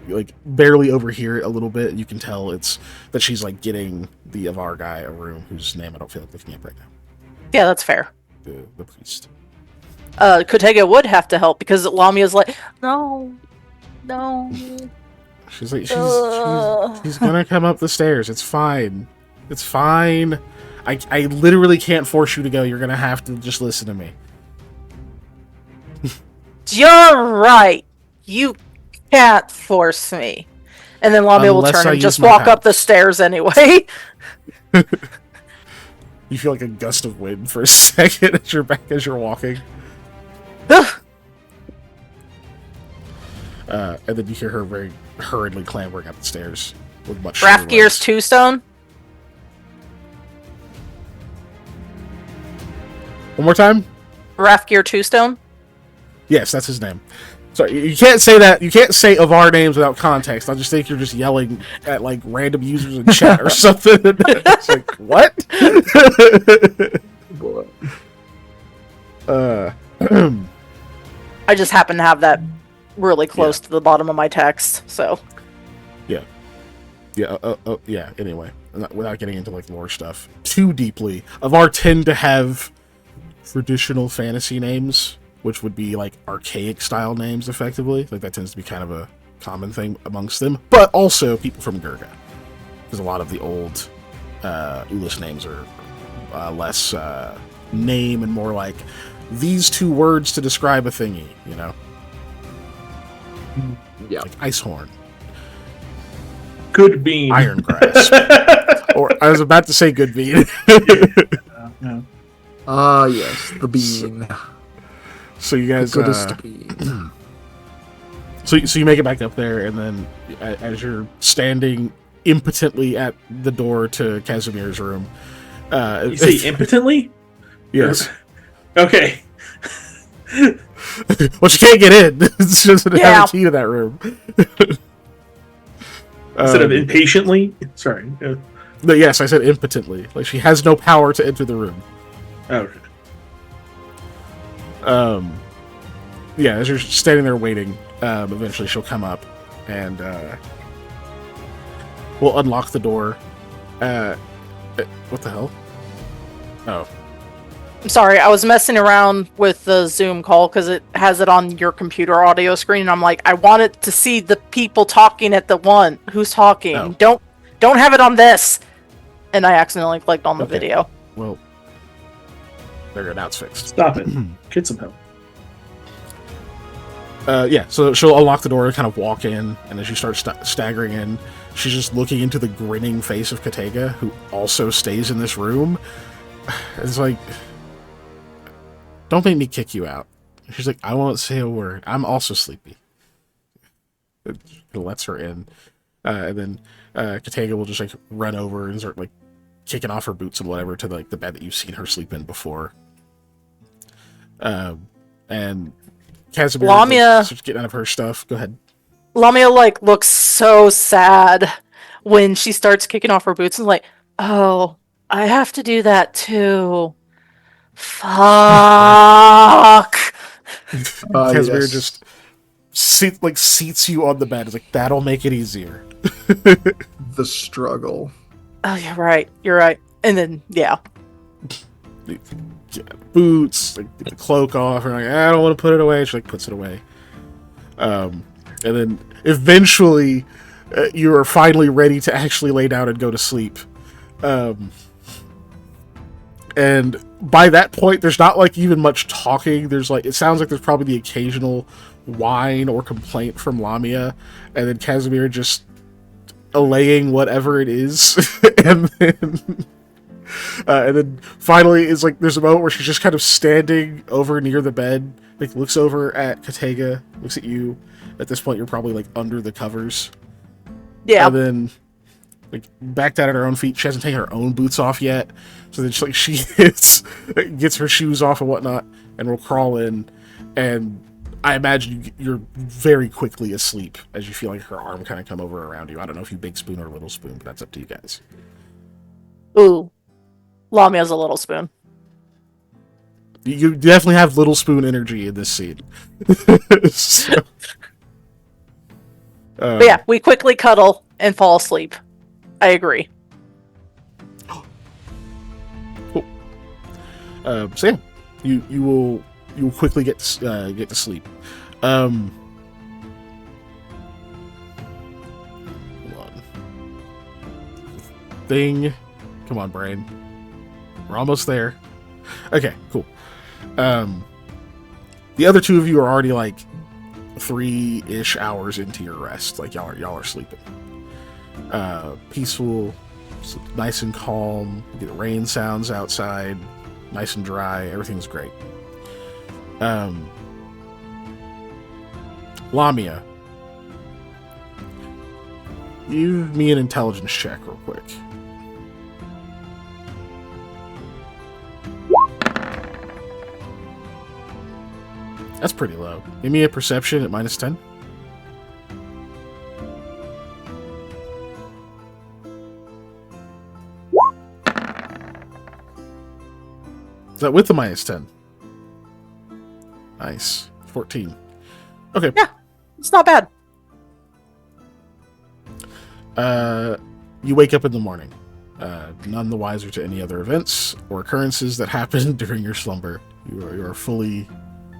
You like barely overhear it a little bit. You can tell it's that she's like getting the Avar guy a room whose name I don't feel like looking up right now. Yeah, that's fair. The priest. Kotega would have to help because Lamia's like, no. She's like, he's gonna come up the stairs. It's fine. It's fine. I literally can't force you to go. You're gonna have to just listen to me. You're right. You can't force me. And then Lamia will Unless turn I and just use my walk up powers. the stairs anyway. You feel like a gust of wind for a second at your back as you're walking. And then you hear her very hurriedly clambering up the stairs with much shorter Rathgear's legs. Two-Stone. One more time? Rathgear Two-Stone. Yes, that's his name. Sorry, you can't say that. You can't say of our names without context. I just think you're just yelling at like random users in chat or something. It's like, what? I just happen to have that really close to the bottom of my text, so. Yeah. Anyway, without getting into like lore stuff too deeply, Avar tend to have traditional fantasy names, which would be like archaic style names, effectively. Like that tends to be kind of a common thing amongst them. But also people from Gurga, because a lot of the old Ulis names are less name and more like these two words to describe a thingy, you know? Yeah. Like Icehorn. Good bean. Iron Grasp. Or I was about to say good bean. Yeah. Ah, yes, the bean. So you guys, The goodest bean. so you make it back up there, and then as you're standing impotently at the door to Casimir's room, You say impotently? yes. Okay. Well, she can't get in. She doesn't have Yeah. a key to that room. Instead of impatiently? Sorry. No, yes, I said impotently. Like she has no power to enter the room. Okay. Yeah, as you're standing there waiting, eventually she'll come up and we'll unlock the door. What the hell? Oh. I'm sorry, I was messing around with the Zoom call because it has it on your computer audio screen, and I'm like, I wanted to see the people talking at the one who's talking. Oh. don't have it on this. And I accidentally clicked on the Okay. video. Well, there, now it's fixed. Stop it. Get some help. Yeah, so she'll unlock the door and kind of walk in, and as you start staggering in, she's just looking into the grinning face of Katega, who also stays in this room. It's like, don't make me kick you out. She's like, I won't say a word. I'm also sleepy. It lets her in. And then Katega will just like run over and start like kicking off her boots and whatever to like the bed that you've seen her sleep in before. And Casimir Lamia starts getting out of her stuff. Go ahead. Lamia like looks so sad when she starts kicking off her boots and like, oh, I have to do that too. Fuck. Casimir Yes. just seats you on the bed. It's like, that'll make it easier. The struggle. Oh, you're right. You're right. And then yeah. Boots, like, get the cloak off, and like, I don't want to put it away. She like puts it away. And then eventually, you are finally ready to actually lay down and go to sleep. And by that point, there's not like even much talking. There's like, it sounds like there's probably the occasional whine or complaint from Lamia, and then Casimir just allaying whatever it is, and then finally it's like there's a moment where she's just kind of standing over near the bed, like looks over at Katega, looks at you. At this point, you're probably like under the covers. Yeah. And then like back down at her own feet. She hasn't taken her own boots off yet, so then she gets her shoes off and whatnot, and will crawl in. And I imagine you're very quickly asleep as you feel like her arm kind of come over around you. I don't know if you big spoon or little spoon, but that's up to you guys. Ooh. Lamia's a little spoon. You definitely have little spoon energy in this scene. So, But yeah, we quickly cuddle and fall asleep. I agree. Cool. So yeah, you will quickly get to sleep. Hold on. Thing, come on, brain. We're almost there. Okay, cool. The other two of you are already like 3-ish hours into your rest. Like y'all are sleeping. Peaceful, nice and calm. You get rain sounds outside, nice and dry. Everything's great. Lamia, give me an intelligence check real quick. That's pretty low. Give me a perception at -10. Is that with the -10? Nice. 14. Okay. Yeah, it's not bad. You wake up in the morning. None the wiser to any other events or occurrences that happened during your slumber. You are fully...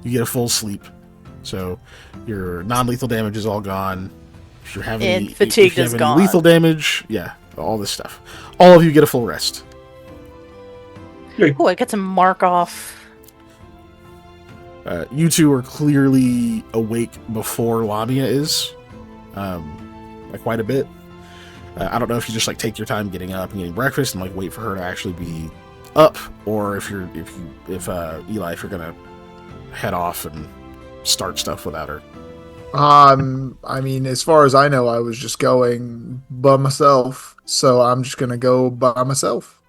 You get a full sleep. So your non-lethal damage is all gone. If you're having And any, fatigue if you is have any gone. lethal damage, yeah, all this stuff. All of you get a full rest. Oh, I get to mark off. You two are clearly awake before Lamia is, like quite a bit. I don't know if you just like take your time getting up and getting breakfast and like wait for her to actually be up, or if Eli, if you're gonna head off and start stuff without her. I mean, as far as I know, I was just going by myself, so I'm just gonna go by myself.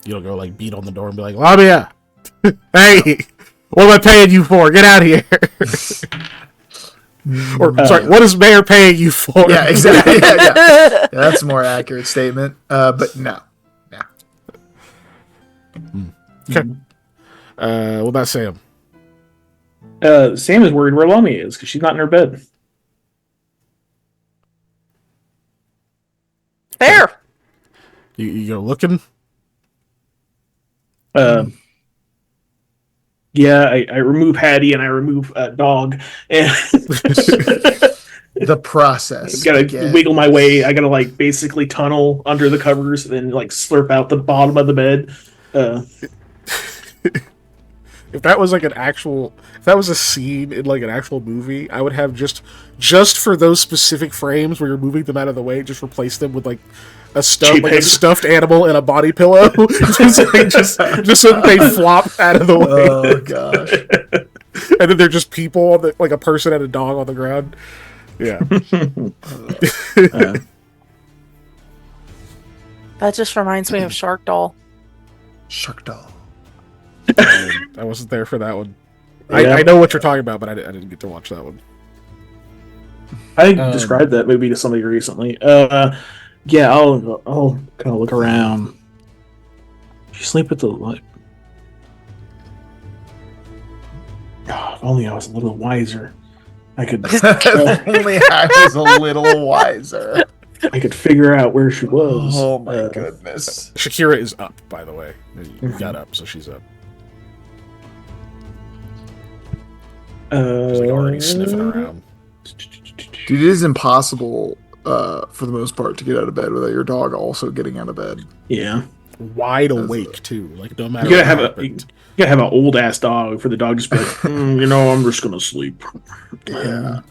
You don't go like beat on the door and be like, Lamia, hey, what am I paying you for? Get out of here. Or sorry, what is Mayor paying you for? Yeah, exactly. Yeah, that's a more accurate statement. But no. Okay. What about Sam? Sam is worried where Lamia is because she's not in her bed. Fair. You go looking? Yeah, I remove Hattie and I remove Dog, and the process. Gotta begins. wiggle my way. I gotta like basically tunnel under the covers and then like slurp out the bottom of the bed. If that was like if that was a scene in like an actual movie, I would have just for those specific frames where you're moving them out of the way, just replace them with like a stuffed animal and a body pillow, just so that they flop out of the way. Oh gosh. And then they're just people on like a person and a dog on the ground. Yeah. That just reminds me of Shark Doll. Shark Doll. I wasn't there for that one. Yeah. I know what you're talking about, but I didn't get to watch that one. I described that movie to somebody recently. Yeah, I'll kind of look around. You sleep with the light. Oh, if only I was a little wiser. I could. If only I was a little wiser. I could figure out where she was. Oh my goodness. Shakira is up, by the way. You got up, so she's up. She's like already sniffing around. Dude, it is impossible for the most part to get out of bed without your dog also getting out of bed. Yeah. Wide awake too, like no matter. You gotta have an old ass dog for the dog to be like, I'm just gonna sleep. Yeah.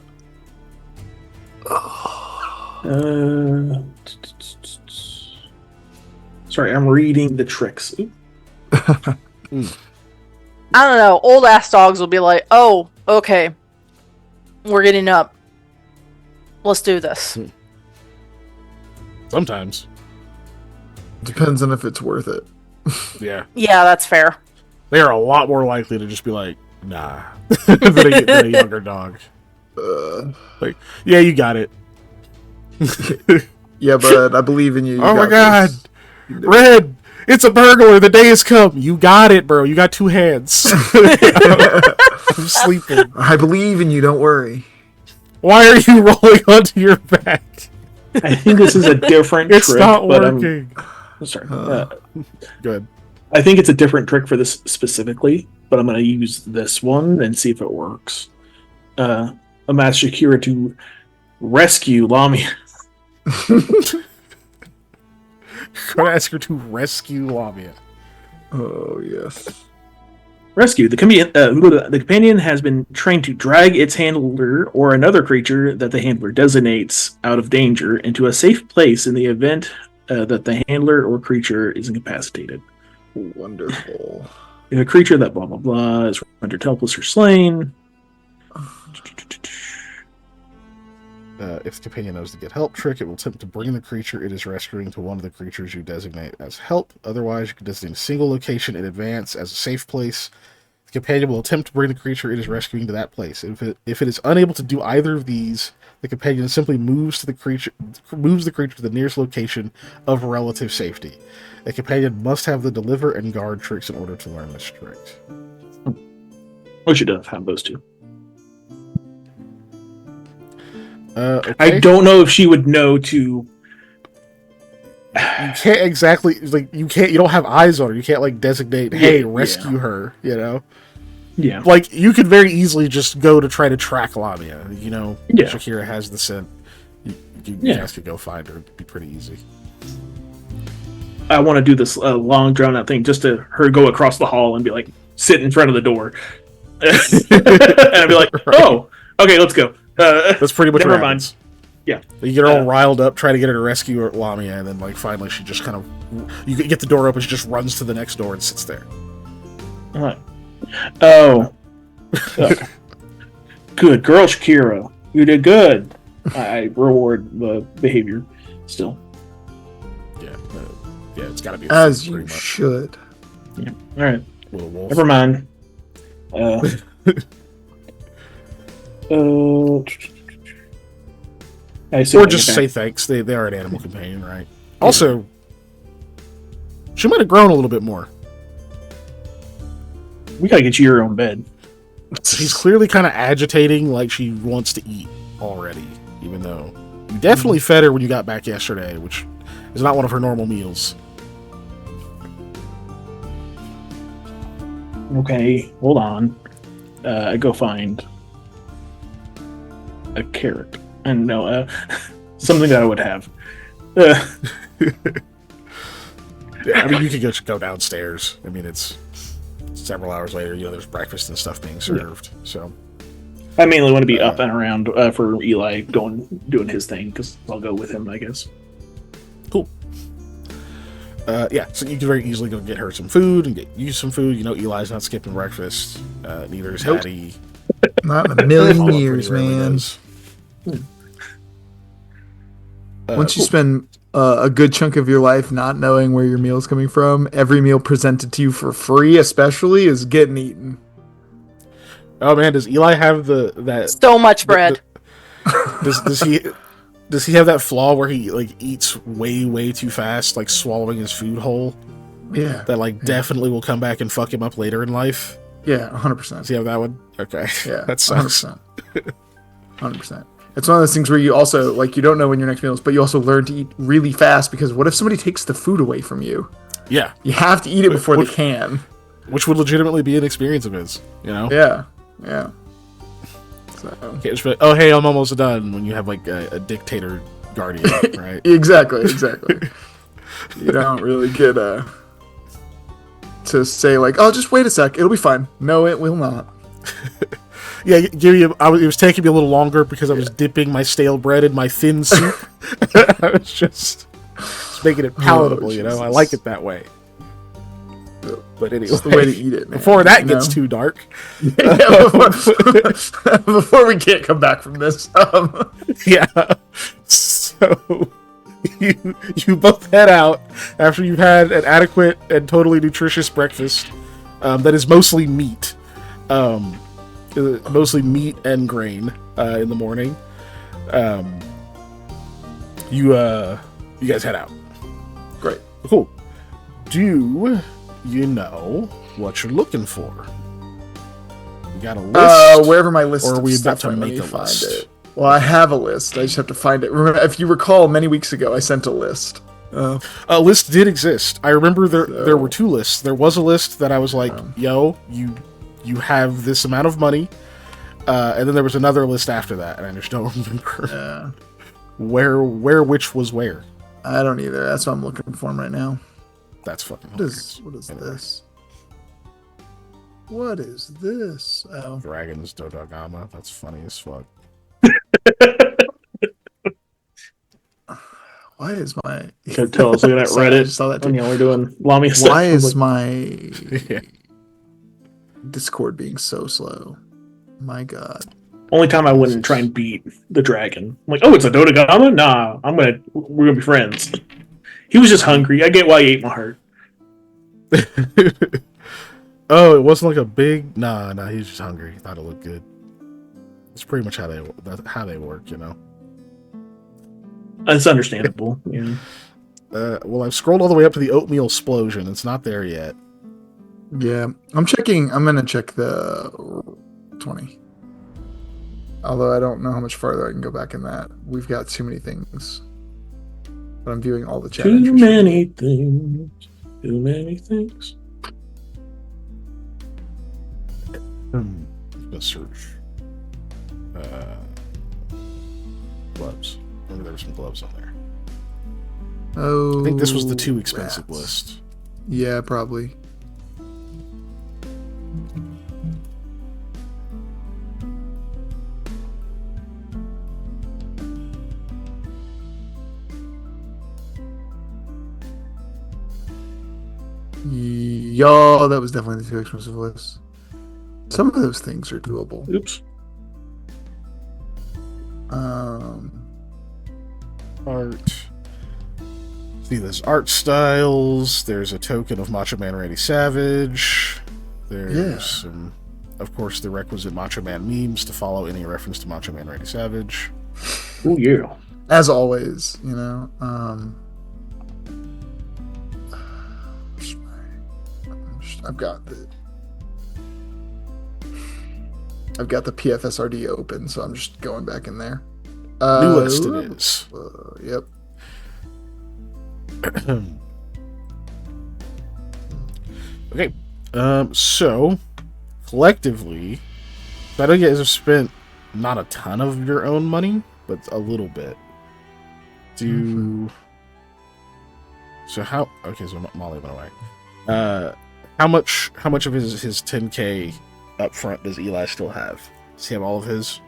Sorry, I'm reading the tricks. I don't know. Old ass dogs will be like, "Oh, okay, we're getting up. Let's do this." Sometimes. Depends on if it's worth it. Yeah. Yeah, that's fair. They are a lot more likely to just be like, nah, than a younger dog. Like, yeah, you got it. Yeah, but I believe in you. You Oh my got god. this. Red, it's a burglar. The day has come. You got it, bro. You got 2 hands. I'm sleeping. I believe in you. Don't worry. Why are you rolling onto your back? I think this is a different It's trick. not but working. I'm sorry. Good. I think it's a different trick for this specifically, but I'm going to use this one and see if it works. I'm asked Shakira to rescue Lamia. Gonna ask her to rescue Lamia. Oh yes. Rescue. The companion has been trained to drag its handler or another creature that the handler designates out of danger into a safe place in the event that the handler or creature is incapacitated. Wonderful. If a creature that blah blah blah is rendered helpless or slain. If the companion knows to get help trick, it will attempt to bring the creature it is rescuing to one of the creatures you designate as help. Otherwise, you can designate a single location in advance as a safe place. The companion will attempt to bring the creature it is rescuing to that place. If it is unable to do either of these, the companion simply moves the creature to the nearest location of relative safety. A companion must have the deliver and guard tricks in order to learn this trick. We should have those two. Okay. I don't know if she would know to. You can't exactly you don't have eyes on her. You can't like designate, hey, rescue her, you know? Yeah. Like you could very easily just go to try to track Lamia. You know, Yeah. Shakira has the scent. You guys could go find her. It'd be pretty easy. I want to do this long drawn out thing just to her go across the hall and be like, sit in front of the door. And I'd be like, oh, okay, let's go. That's pretty much never what mind. happens. Yeah. You get all riled up, try to get her to rescue Lamia, and then like finally she just kind of you get the door open, she just runs to the next door and sits there. All right. Oh. Good girl, Shakira. You did good. I reward the behavior still. Yeah. Yeah, it's got to be As pretty you much. should. Yeah. All right. Little wolf. Never mind. Or just say thanks. They are an animal companion, right? Also, she might have grown a little bit more. We gotta get you your own bed. She's clearly kind of agitating, like she wants to eat already, even though you definitely fed her when you got back yesterday, which is not one of her normal meals. Okay, hold on. I go find a carrot. And no, something that I would have. Yeah, I mean, you could just go downstairs. I mean, it's several hours later. There's breakfast and stuff being served. So I mainly want to be up and around for Eli doing his thing because I'll go with him, I guess. Cool. Yeah, so you can very easily go get her some food and get you some food. Eli's not skipping breakfast. Neither is Hattie. Not in a million Although years, pretty rarely man. does. Once you Cool. spend a good chunk of your life not knowing where your meal is coming from, every meal presented to you for free, especially, is getting eaten. Oh man, does Eli have that? So much bread. Does he have that flaw where he eats way too fast, like swallowing his food whole? Yeah. That definitely will come back and fuck him up later in life. Yeah, 100%. Does he have that one? Okay. Yeah, That sucks. 100%. It's one of those things where you also, you don't know when your next meal is, but you also learn to eat really fast because what if somebody takes the food away from you? Yeah. You have to eat it before they can. Which would legitimately be an experience of his, Yeah. So. You can't just be like, oh, hey, I'm almost done when you have a dictator guardian, right? Exactly. You don't really get to say oh, just wait a sec, it'll be fine. No, it will not. Yeah, it was taking me a little longer because I was dipping my stale bread in my thin soup. I was just making it palatable, I like it that way. But anyway, It's the way to eat it, man. Before that gets too dark. Before we can't come back from this. Yeah. So you both head out after you've had an adequate and totally nutritious breakfast that is mostly meat. Mostly meat and grain in the morning. You guys head out. Great. Cool. Do you know what you're looking for? You got a list? Wherever my list or are we of about stuff to went, let make me a find list? it. Well, I have a list. I just have to find it. Remember, if you recall, many weeks ago, I sent a list. A list did exist. I remember there were two lists. There was a list that I was like, yo, you have this amount of money. And then there was another list after that, and I just don't remember where which was where. I don't either. That's what I'm looking for right now. That's fucking What is this? What is this? Oh. Dragons Dodogama. That's funny as fuck. Why is my... Could tell us looking at Sorry, I Reddit. just saw that too. We're doing Lamia stuff. Why is my Yeah. Discord being so slow? My God. Only time I wouldn't try and beat the dragon. I'm like, oh, it's a Dodogama? Nah, we're gonna be friends. He was just hungry. I get why he ate my heart. Oh, it wasn't like a big... Nah, he was just hungry. He thought it looked good. It's pretty much how they work, It's understandable. Yeah. Well, I've scrolled all the way up to the oatmeal explosion. It's not there yet. Yeah. I'm gonna check the 20. Although I don't know how much farther I can go back in that. We've got too many things. But I'm viewing all the chat Too entries. many things. Too many things. I'm gonna search. Gloves. Remember there were some gloves on there. Oh. I think this was the too expensive rats. list. Yeah, probably. Y'all, that was definitely the too expensive list. Some of those things are doable. Oops. Art. See, there's art styles. There's a token of Macho Man Randy Savage. There's some, of course, the requisite Macho Man memes to follow any reference to Macho Man Randy Savage. Oh yeah. As always, I've got the PFSRD open, so I'm just going back in there. New list it is. Yep. Okay. So collectively, I know you guys have spent not a ton of your own money, but a little bit. So how? Okay, so Molly went away. How much of his 10K up front does Eli still have? Does he have all of his?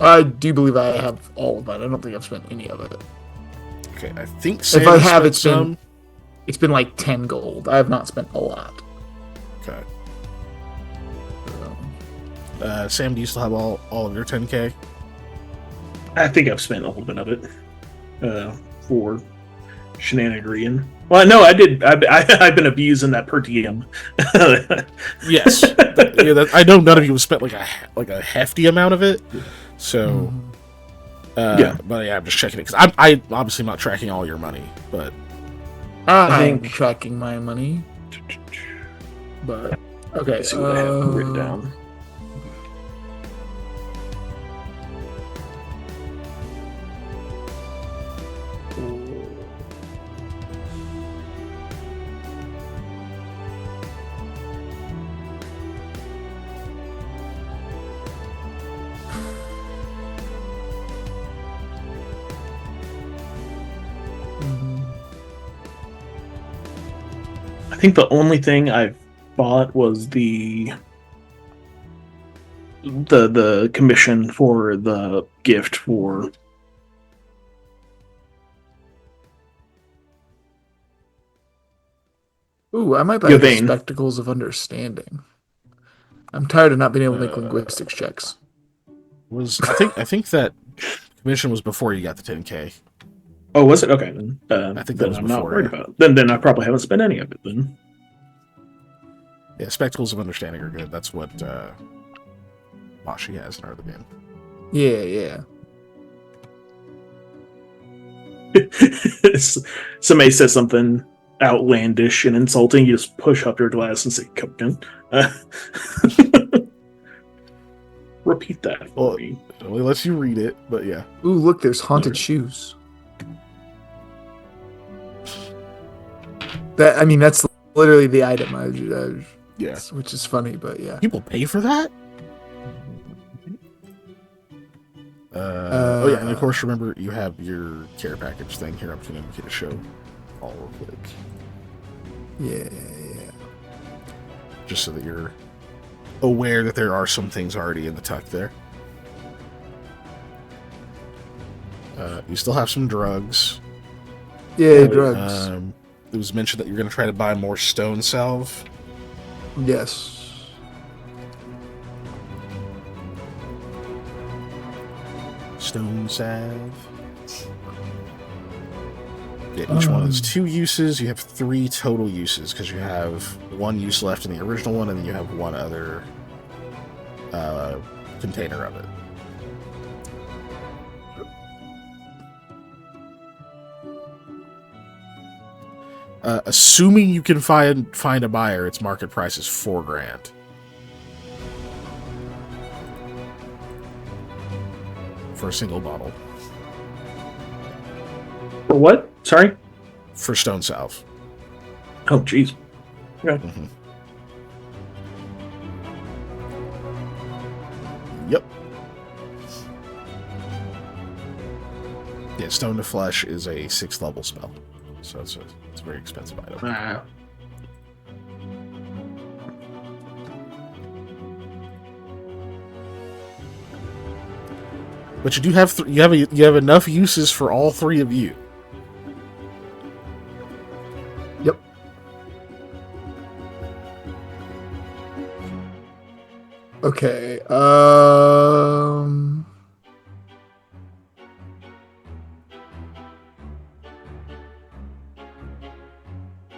I do believe I have all of it. I don't think I've spent any of it. Okay, I think Sam if I have, it's been like 10 gold. I have not spent a lot. Okay. Sam, do you still have all of your 10K? I think I've spent a little bit of it for shenanigan. Well, no, I did. I've been abusing that per diem. Yes, I know none of you have spent like a hefty amount of it. So, yeah, but yeah, I'm just checking it because I obviously not tracking all your money, but I'm tracking my money. But okay, let's see what I have written down. I think the only thing I've bought was the commission for the gift for Ooh, I might buy the Spectacles of Understanding. I'm tired of not being able to make linguistics checks. I think that commission was before you got the 10K. Oh, was it? Okay, then I think that was I'm before, not worried about it. Then I probably haven't spent any of it then. Yeah, Spectacles of Understanding are good. That's what Mashi has in our other game. Yeah. Somebody says something outlandish and insulting, you just push up your glass and say "Captain." Repeat that for me. It only lets you read it, but yeah. Ooh, look, there's haunted shoes. That's literally the item. Yeah, which is funny, but yeah. People pay for that. Oh yeah, and of course, remember you have your care package thing here. I'm going to get a show all real quick. Yeah. Just so that you're aware that there are some things already in the tuck there. You still have some drugs. Yeah, drugs. It was mentioned that you're going to try to buy more stone salve. Yes. Stone salve. Yeah, each one has 2 uses. You have 3 total uses because you have 1 use left in the original one, and then you have 1 other container of it. Assuming you can find a buyer, its market price is $4,000 for a single bottle. For what? Sorry? For stone salve. Oh, jeez. Okay. Mm-hmm. Yep. Yeah, Stone to Flesh is a 6th level spell, so it's a very expensive item. But you do have you have enough uses for all 3 of you. Yep. Okay.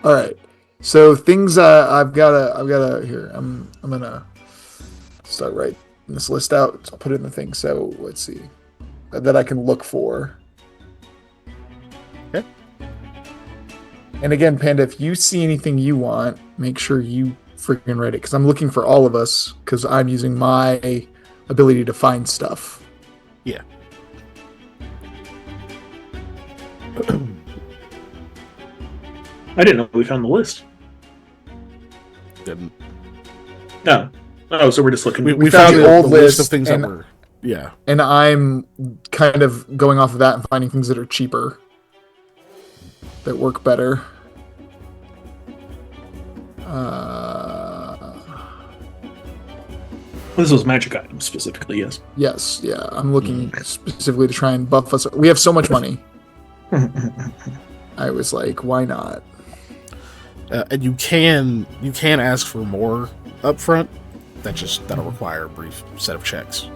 All right. So things I've gotta here. I'm gonna start writing this list out. I'll put it in the thing. So let's see that I can look for. Okay. And again, Panda, if you see anything you want, make sure you freaking write it because I'm looking for all of us because I'm using my ability to find stuff. Yeah. I didn't know we found the list. Didn't. No. Oh, so we're just looking. We found the the old list of list things that were Yeah. And I'm kind of going off of that and finding things that are cheaper, that work better. This was magic items specifically, yes. Yes, yeah. I'm looking specifically to try and buff us. We have so much money. I was like, why not? And you can ask for more up front. That'll require a brief set of checks.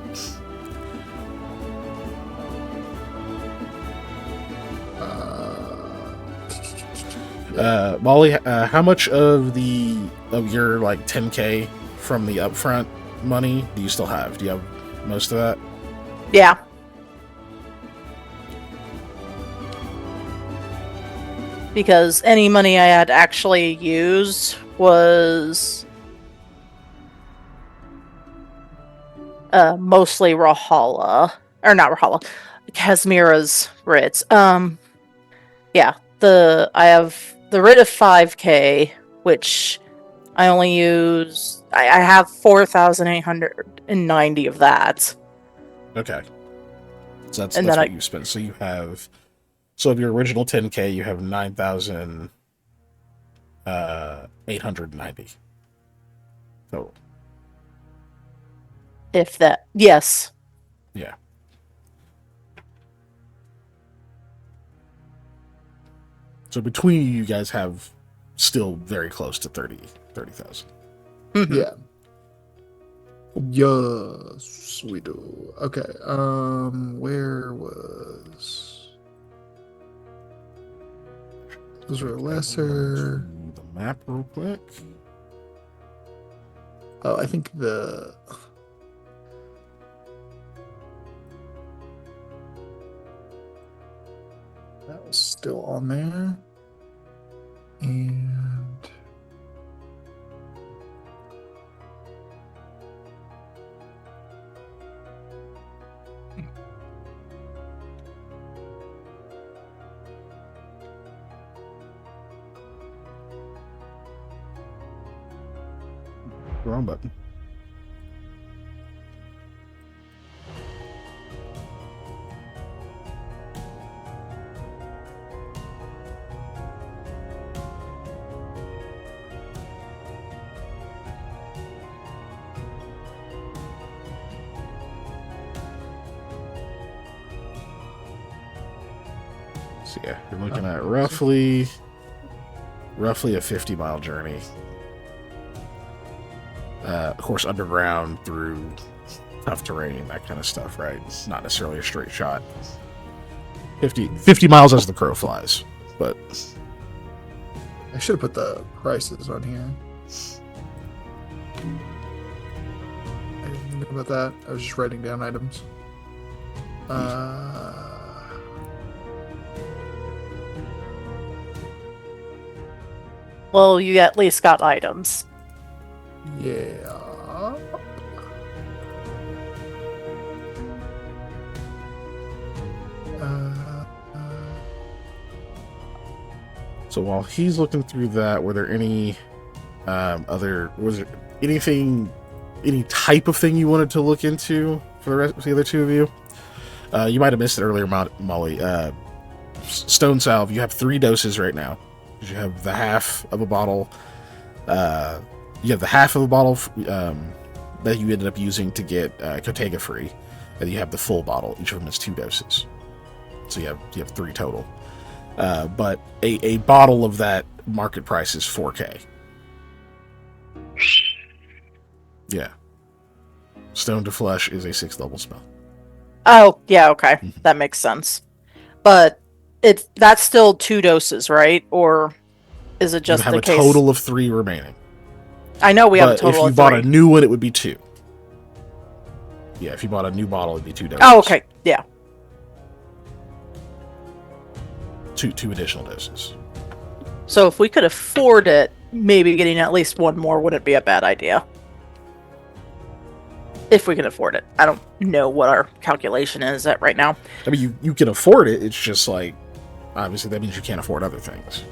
Molly, how much of your like 10K from the upfront money do you still have? Do you have most of that? Yeah. Because any money I had actually used was mostly Rahala. Or not Rahala. Casmira's writs. Yeah. I have the writ of 5K, which I only use. I have 4,890 of that. Okay. So that's And what then you spent. So you have. So of your original 10K, you have 9,890 total. If that, yes. Yeah. So between you guys have still very close to 30,000. Mhm. Yeah. Yes, we do. Okay. Where was? Those are lesser. The map real quick. Oh, I think that was still on there. And Wrong button. So yeah, you're looking at roughly a 50-mile journey. Of course, underground through tough terrain, that kind of stuff, right? It's not necessarily a straight shot. 50 miles as the crow flies, but I should have put the prices on here. I didn't think about that. I was just writing down items. Well, you at least got items. Yeah. So while he's looking through that, were there any was there any type of thing you wanted to look into for the other two of you? You might have missed it earlier, Molly. Stone Salve, you have 3 doses right now. You have the half of a bottle. You have the half of a bottle that you ended up using to get Kotega free, and you have the full bottle. Each of them is 2 doses, so you have 3 total. But a bottle of that market price is 4K. Yeah. Stone to Flesh is a 6th level spell. Oh, yeah, okay. That makes sense. But that's still 2 doses, right? Or is it just you have the a case? total of 3 remaining. I know we have a But total if you of bought 3. a new one, it would be 2. Yeah, if you bought a new bottle, it'd be 2 doses. Oh, okay. Yeah. 2 additional doses. So if we could afford it, maybe getting at least 1 more wouldn't be a bad idea. If we can afford it. I don't know what our calculation is at right now. I mean, you can afford it. It's just like, obviously, that means you can't afford other things.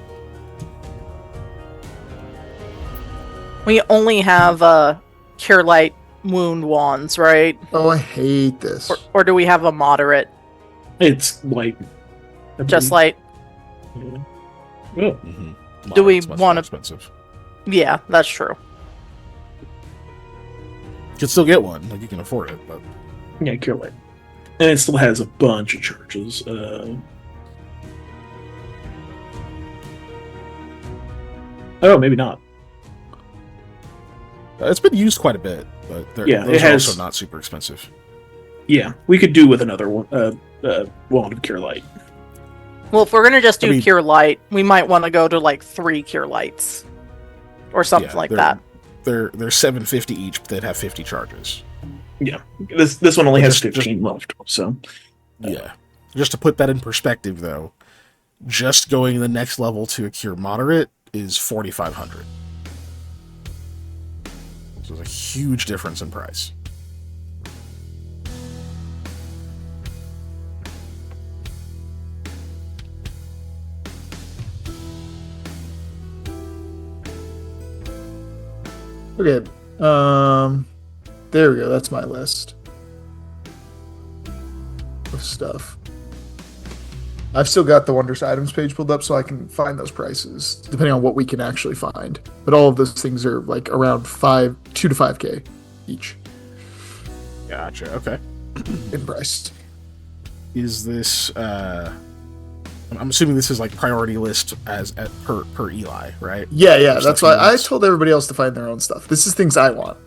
We only have Cure Light wound wands, right? Oh, I hate this. Or do we have a moderate? It's light. Just like, Yeah. Oh. Mm-hmm. Do we Much wanna- more expensive? yeah, that's true. You can still get one, like you can afford it, but Yeah, Cure Light. And it still has a bunch of charges. Oh, maybe not. it's been used quite a bit. But Yeah, those it are has- also not super expensive. Yeah, we could do with another one. Wand of Cure Light. Well, if we're gonna just do I mean- cure light, we might want to go to like 3 cure lights, or something Yeah, like they're- that. They're $750 each, but they'd have 50 charges. Yeah, this one only But has just- 15 left. So Yeah. Just to put that in perspective, though, just going the next level to a cure moderate is 4,500. So there's a huge difference in price. Okay. There we go. That's my list of stuff. I've still got the Wondrous Items page pulled up so I can find those prices, depending on what we can actually find. But all of those things are like around 2 to 5K each Gotcha. Okay. in price. Is this? I'm assuming this is like priority list per Eli, right? Yeah, Or that's stuff why he I wants. told everybody else to find their own stuff. This is things I want.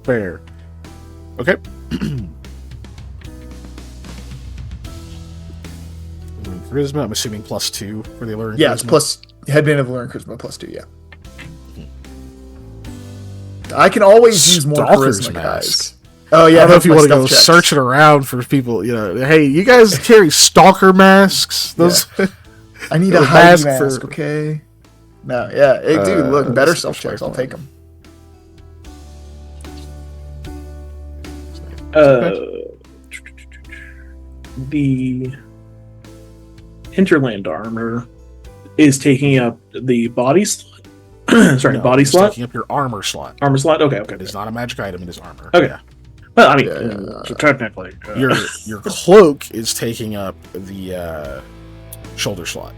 Fair. Okay. Charisma, I'm assuming +2 for the alluring. Yeah, it's charisma. plus Headband of Alluring Charisma +2, yeah. I can always use more Stalker's charisma, Mask. guys. Oh yeah, I don't know if that's you my want to go stealth checks. searching around for people. You know, hey, you guys carry stalker masks? Those. I need a a hiding mask mask, for- okay? No, yeah. Hey, dude, look, better that's self checks. I'll take them. The Hinterland armor is taking up the body slot. Sorry, No, body it's slot, taking up your armor slot. armor slot. Okay, It is not a magic item. It is armor. Okay. Yeah. Well, I mean, Yeah. so technically, Your cloak is taking up the shoulder slot.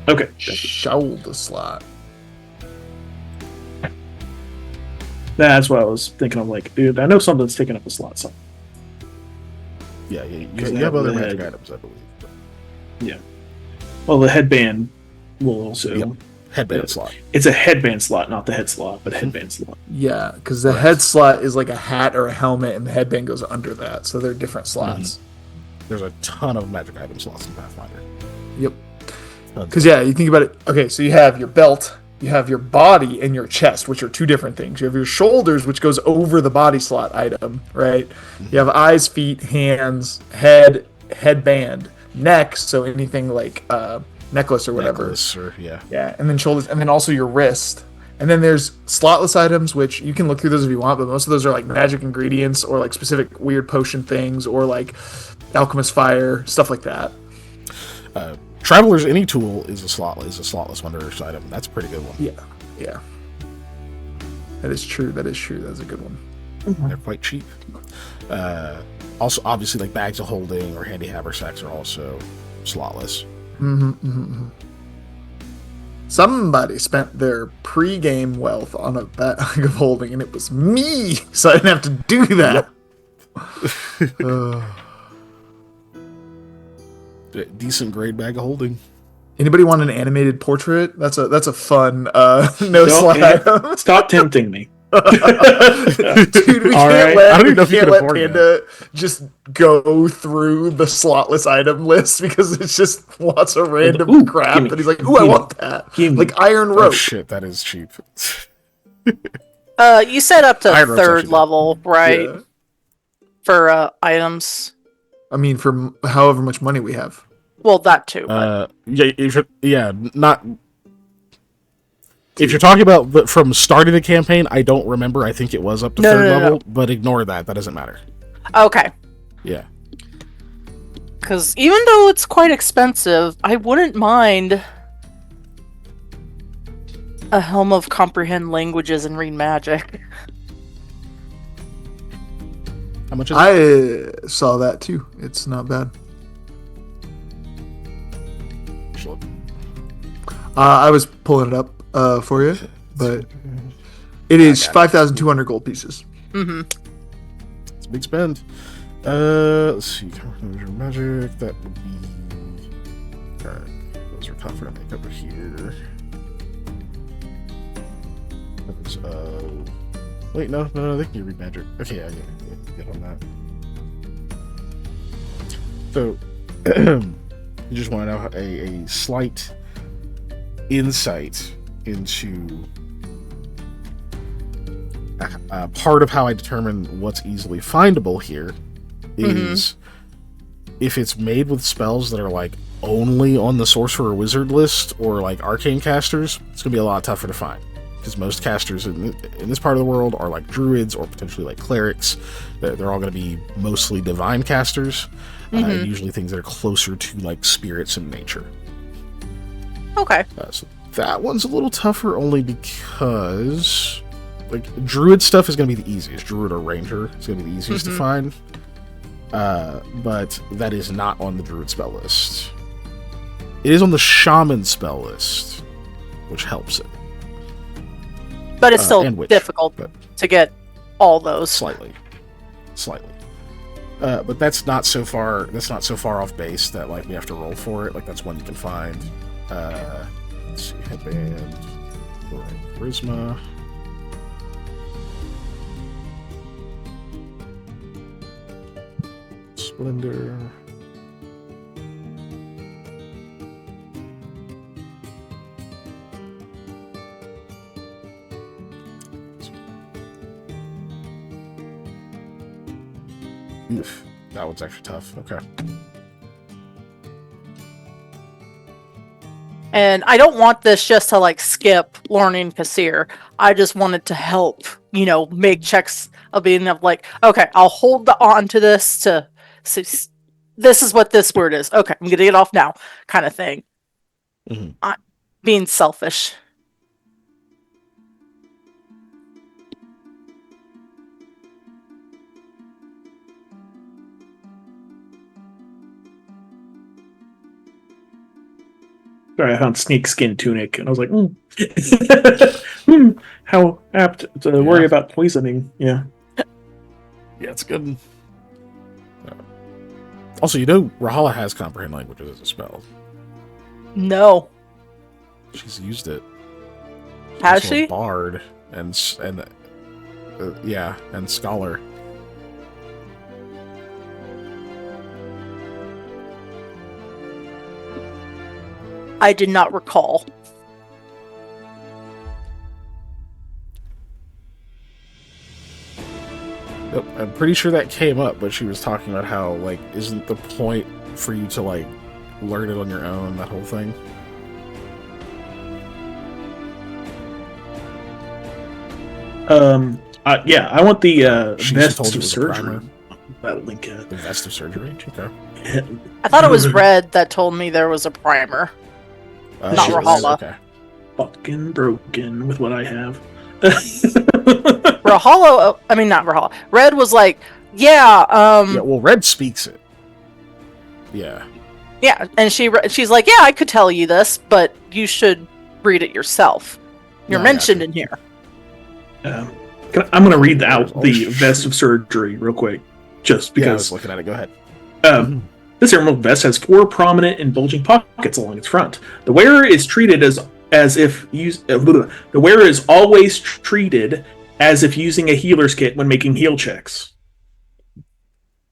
okay. Shoulder slot. That's what I was thinking of. Like, dude, I know something's taking up a slot. So Yeah, you Because have other the magic head- items, I believe. well, the headband will also. Yep. Headband Yeah. slot. It's a headband slot, not the head slot, but a headband slot. Yeah, because the head slot is like a hat or a helmet, and the headband goes under that, so they're different slots. There's a ton of magic item slots in Pathfinder. Yep. Tons. Because yeah, you think about it. Okay, so you have your belt, you have your body, and your chest, which are two different things. You have your shoulders, which goes over the body slot item, right? You have eyes, feet, hands, head, headband, neck. So anything like necklace or whatever. Necklace or yeah. Yeah, and then shoulders, and then also your wrist. And then there's slotless items, which you can look through those if you want, but most of those are like magic ingredients or like specific weird potion things or like alchemist fire, stuff like that. Traveler's Any Tool is a slotless Wondrous item. That's a pretty good one. Yeah. That is true. That's a good one. They're quite cheap. Also, obviously, like bags of holding or handy haversacks are also slotless. Somebody spent their pre-game wealth on a bag of holding, and it was me, so I didn't have to do that. Decent grade bag of holding. Anybody want an animated portrait? That's a fun no Don't- slide item. Stop tempting me. Dude, we All can't right. let, I don't we even know if you can't can let afford Panda just go through the slotless item list because it's just lots of random Ooh, crap. gimme, And he's like, ooh, I gimme, want that. gimme. Like iron Oh rope. shit, that is cheap. You said up to Iron Rope's third actually level, right? Yeah. For items. I mean, for however much money we have. Well, that too. But Not. If you're talking about from starting the campaign, I don't remember. I think it was up to No, third no, no, level, but ignore that. That doesn't matter. okay. Yeah. Because even though it's quite expensive, I wouldn't mind A helm of comprehend languages and read magic. How much is it? I saw that too. It's not bad. Sure. I was pulling it up for you, but it is 5,200 gold pieces. Mm-hmm. It's a big spend. Let's see. Magic. That would be. Alright. Those are tougher to make over here. Wait, no, they can read magic. Okay, yeah, get on that. So, you just want to know a slight insight into part of how I determine what's easily findable here is if it's made with spells that are like only on the sorcerer wizard list or like arcane casters, it's gonna be a lot tougher to find because most casters in this part of the world are like druids or potentially like clerics. They're all gonna be mostly divine casters, usually things that are closer to like spirits and nature. Okay. So that one's a little tougher only because like druid stuff is going to be the easiest. Druid or ranger is going to be the easiest to find. But that is not on the druid spell list. It is on the shaman spell list, which helps it. But it's still difficult to get all those. Slightly. But that's not so far off base that like we have to roll for it. Like that's one you can find. Let's see, headband, charisma. Splendor. Oof, that one's actually tough. Okay. And I don't want this just to like skip learning Kassir. I just wanted to help, make checks of being like, okay, I'll hold on to this to see, this is what this word is. Okay, I'm gonna get off now, kind of thing. I'm being selfish. Sorry, I found snakeskin tunic, and I was like, how apt to worry about poisoning. Yeah. Yeah, it's good. Also, Rahala has comprehend languages as a spell. No. She's used it. Has also she? A bard and scholar. I did not recall. Yep, I'm pretty sure that came up, but she was talking about how, like, isn't the point for you to, like, learn it on your own, that whole thing? Yeah, I want the She vest told you of it was a surgery. primer. That link. The vest of surgery? Okay. I thought it was Red that told me there was a primer. Not Rahala. Okay. Fucking broken with what I have. Rahala, I mean, not Rahala. Red was like, yeah, well, Red speaks it. Yeah. Yeah, and she's like, yeah, I could tell you this, but you should read it yourself. You're mentioned in here. I'm going to read out the vest of surgery real quick, just because. Yeah, I was looking at it. Go ahead. This emerald vest has 4 prominent and bulging pockets along its front. The wearer is treated the wearer is always treated as if using a healer's kit when making heal checks.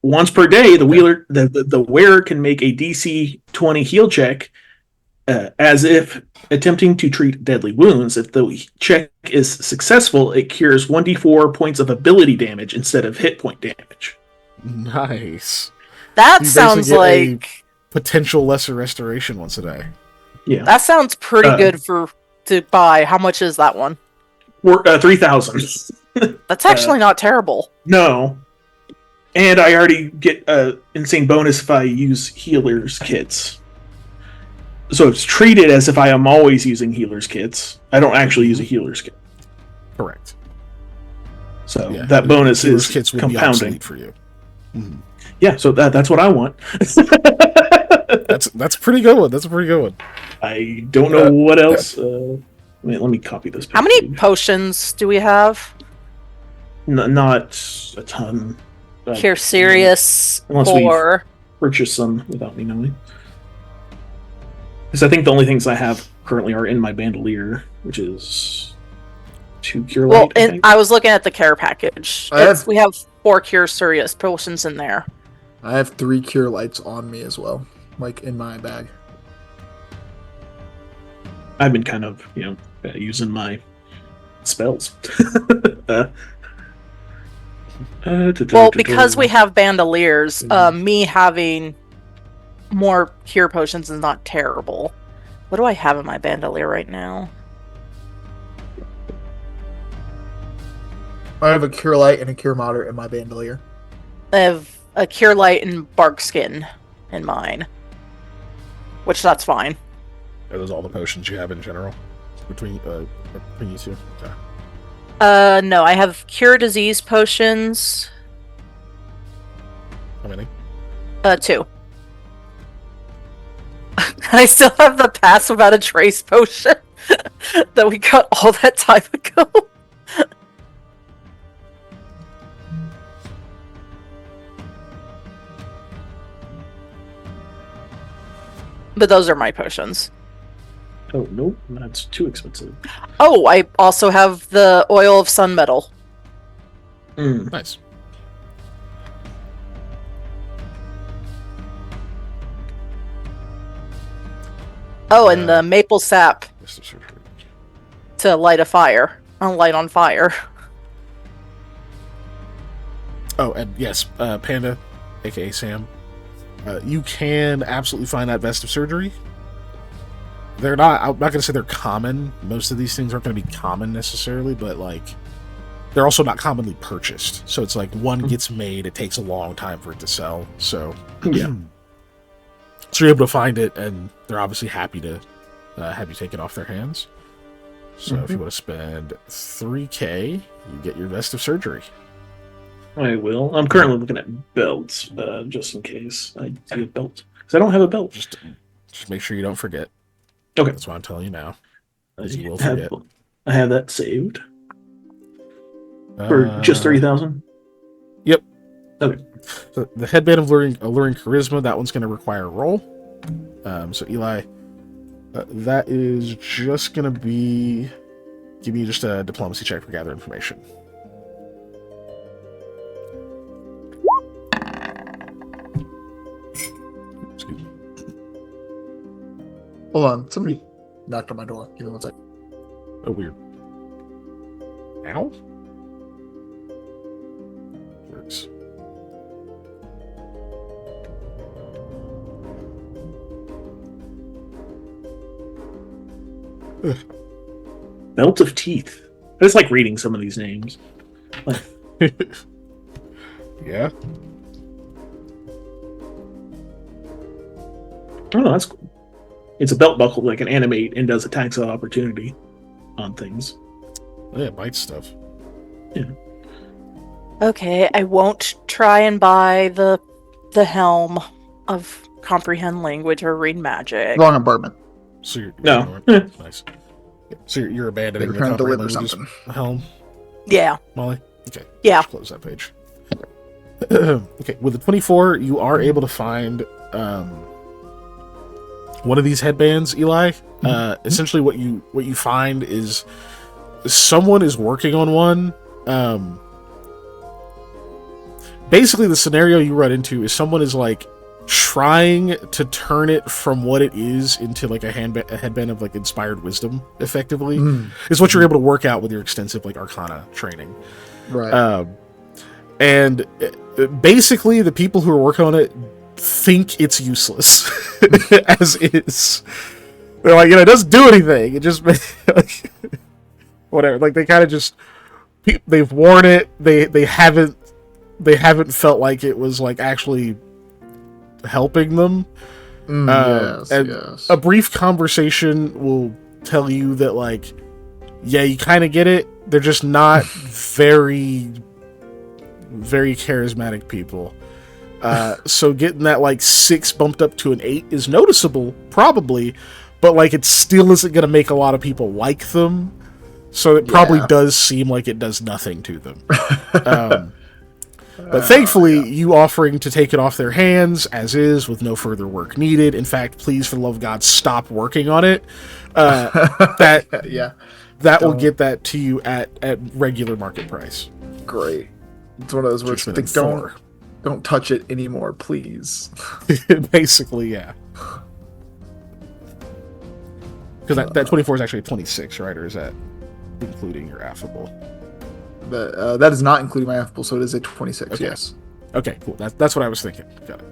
Once per day, the wearer can make a DC 20 heal check as if attempting to treat deadly wounds. If the check is successful, it cures 1d4 points of ability damage instead of hit point damage. Nice. That sounds like potential lesser restoration once a day. Yeah, that sounds pretty good to buy. How much is that one? 3,000. That's actually not terrible. No, and I already get insane bonus if I use healers kits. So it's treated as if I am always using healer's kits. I don't actually use a healer's kit. Correct. So that bonus is kits will compounding be obsolete for you. Mm-hmm. Yeah, so that's what I want. That's a pretty good one. That's a pretty good one. I don't know what else. Let me copy this. How many potions do we have? Not a ton. Cure Serious unless or purchase some without me knowing. Because I think the only things I have currently are in my bandolier, which is 2 Cure Light. Well, I was looking at the care package. We have 4 Cure Serious potions in there. I have 3 Cure Lights on me as well, like in my bag. I've been kind of, using my spells. Well, because we have bandoliers, me having more cure potions is not terrible. What do I have in my bandolier right now? I have a Cure Light and a Cure Moderate in my bandolier. I have a Cure Light and Bark Skin in mine. Which, that's fine. Are those all the potions you have in general? Between you two? Okay. No, I have Cure Disease potions. How many? 2. I still have the Pass Without a Trace potion that we got all that time ago. But those are my potions. Oh, nope, that's too expensive. Oh, I also have the Oil of Sun Metal. Nice. Oh, and the Maple Sap to light a fire. Light on fire. Oh, and yes, Panda, aka Sam, you can absolutely find that Vest of Surgery. I'm not going to say they're common. Most of these things aren't going to be common necessarily, but like, they're also not commonly purchased. So it's like one gets made, it takes a long time for it to sell. So, yeah. So you're able to find it, and they're obviously happy to have you take it off their hands. So if you want to spend 3K, you get your Vest of Surgery. I will. I'm currently looking at belts, just in case I see a belt. Because I don't have a belt. Just make sure you don't forget. Okay. That's what I'm telling you now. You will forget. I have that saved. For just 3,000? Yep. Okay. So the Headband of Alluring Charisma, that one's going to require a roll. So Eli, that is just going to be... Give me just a diplomacy check for gather information. Excuse me. Hold on, somebody knocked on my door. Give me 1 second. Oh, weird. Ow? Works. Belt of Teeth. I just like reading some of these names. Yeah. Oh, that's cool. It's a belt buckle that can animate and does attacks of opportunity on things. Oh, yeah, bite stuff. Yeah. Okay, I won't try and buy the helm of Comprehend Language or Read Magic. Wrong apartment. So you're No. Nice. So you're abandoning They were trying to deliver Comprehend something. Helm, Yeah. Molly? Okay. Yeah. Just close that page. Okay, with the 24, you are able to find one of these headbands, Eli. Essentially what you find is someone is working on one. Basically the scenario you run into is someone is like trying to turn it from what it is into like a headband of like inspired wisdom, effectively. Is what you're able to work out with your extensive like arcana training. Right. And basically the people who are working on it think it's useless as is. They're like, it doesn't do anything. It just like, whatever. Like they kind of just, they've worn it. They haven't felt like it was like actually helping them. Yes, and yes. a brief conversation will tell you that, like, yeah, you kind of get it. They're just not very, very charismatic people. So getting that, like, 6 bumped up to an 8 is noticeable, probably, but, like, it still isn't going to make a lot of people like them. So it probably does seem like it does nothing to them. But thankfully, you offering to take it off their hands, as is, with no further work needed. In fact, please, for the love of God, stop working on it. That will get that to you at regular market price. Great. It's one of those where it's like, don't touch it anymore, please. Basically, yeah. Because that 24 is actually a 26, right? Or is that including your affable? That is not including my affable, so it is a 26, okay. yes. Okay, cool. That's what I was thinking. Got it.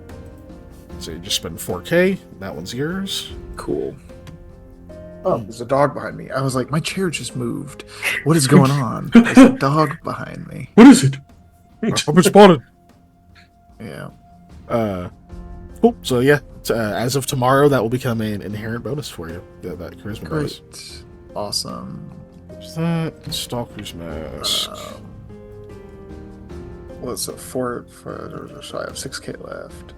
So you just spend 4K. That one's yours. Cool. Oh, there's a dog behind me. I was like, my chair just moved. What is going on? There's a dog behind me. What is it? Hope it's spawning. Yeah. Cool. So yeah, as of tomorrow, that will become an inherent bonus for you. Yeah, that charisma bonus. Great. Awesome. There's that. Stalker's Mask. What's it? So I have 6K left.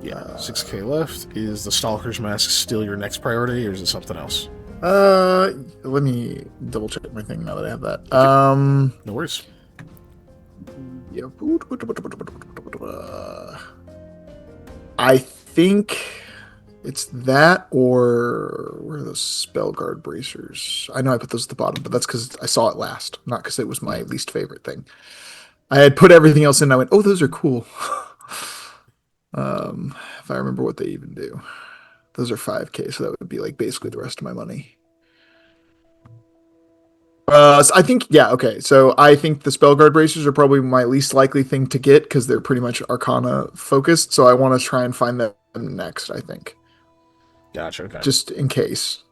Yeah, 6K left. Is the Stalker's Mask still your next priority, or is it something else? Let me double check my thing now that I have that. Okay. No worries. Yeah. I think it's that, or where are those spell guard bracers? I know I put those at the bottom, but that's because I saw it last, not because it was my least favorite thing. I had put everything else in, and I went, oh, those are cool. If I remember what they even do. Those are 5K, so that would be like basically the rest of my money. So I think, yeah, okay. So I think the spell guard bracers are probably my least likely thing to get because they're pretty much Arcana focused. So I want to try and find them next, I think. Gotcha, okay. Just in case.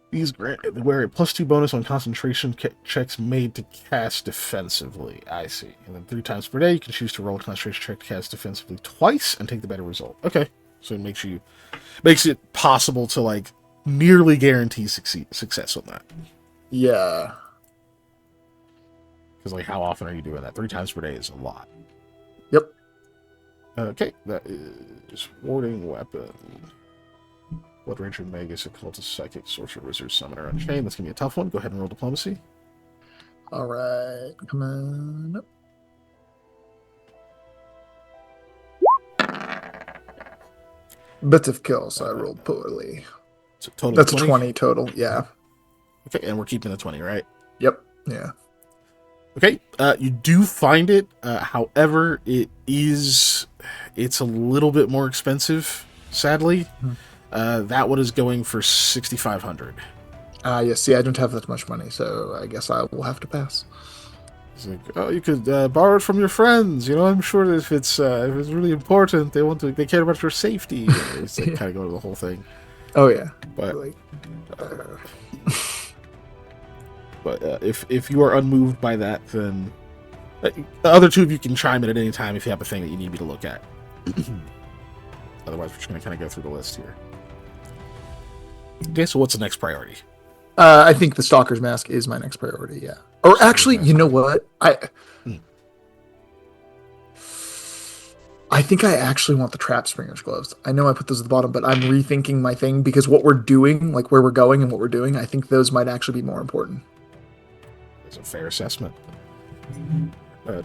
These wear a +2 bonus on concentration checks made to cast defensively. I see. And then 3 times per day, you can choose to roll a concentration check to cast defensively twice and take the better result. Okay. So it makes it possible to, like, nearly guarantee success on that. Yeah. Because, like, how often are you doing that? 3 times per day is a lot. Yep. Okay, that is Warding Weapon. Blood Ranger, Magus, Occultist, Psychic, Sorcerer, Wizard, Summoner, Unchained. That's going to be a tough one. Go ahead and roll Diplomacy. All right. Come on up. Bits of kill, so I rolled poorly. So total That's 20? 20 total, yeah. Okay, and we're keeping the 20, right? Yep, yeah. Okay, you do find it. However, it's a little bit more expensive, sadly. That one is going for 6,500. Yes, see, I don't have that much money, so I guess I will have to pass. It's like, oh, you could borrow it from your friends. You know, I'm sure that if it's really important, they care about your safety. It's like, kind of go to the whole thing. Oh yeah, but like, if you are unmoved by that, then the other two of you can chime in at any time if you have a thing that you need me to look at. Otherwise, we're just going to kind of go through the list here. Okay, so what's the next priority? I think the Stalker's Mask is my next priority, yeah. Or actually, you know what? I think I actually want the Trap Springer's Gloves. I know I put those at the bottom, but I'm rethinking my thing because what we're doing, like where we're going and what we're doing, I think those might actually be more important. That's a fair assessment.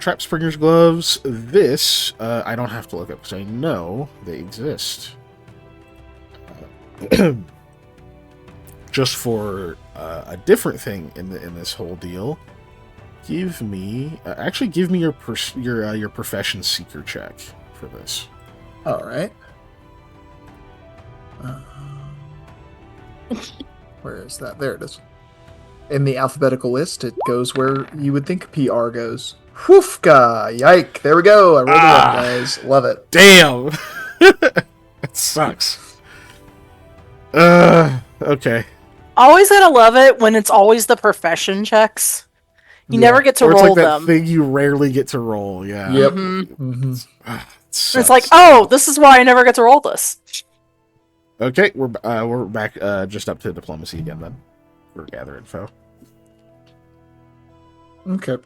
Trap Springer's Gloves. This, I don't have to look up because I know they exist. Just for a different thing in this whole deal, give me your Profession Seeker check for this. All right. Where is that? There it is. In the alphabetical list, it goes where you would think PR goes. Whoofka! Yike! There we go. I rolled a 1, guys. Love it. Damn. That sucks. Okay. Always gotta love it when it's always the profession checks. You never get to or it's roll like that them. thing you rarely get to roll. Yeah. Yep. Mm-hmm. Mm-hmm. It It's like, oh, this is why I never get to roll this. Okay, we're back just up to diplomacy again then. We're gather info. Okay.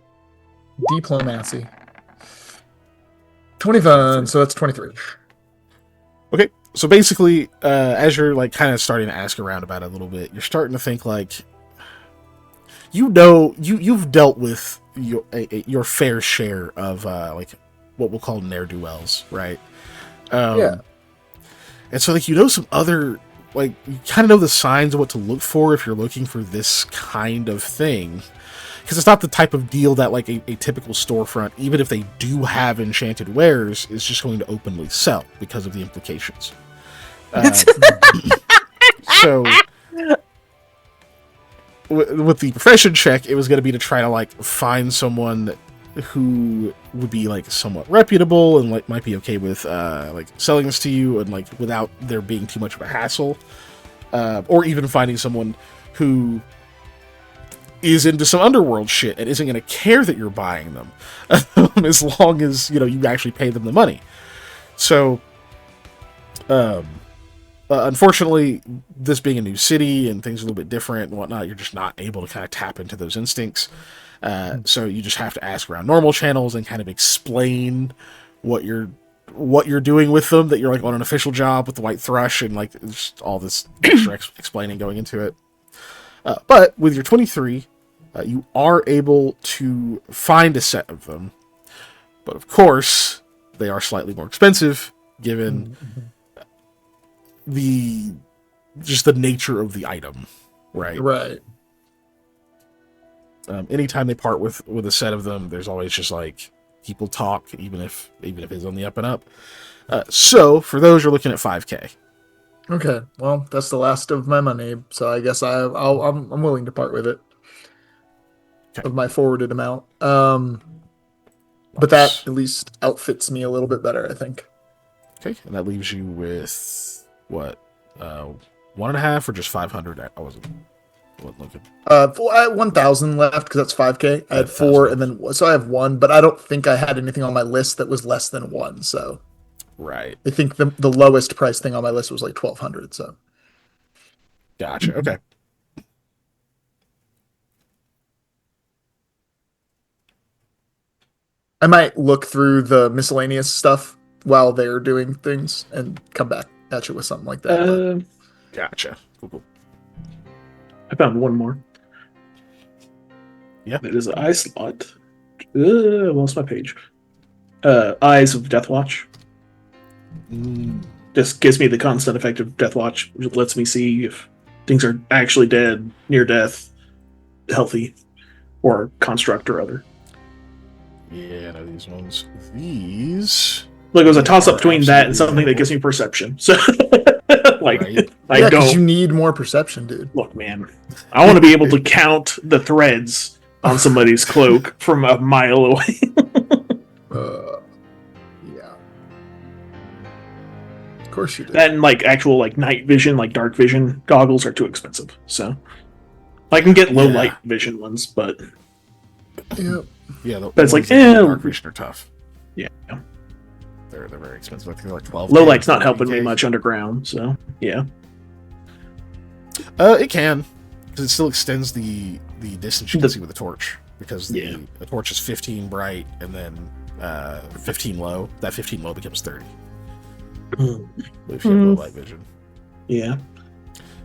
Diplomacy. 25, so that's 23. Okay, so basically, as you're like kind of starting to ask around about it a little bit, you're starting to think like, you've dealt with your fair share of like what we'll call ne'er-do-wells, right? Yeah. And so like some other, like, you kind of know the signs of what to look for if you're looking for this kind of thing. Because it's not the type of deal that like a typical storefront, even if they do have enchanted wares, is just going to openly sell because of the implications. So with the profession check, it was going to be to try to like find someone who would be like somewhat reputable and like might be okay with like selling this to you and like without there being too much of a hassle, or even finding someone who is into some underworld shit and isn't going to care that you're buying them as long as you actually pay them the money. So unfortunately, this being a new city and things a little bit different and whatnot, you're just not able to kind of tap into those instincts. So you just have to ask around normal channels and kind of explain what you're doing with them, that you're like on an official job with the White Thrush and like just all this extra explaining going into it. But with your 23, you are able to find a set of them. But of course, they are slightly more expensive given the nature of the item, right? Right. Anytime they part with a set of them, there's always just like people talk, even if it's on the up and up. So for those, you're looking at 5K. Okay. Well, that's the last of my money, so I guess I'm willing to part with it. Okay. Of my forwarded amount. But that at least outfits me a little bit better, I think. Okay, and that leaves you with what? 1.5 or just 500? I wasn't looking. I had 1,000 left because that's 5K. I had 4, and then so I have 1, but I don't think I had anything on my list that was less than 1. So right, I think the lowest price thing on my list was like 1,200. So gotcha. Okay. I might look through the miscellaneous stuff while they're doing things and come back at you with something like that. Gotcha. Cool. I found one more. Yeah. It is an eye slot. Lost my page. Eyes of Deathwatch. Just gives me the constant effect of Deathwatch, which lets me see if things are actually dead, near death, healthy, or construct or other. Yeah, no, these ones. These. Look, it was a toss-up between that and something that gives me perception. So, like, right. I don't. You need more perception, dude. Look, man, I want to be able to count the threads on somebody's cloak from a mile away. Yeah. Of course you do. And like actual like night vision, like dark vision goggles are too expensive. So I can get low light vision ones, but yeah, but it's like dark vision are tough. Yeah, they're very expensive. I think they're like 12. Low light's not helping me much underground. So yeah, it can, because it still extends the distance you can see with a torch, because the torch is 15 bright and then 15 low. That 15 low becomes 30. If you have low light vision. Yeah,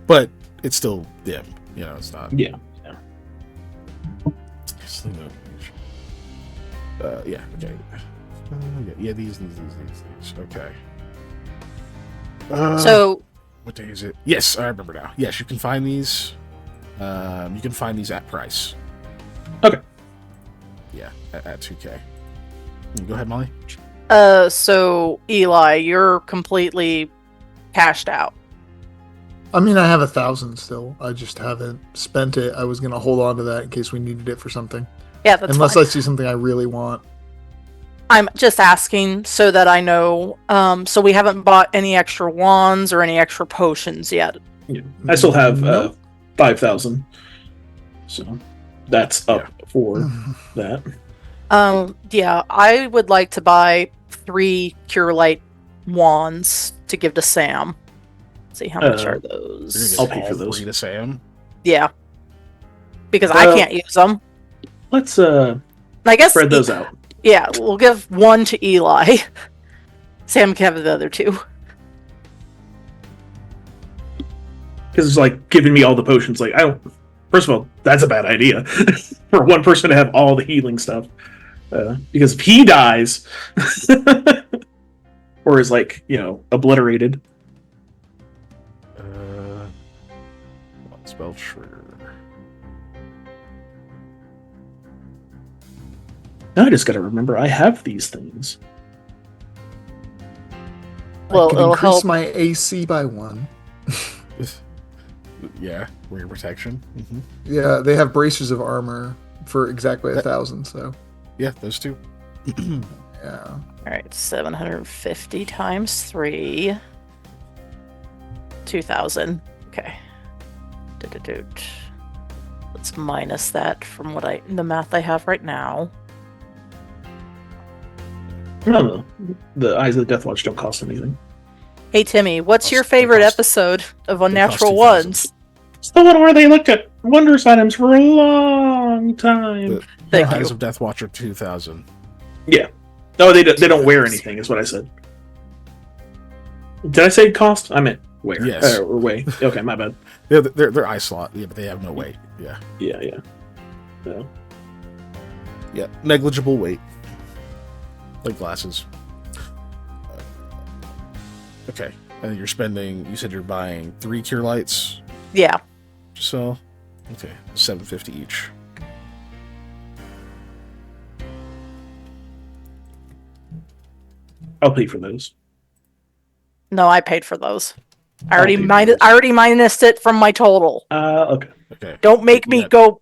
but it's still dim. It's not. Yeah. Yeah. Okay. Yeah. These. Okay. So what day is it? Yes, I remember now. Yes, you can find these. You can find these at price. Okay. Yeah, at 2K. Go ahead, Molly. So Eli, you're completely cashed out. I mean, I have 1,000 still. I just haven't spent it. I was gonna hold on to that in case we needed it for something. Yeah, that's unless fine. I see something I really want. I'm just asking so that I know. So we haven't bought any extra wands or any extra potions yet. Yeah. I still have 5,000, so that's up for that. Yeah, I would like to buy 3 Cure Light wands to give to Sam. See how much are You're gonna those? get I'll pay for all those. three to Sam. Yeah, because I can't use them. Let's I guess spread those out. Yeah, we'll give one to Eli. Sam can have the other two. Because it's like giving me all the potions. Like, I don't. First of all, that's a bad idea for one person to have all the healing stuff. Because if he dies, or is like, obliterated. Spell trigger. Now I just gotta remember I have these things. Well, I can it'll increase help. my AC by 1. Yeah, rare protection. Mm-hmm. Yeah, they have bracers of armor for exactly 1,000. So Yeah, those two. yeah, All right, 750 times 3. 2,000. Okay. Do-do-do. Let's minus that from the math I have right now. No, the Eyes of the Death Watch don't cost anything. Hey Timmy, what's your They favorite cost- episode of they cost Unnatural 2,000. Ones? It's the one where they looked at wondrous items for a long time. Thank Eyes you. of Death Watcher 2000. Yeah. No, they don't wear anything, is what I said. Did I say cost? I meant wear. Yes. Or weigh. Okay, my bad. Yeah, they're eye slot. Yeah, but they have no weight. Yeah. Yeah. Yeah, negligible weight. Like glasses. Okay, and you're spending. You said you're buying 3 cure lights. Yeah. So, okay, 750 each. I'll pay for those. No, I paid for those. I I'll already pay for minus. those. I already minused it from my total. Okay. Okay. Don't make me Yeah. go.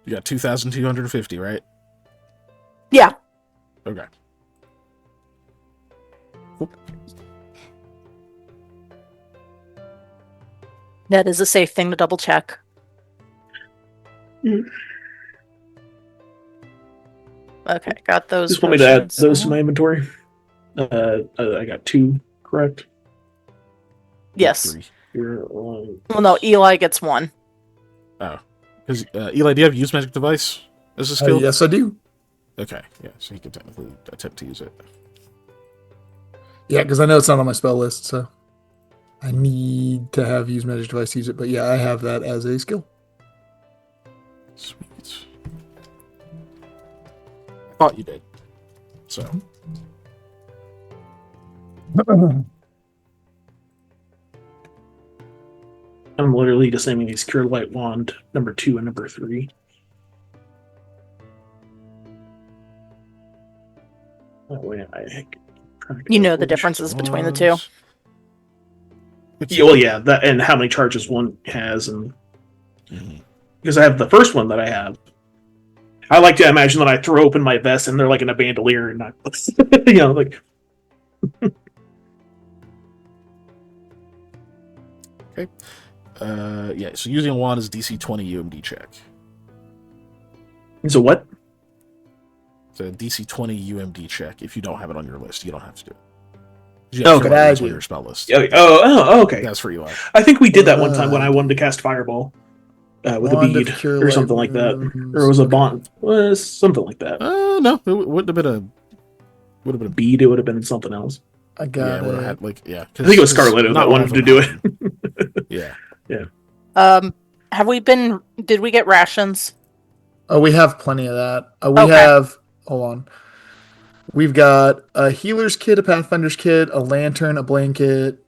You got 2,250, right? Yeah. Okay. That is a safe thing to double check. Mm. Okay, got those. Just want me to add potions. those to my inventory. I got 2, correct? Yes. 3. Here, Well, no, Eli gets 1. Oh, because Eli, do you have use magic device as a skill? yes, I do. Okay, yeah, so he could technically attempt to use it. Yeah, because I know it's not on my spell list, so I need to have use magic device to use it. But yeah, I have that as a skill. Sweet. I thought you did. So. I'm literally just naming these Cure Light Wand number 2 and number 3. That way You know the differences between the two. Yeah, well, yeah, that and how many charges one has, and Mhm. because I have the first one that I have. I like to imagine that I throw open my vest and they're like in a bandolier and not, like. Yeah, so using a wand is DC 20 UMD check. So what? It's a DC 20 UMD check. If you don't have it on your list, you don't have to do it. You Oh, have to good write it on idea. your spell list. Okay. That's for Eli. I think we did that one time when I wanted to cast Fireball with Wand a of bead Cure or Light something like that, Wounds. or it was a Okay. bond, something like that. No, it wouldn't have been a. Would have been a Bead, it would have been something else. I Yeah, got it would have it. had like yeah. I think it was Scarletto that wanted to do it. Yeah. Have we been? Did we get rations? Oh, we have plenty of that. We Okay. have. Hold on. We've got a healer's kit, a pathfinder's kit, a lantern, a blanket.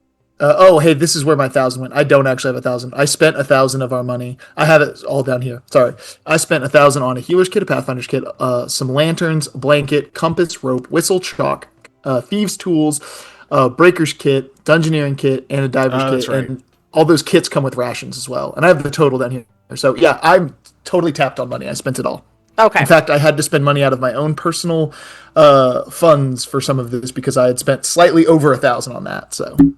Hey, this is where my 1,000 went. I don't actually have 1,000. I spent 1,000 of our money. I have it all down here. Sorry. I spent 1,000 on a healer's kit, a pathfinder's kit, some lanterns, a blanket, compass, rope, whistle, chalk, thieves' tools, breaker's kit, dungeoneering kit, and a diver's kit. That's right. And all those kits come with rations as well. And I have the total down here. So yeah, I'm totally tapped on money. I spent it all. Okay. In fact, I had to spend money out of my own personal funds for some of this because I had spent slightly over 1,000 on that. So I need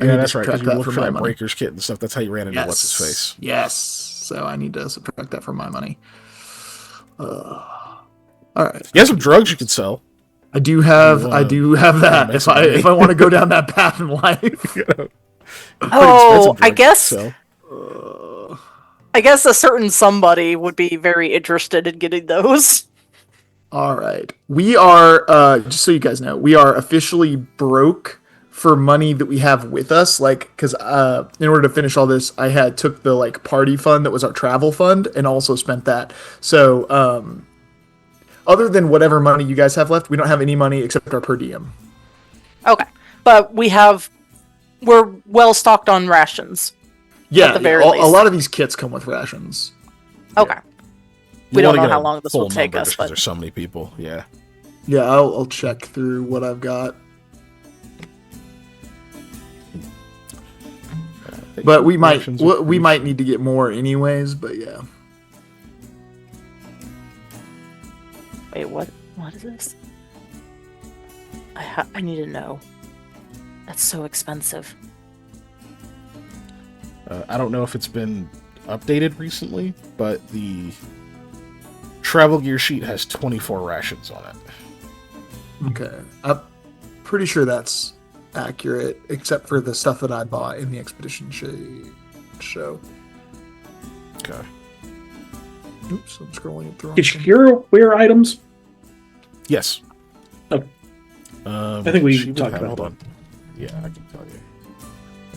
Yeah, to that's right. Because subtract you that look from for my that money. breaker's kit and stuff. That's how you ran into what's his face. Yes. So I need to subtract that from my money. All right. You have some drugs you could sell. I do have You wanna that. make If some I money? if I want to go down that path in life. Oh, I drug guess sell. I guess a certain somebody would be very interested in getting those. All right. We are, just so you guys know, we are officially broke for money that we have with us. Like, because in order to finish all this, I took the like party fund that was our travel fund and also spent that. So, other than whatever money you guys have left, we don't have any money except our per diem. Okay, but we're well stocked on rations. Yeah, at the very a least. lot of these kits come with rations. Okay. You We don't wanna know get how a long this full will take number us, just 'cause but there's so many people. Yeah. Yeah, I'll check through what I've got. But we might need to get more anyways. But yeah. wait, what? What is this? I need to know. That's so expensive. I don't know if it's been updated recently, but the travel gear sheet has 24 rations on it. Okay, I'm pretty sure that's accurate, except for the stuff that I bought in the expedition show. Okay. Oops, I'm scrolling through. Did you hear wear items? Yes. Oh. I think we talked about that. Yeah, I can tell you.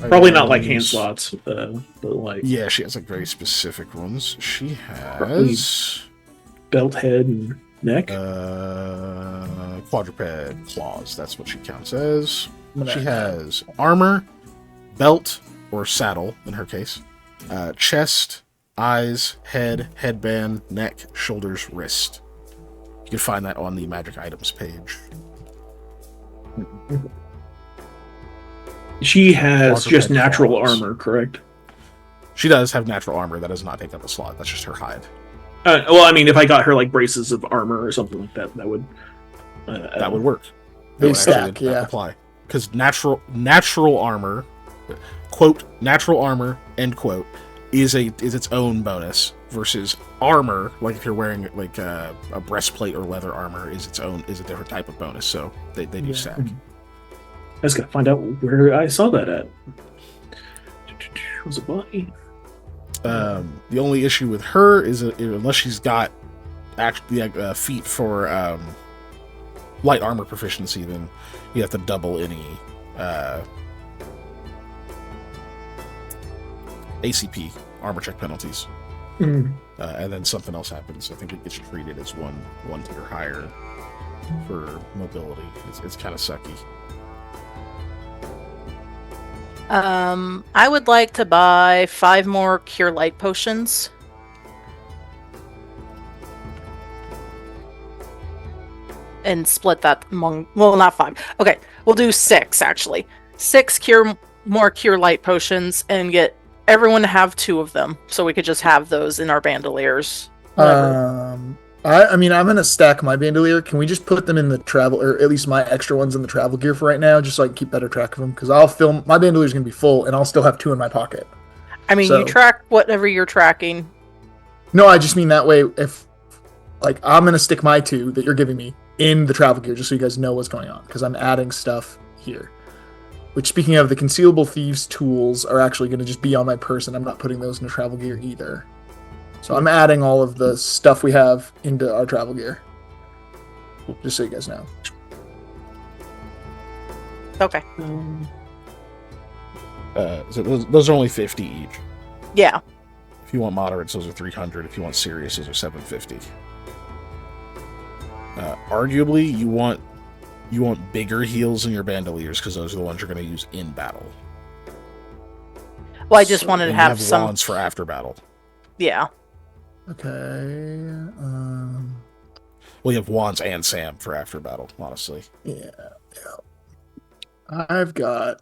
Probably not like hand slots, but like Yeah, she has like very specific ones. She has belt head and neck. quadruped claws. That's what she counts as. gonna She add has armor, belt or saddle in her case, chest, eyes, head, headband, neck, shoulders, wrist. You can find that on the magic items page. She has Quadruped just natural claws. armor, correct? She does have natural armor. That does not take up a slot. That's just her hide. Well, I mean, if I got her like braces of armor or something like that, that would Work. They That would stack, actually yeah. apply. Because natural armor, quote, natural armor, end quote, is its own bonus versus armor, like if you're wearing like a breastplate or leather armor, is a different type of bonus. So they do stack. I just gotta find out where I saw that at. Was it body? The only issue with her is unless she's got actually feet for light armor proficiency, then you have to double any ACP armor check penalties, and then something else happens. I think it gets treated as one tier higher for mobility. It's kind of sucky. I would like to buy 5 more Cure Light potions. And split that among, well, not 5. Okay, we'll do 6 actually. 6 more Cure Light potions and get everyone to have 2 of them, so we could just have those in our bandoliers. Whatever. I mean, I'm gonna stack my bandolier. Can we just put them in the travel, or at least my extra ones in the travel gear for right now, just so I can keep better track of them? Because my bandolier's gonna be full, and I'll still have 2 in my pocket. I mean, so- you track whatever you're tracking. No, I just mean that way. If like I'm gonna stick my 2 that you're giving me in the travel gear, just so you guys know what's going on, because I'm adding stuff here. Which, speaking of, the concealable thieves tools are actually going to just be on my person. I'm not putting those in the travel gear either. So I'm adding all of the stuff we have into our travel gear. Just so you guys know. Okay. So those are only 50 each. Yeah. If you want moderates, those are 300. If you want serious, those are 750. Arguably, you want bigger heals in your bandoliers because those are the ones you're going to use in battle. Well, I just wanted to And have you some. wands for after battle. Yeah. Okay. Well, you have wands and Sam for after battle. Honestly, Yeah. I'm going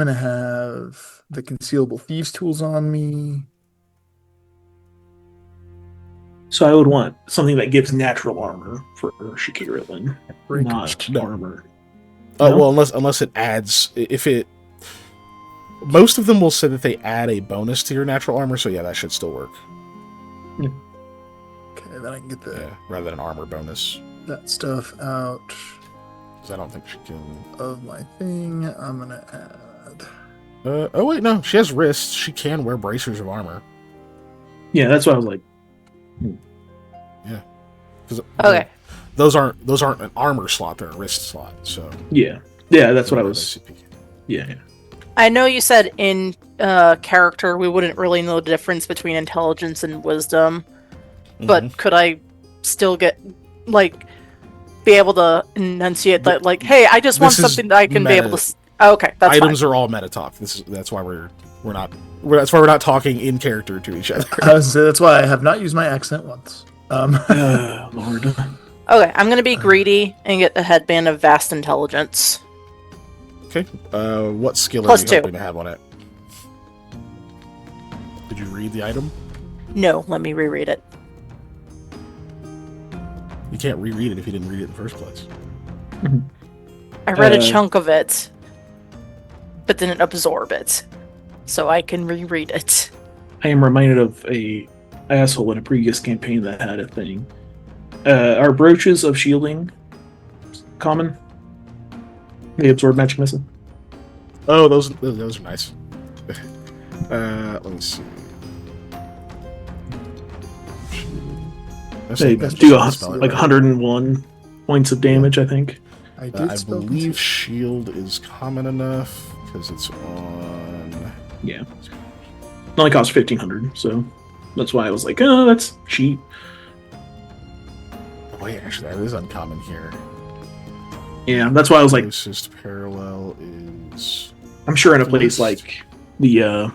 to have the concealable thieves tools on me. So I would want something that gives natural armor for Shakira then, not No. armor. oh No? well, unless it adds most of them will say that they add a bonus to your natural armor. So yeah, that should still work. Okay, then I can get Rather than an armor bonus, that stuff out because I don't think she can. of my thing. I'm going to add Oh wait, no, she has wrists. She can wear bracers of armor. Yeah, that's why I was like, Yeah. 'Cause Okay. those aren't an armor slot; they're a wrist slot. So yeah, that's what I was. Yeah. I know you said in character we wouldn't really know the difference between intelligence and wisdom, but could I still get be able to enunciate that hey, I just want something that I can be able to okay, that's items fine. are all meta talk. That's why we're not talking in character to each other. That's why I have not used my accent once. Lord. Okay, I'm gonna be greedy and get a headband of vast intelligence. Okay. What skill Plus are you 2. hoping to have on it? Did you read the item? No, let me reread it. You can't reread it if you didn't read it in the first place. I read a chunk of it, but didn't absorb it, so I can reread it. I am reminded of a asshole in a previous campaign that had a thing. Are brooches of shielding common? They absorb magic missile. Oh, those are nice. Let me see. They do like 101 points of damage, I think. I I believe shield is common enough because it's on. Yeah, it only costs 1,500, so that's why I was like, oh, that's cheap. Oh, wait, actually, that is uncommon here. Yeah, that's why I was like, Closest parallel is. I'm sure in a place like the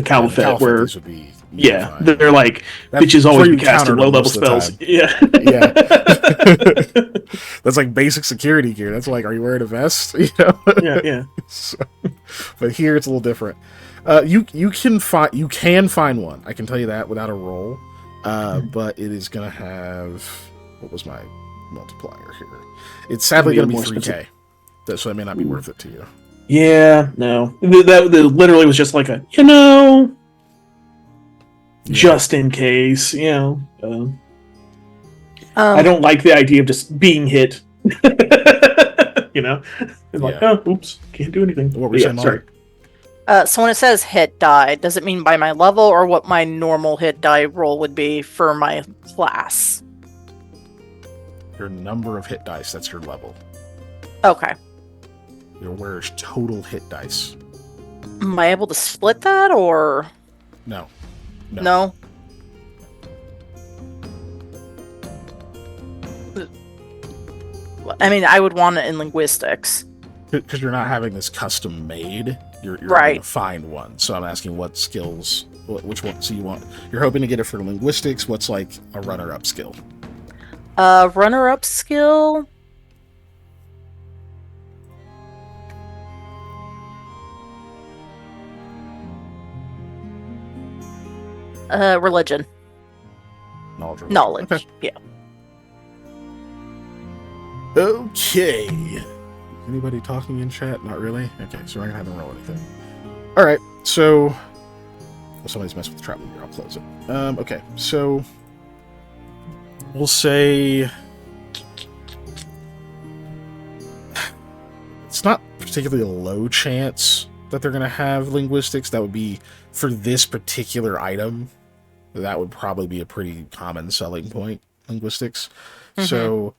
Caliphate where would be yeah, fine. they're like That's bitches always before be you casting counter them low level most of the spells. time. Yeah, Yeah. That's like basic security gear. That's like, are you wearing a vest? You know? yeah. So, but here it's a little different. You can find one. I can tell you that without a roll. But it is gonna have, what was my multiplier here? It's sadly gonna be 3K. So that may not be worth it to you. Yeah, no. That literally was just like a, just in case, I don't like the idea of just being hit. Like, oh, oops, can't do anything. What were you saying, sorry. So when it says hit die, does it mean by my level or what my normal hit die roll would be for my class? Your number of hit dice, that's your level. Okay. Your wearer's total hit dice. Am I able to split that or No. no? I mean, I would want it in linguistics. Because you're not having this custom made, you're Right. going to find one. So I'm asking what skills, which one. So you're hoping to get it for linguistics. What's like a runner-up skill? Runner-up skill. Religion. Knowledge. Okay. Yeah. Okay. Anybody talking in chat? Not really? Okay, so we're not going to have them roll anything. Alright, so... Well, somebody's messing with the trap here. I'll close it. Okay, so... We'll say... It's not particularly a low chance that they're going to have linguistics. That would be, for this particular item, that would probably be a pretty common selling point, linguistics. Mm-hmm. So...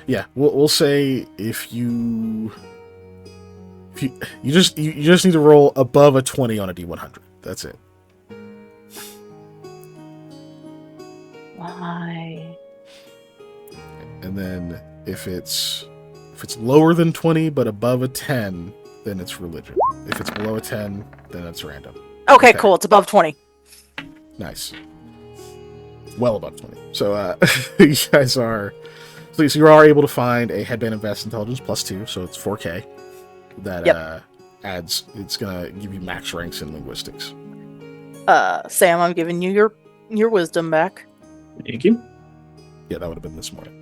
Yeah, we'll say if you just need to roll above a 20 on a D100. That's it. Why? And then if it's lower than 20 but above a 10, then it's religion. If it's below a 10, then it's random. Okay, cool. It's above 20. Nice. Well above 20. So you guys are. So you are able to find a headband of vast intelligence +2, so it's 4K. That adds. It's gonna give you max ranks in linguistics. Sam, I'm giving you your wisdom back. Thank you. Yeah, that would have been this morning.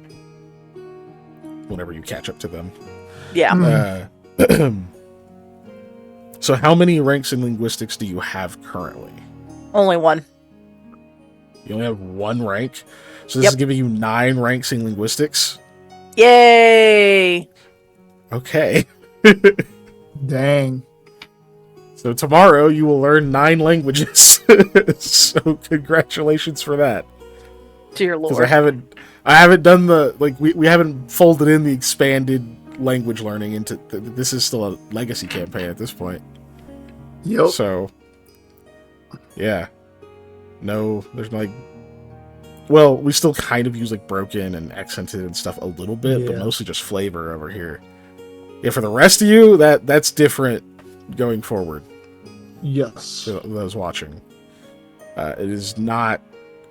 Whenever you catch up to them. Yeah. So how many ranks in linguistics do you have currently? Only one. You only have one rank? So this is giving you 9 ranks in linguistics? Yay! Okay. Dang. So tomorrow you will learn 9 languages. So congratulations for that. Dear Because Lord. I haven't done the we haven't folded in the expanded language learning into this is still a legacy campaign at this point. Yep. So yeah, no, there's like, well, we still kind of use like broken and accented and stuff a little bit, but Yeah. mostly just flavor over here. Yeah, for the rest of you, that's different going forward. Yes. To those watching, it is not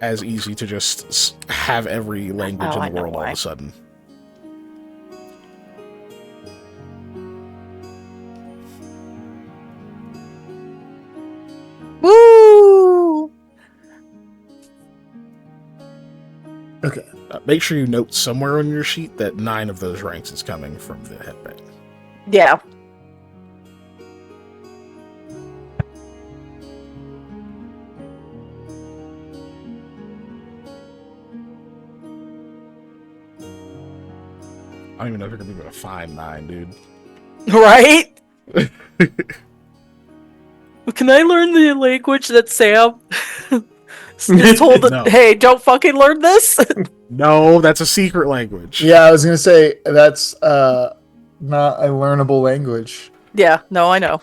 as easy to just have every language Oh, I in the know world all why. of a sudden. Woo! Okay. Make sure you note somewhere on your sheet that 9 of those ranks is coming from the headband. Yeah. I don't even know if you're gonna be able to find 9, dude. Right? Can I learn the language that Sam is told that, No. hey, don't fucking learn this? No, that's a secret language. Yeah, I was gonna say that's not a learnable language. Yeah, no, I know.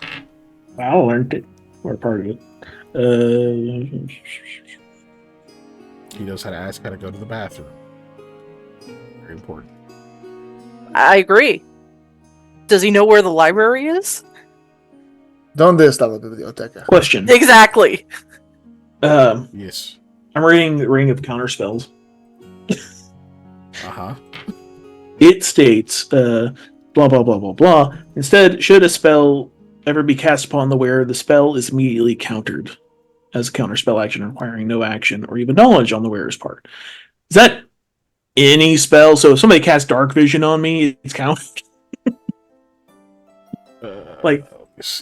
I learned it, or part of it. He knows how to ask how to go to the bathroom. Very important. I agree. Does he know where the library is? ¿Dónde está la biblioteca? Question. Exactly. Yes. I'm reading the Ring of Counterspells. Uh-huh. It states, blah, blah, blah, blah, blah. Instead, should a spell ever be cast upon the wearer, the spell is immediately countered as a counterspell action requiring no action or even knowledge on the wearer's part. Is that any spell? So if somebody casts Dark Vision on me, it's counted? Like,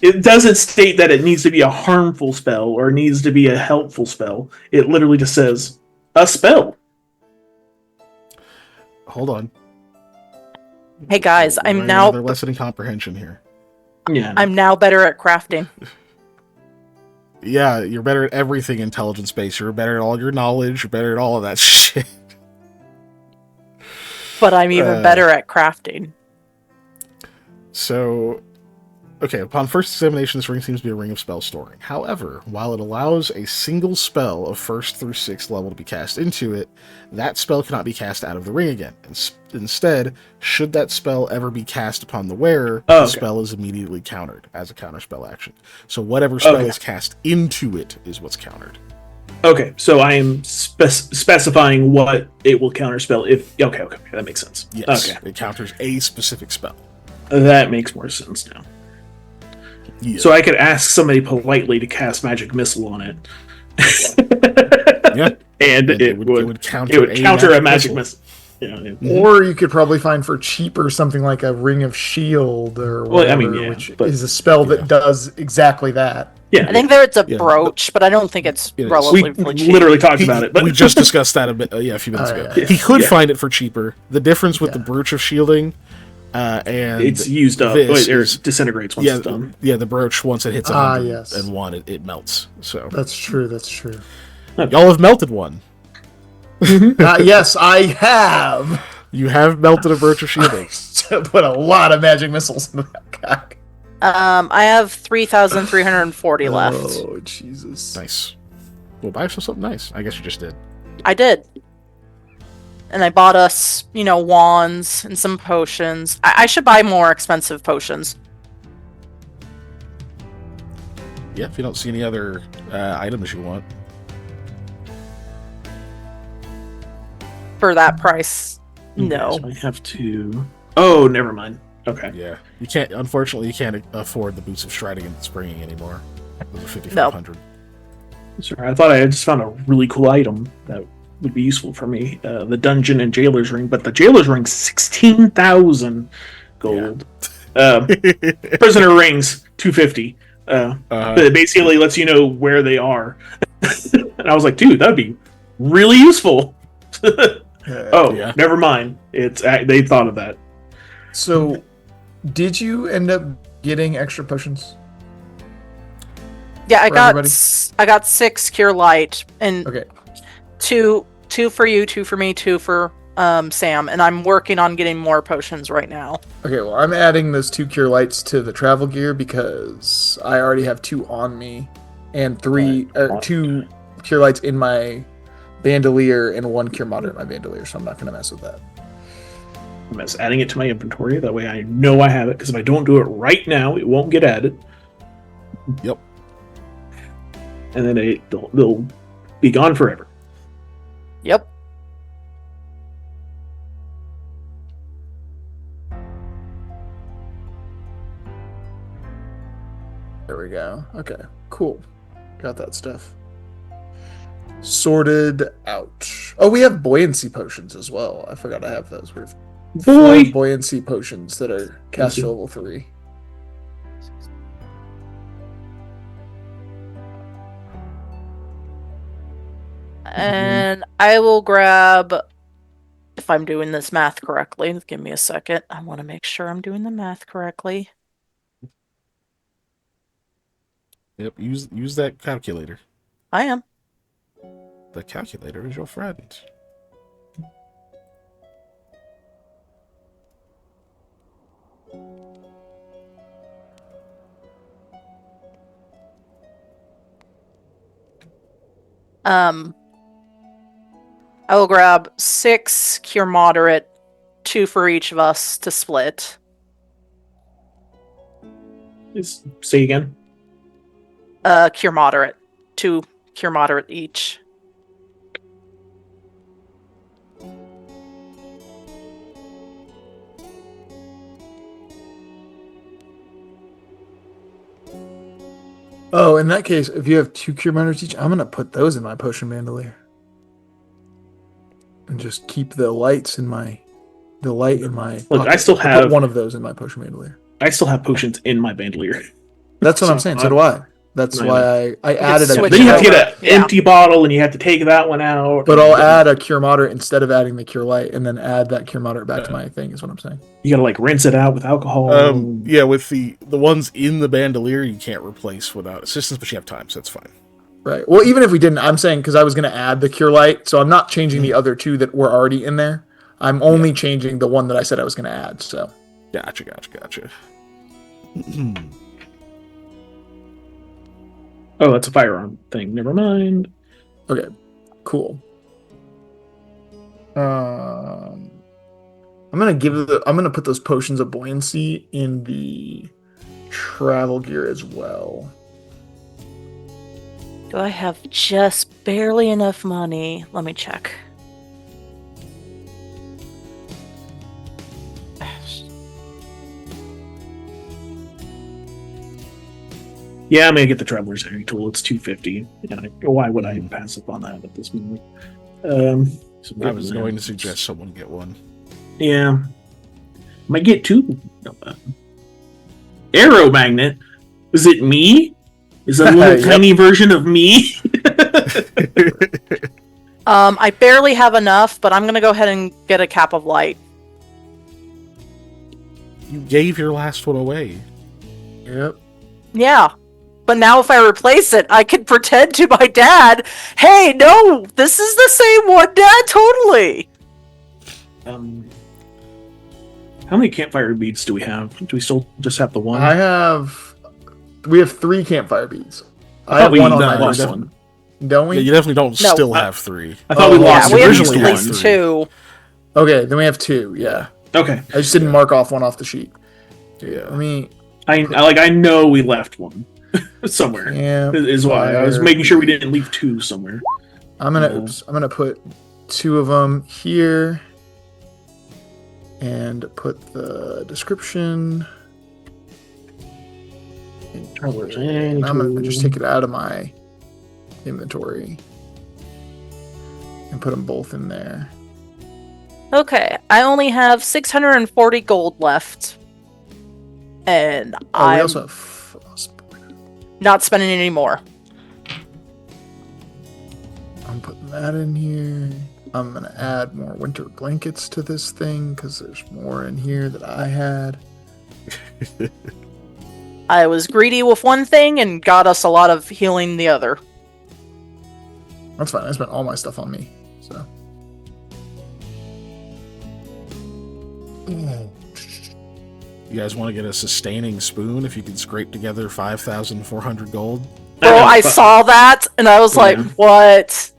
it doesn't state that it needs to be a harmful spell or needs to be a helpful spell. It literally just says, a spell. Hold on. Hey guys, We're I'm learning now another lesson in comprehension here. Yeah. I'm now better at crafting. Yeah, you're better at everything intelligence based. You're better at all your knowledge. You're better at all of that shit. But I'm even better at crafting. So, okay, upon first examination, this ring seems to be a ring of spell storing. However, while it allows a single spell of 1st through 6th level to be cast into it, that spell cannot be cast out of the ring again. Instead, should that spell ever be cast upon the wearer, the spell is immediately countered as a counterspell action. So whatever spell is cast into it is what's countered. Okay, so I am specifying what it will counterspell if... Okay, that makes sense. Yes, Okay, it counters a specific spell. that makes more sense now. Yeah. So I could ask somebody politely to cast Magic Missile on it. Yeah. And it would counter a Magic Missile. Yeah. Or you could probably find for cheaper something like a Ring of Shield or whatever, which is a spell that does exactly that. Yeah, I think it's a brooch, but I don't think it's relatively cheap. Literally talked about it, but we just discussed that a few minutes ago. He could find it for cheaper. The difference with the brooch of shielding and it's used up. It disintegrates once it's done. Yeah, the brooch once it hits 100 yes. and 1, it melts. So That's true. y'all have melted one. Yes, I have. You have melted a brooch of shielding. Put a lot of magic missiles in that guy. I have 3,340 left. Oh, Jesus. Nice. Well, buy yourself something nice. I guess you just did. I did. And I bought us, wands and some potions. I should buy more expensive potions. Yeah, if you don't see any other items you want. For that price, no. So I have to... Oh, never mind. Okay. Yeah. Unfortunately, you can't afford the boots of striding and springing anymore. Those are 5,500. Sorry, I thought I had just found a really cool item that would be useful for me. The Dungeon and Jailer's Ring, but the Jailer's Ring's 16,000 gold. Prisoner Rings, 250. But it basically lets you know where they are. And I was like, dude, that'd be really useful. Oh, Yeah. never mind. They thought of that. So, did you end up getting extra potions? Yeah, I For got everybody? I got 6 cure light and Okay. two for you, 2 for me, 2 for Sam, and I'm working on getting more potions right now. Okay, well, I'm adding those 2 cure lights to the travel gear because I already have 2 on me and 2 cure lights in my bandolier and 1 cure moderate in my bandolier, so I'm not going to mess with that. I'm just adding it to my inventory. That way I know I have it, because if I don't do it right now, it won't get added. Yep. And then they'll be gone forever. Yep. There we go. Okay, cool. Got that stuff. Sorted out. Oh, we have buoyancy potions as well. I forgot I have those. We have 4 buoyancy potions that are caster level 3. And I will grab, if I'm doing this math correctly, give me a second. I want to make sure I'm doing the math correctly. Yep. Use that calculator. I am. The calculator is your friend. I will grab 6 cure moderate, 2 for each of us to split. Just say again. Cure moderate, 2 cure moderate each. Oh, in that case, if you have 2 cure miners each, I'm gonna put those in my potion bandolier, and just keep the light in my Look, pocket. I still I'll have put one of those in my potion bandolier. I still have potions in my bandolier. That's what So I'm saying. So do I. That's I why I added a. switch Then you have to over. get an Yeah. empty bottle, and you have to take that one out. But I'll add a cure moderate instead of adding the cure light, and then add that cure moderate back to my thing. Is what I'm saying. You gotta like rinse it out with alcohol. Yeah, with the ones in the bandolier, you can't replace without assistance, but you have time, so that's fine. Right. Well, even if we didn't, I'm saying because I was going to add the cure light, so I'm not changing the other 2 that were already in there. I'm only changing the one that I said I was going to add. So. Gotcha. Oh, that's a firearm thing. Never mind. Okay. Cool. I'm gonna put those potions of buoyancy in the travel gear as well. Do I have just barely enough money? Let me check. Yeah, I'm gonna get the Traveler's Herring tool. It's $250. Why would I pass up on that at this moment? I was going to suggest someone get one. Yeah, might get 2. Arrow magnet. Is it me? Is that a little tiny version of me? I barely have enough, but I'm gonna go ahead and get a cap of light. You gave your last one away. Yep. Yeah. But now if I replace it, I can pretend to my dad, hey, no, this is the same one, Dad, totally. How many campfire beads do we have? Do we still just have the one? We have 3 campfire beads. I have one on my lost list. one. Don't we? Yeah, you definitely don't No. still have 3. I thought we lost Yeah, we have at originally originally least one. 2. Okay, then we have 2. Yeah. Okay. I just didn't mark off one off the sheet. Yeah. Let me. I know we left one somewhere. Yeah. Is why I was making sure we didn't leave 2 somewhere. I'm gonna put 2 of them here, and put the description. And I'm gonna just take it out of my inventory and put them both in there. Okay, I only have 640 gold left. And We I'm also have frostbite. not spending any more. I'm putting that in here. I'm gonna add more winter blankets to this thing because there's more in here that I had. I was greedy with one thing and got us a lot of healing the other. That's fine. I spent all my stuff on me. So. You guys want to get a sustaining spoon if you can scrape together 5,400 gold? Bro, I saw that and I was like, what?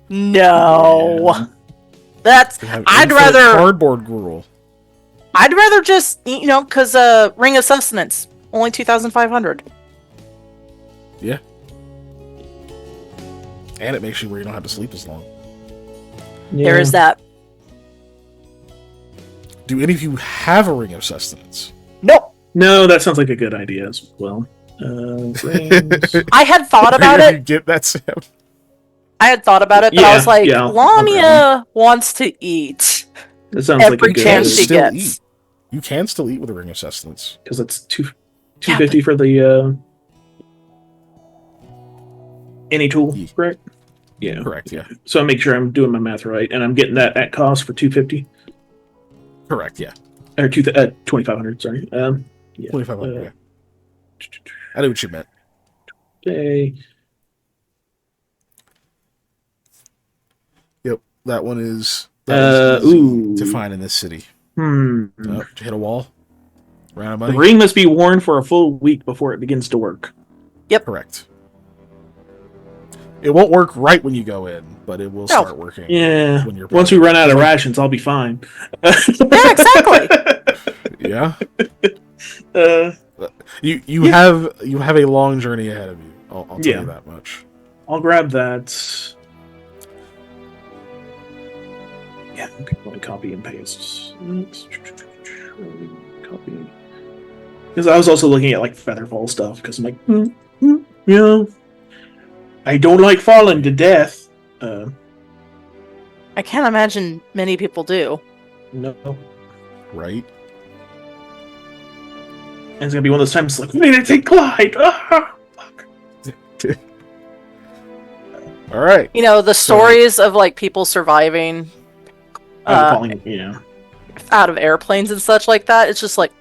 No. Yeah. That's I'd rather cardboard gruel. I'd rather just because Ring of Sustenance only 2,500. Yeah. And it makes you where you don't have to sleep as long. Yeah. There is that. Do any of you have a ring of sustenance? Nope. No, that sounds like a good idea as well. Rings. I had thought about You it. get that, Sam? I had thought about it, but I was like, I'll Lamia wants to eat that sounds like a every good chance idea. she Still gets. eat. You can still eat with a ring of sustenance. Because it's 250 for the any tool, Yeah. correct? Yeah. Correct, yeah. So I make sure I'm doing my math right, and I'm getting that at cost for 250 Correct, yeah. or 2,500. Sorry. Yeah. 2,500, yeah. I knew what you meant. Okay. Yep, that one is Ooh. to find in this city. Hmm. Oh, did you hit a wall? Ran out of The money? ring must be worn for a full week before it begins to work. Correct. It won't work right when you go in, but it will start working. Yeah. When you're Once we run out of rations, I'll be fine. Yeah, exactly. Yeah. Uh, You have a long journey ahead of you. I'll tell Yeah. you that much. I'll grab that. Yeah, okay. Let me copy and paste. Copy. Because I was also looking at like Featherfall stuff because I'm like, yeah, I don't like falling to death. I can't imagine many people do. No. Right? And it's gonna be one of those times like, wait, it's a Clyde. Ah, fuck. All right. The stories of like people surviving Falling, yeah. out of airplanes and such like that. It's just like,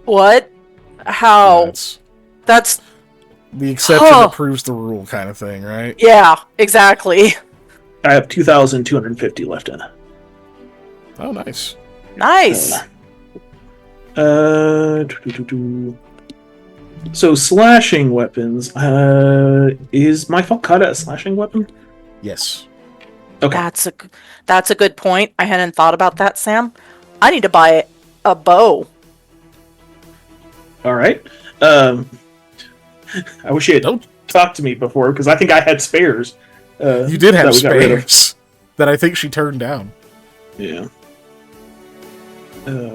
what? How? That's The exception that proves the rule kind of thing, right? yeah, exactly. I have 2,250 left in it. Oh, nice. Nice. So slashing weapons. Is my Falcata a slashing weapon? Yes. Okay. That's a good point. I hadn't thought about that, Sam. I need to buy a bow. All right. I wish you had Don't- talked to me before because I think I had spares. You did have that we got rid of. spares that I think she turned down. Yeah.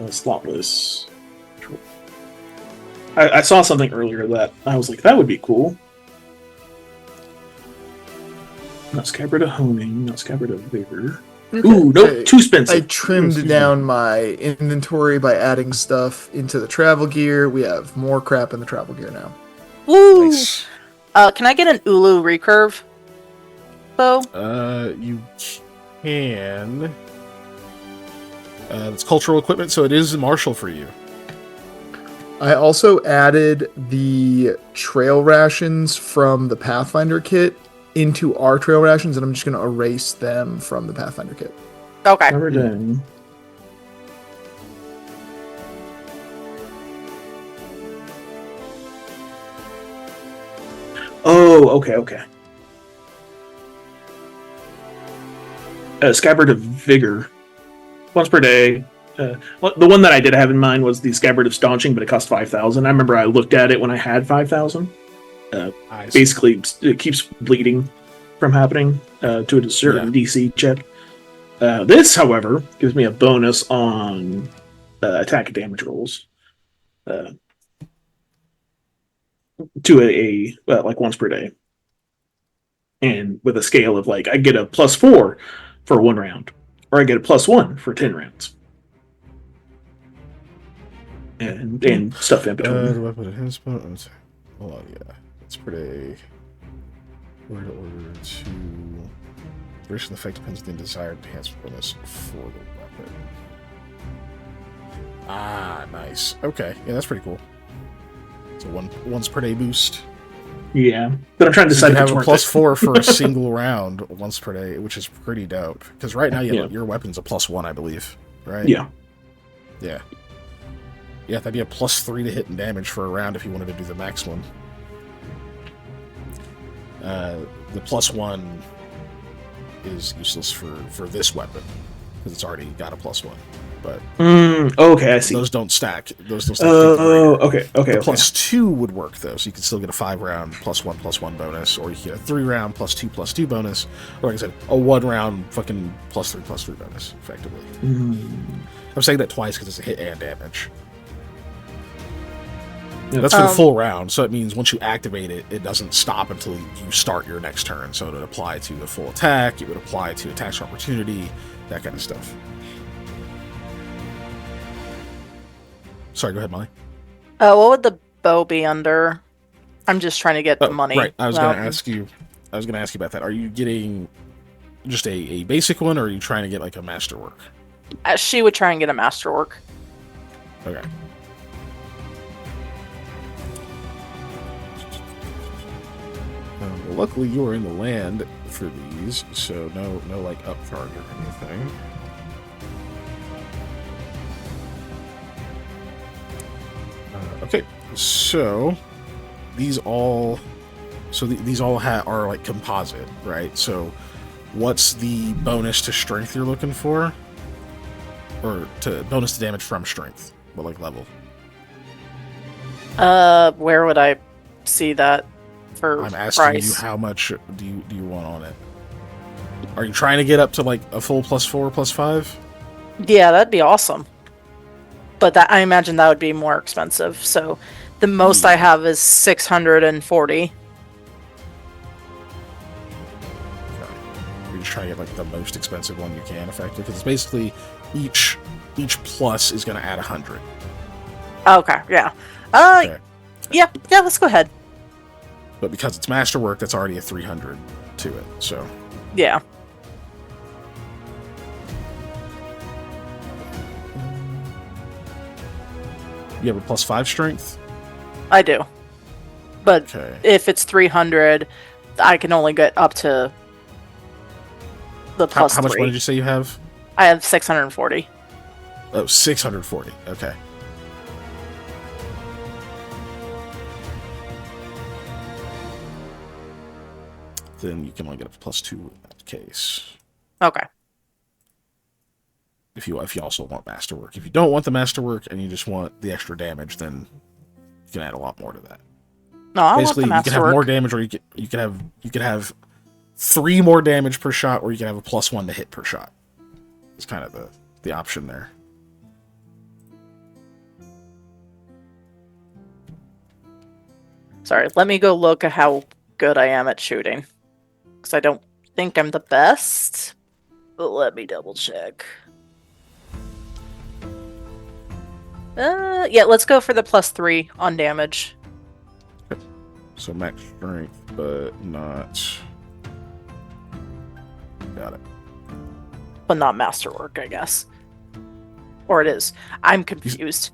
Slotless. I saw something earlier that I was like, that would be cool. Not Scabbard of Honing, not Scabbard of Vigor. Ooh, nope, too expensive. I trimmed down my inventory by adding stuff into the travel gear. We have more crap in the travel gear now. Woo! Nice. Can I get an Ulu recurve bow? You can. It's cultural equipment, so it is martial for you. I also added the trail rations from the Pathfinder kit into our trail rations, and I'm just going to erase them from the Pathfinder kit. Okay. Never done. Oh, okay. Scabbard of Vigor. Once per day. The one that I did have in mind was the Scabbard of Staunching, but it cost 5,000. I remember I looked at it when I had 5,000. Nice. Basically, it keeps bleeding from happening to a certain DC check. This, however, gives me a bonus on attack and damage rolls. To a like once per day. And with a scale of like, I get a +4 for 1 round, or I get a +1 for 10 rounds. And stuff in between. The weapon at his spot. Hold on, yeah. It's pretty. Order to Duration effect depends on the desired enhancement bonus for the weapon. Ah, nice. Okay, yeah, that's pretty cool. So once per day boost. Yeah, but I'm trying to So decide you if have it's a worth plus it. 4 for a single round once per day, which is pretty dope. Because right now Yeah. your weapon's a +1, I believe. Right? Yeah. Yeah. Yeah, that'd be a +3 to hit and damage for a round if you wanted to do the max one. The +1 is useless for this weapon because it's already got a +1. But Okay, I see. those don't stack. Those don't stack. The Okay. +2 would work though, so you could still get a 5-round +1/+1 bonus, or you get a 3-round +2/+2 bonus, or like I said, a 1-round fucking +3/+3 bonus, effectively. I'm saying that twice because it's a hit and damage. That's for the full round, so it means once you activate it, it doesn't stop until you start your next turn. So it would apply to the full attack, it would apply to attacks of opportunity, that kind of stuff. Sorry, go ahead, Molly. What would the bow be under? I'm just trying to get the money. Right, I was going to ask you about that. Are you getting just a basic one, or are you trying to get like a masterwork? She would try and get a masterwork. Okay. Well, luckily you are in the land for these, so no like upcharge or anything. Okay, so these all are like composite, right? So what's the bonus to strength you're looking for, or to bonus to damage from strength? What like level? Where would I see that for I'm asking price? you, how much do you want on it? Are you trying to get up to like a full +4, +5? Yeah, that'd be awesome. But that, I imagine that would be more expensive. So the most I have is 640. Okay. You're just trying to get like the most expensive one you can, effectively, because it's basically each plus is going to add 100. Okay, yeah. Okay. Yeah, let's go ahead. But because it's masterwork, that's already a 300 to it. So Yeah. you have a +5 strength? I do. But Okay. if it's 300, I can only get up to the How +3. much money did you say you have? I have 640. Oh, 640. Okay. Then you can only get up to +2 in that case. Okay. If you also want masterwork. If you don't want the masterwork and you just want the extra damage, then you can add a lot more to that. No, I Basically, want you the can have more masterwork. damage, or you can have 3 more damage per shot, or you can have a +1 to hit per shot. It's kind of the option there. Sorry, let me go look at how good I am at shooting. Because I don't think I'm the best. But let me double check. Yeah, let's go for the +3 on damage. So max strength, but not. Got it. But not masterwork, I guess. Or it is. I'm confused.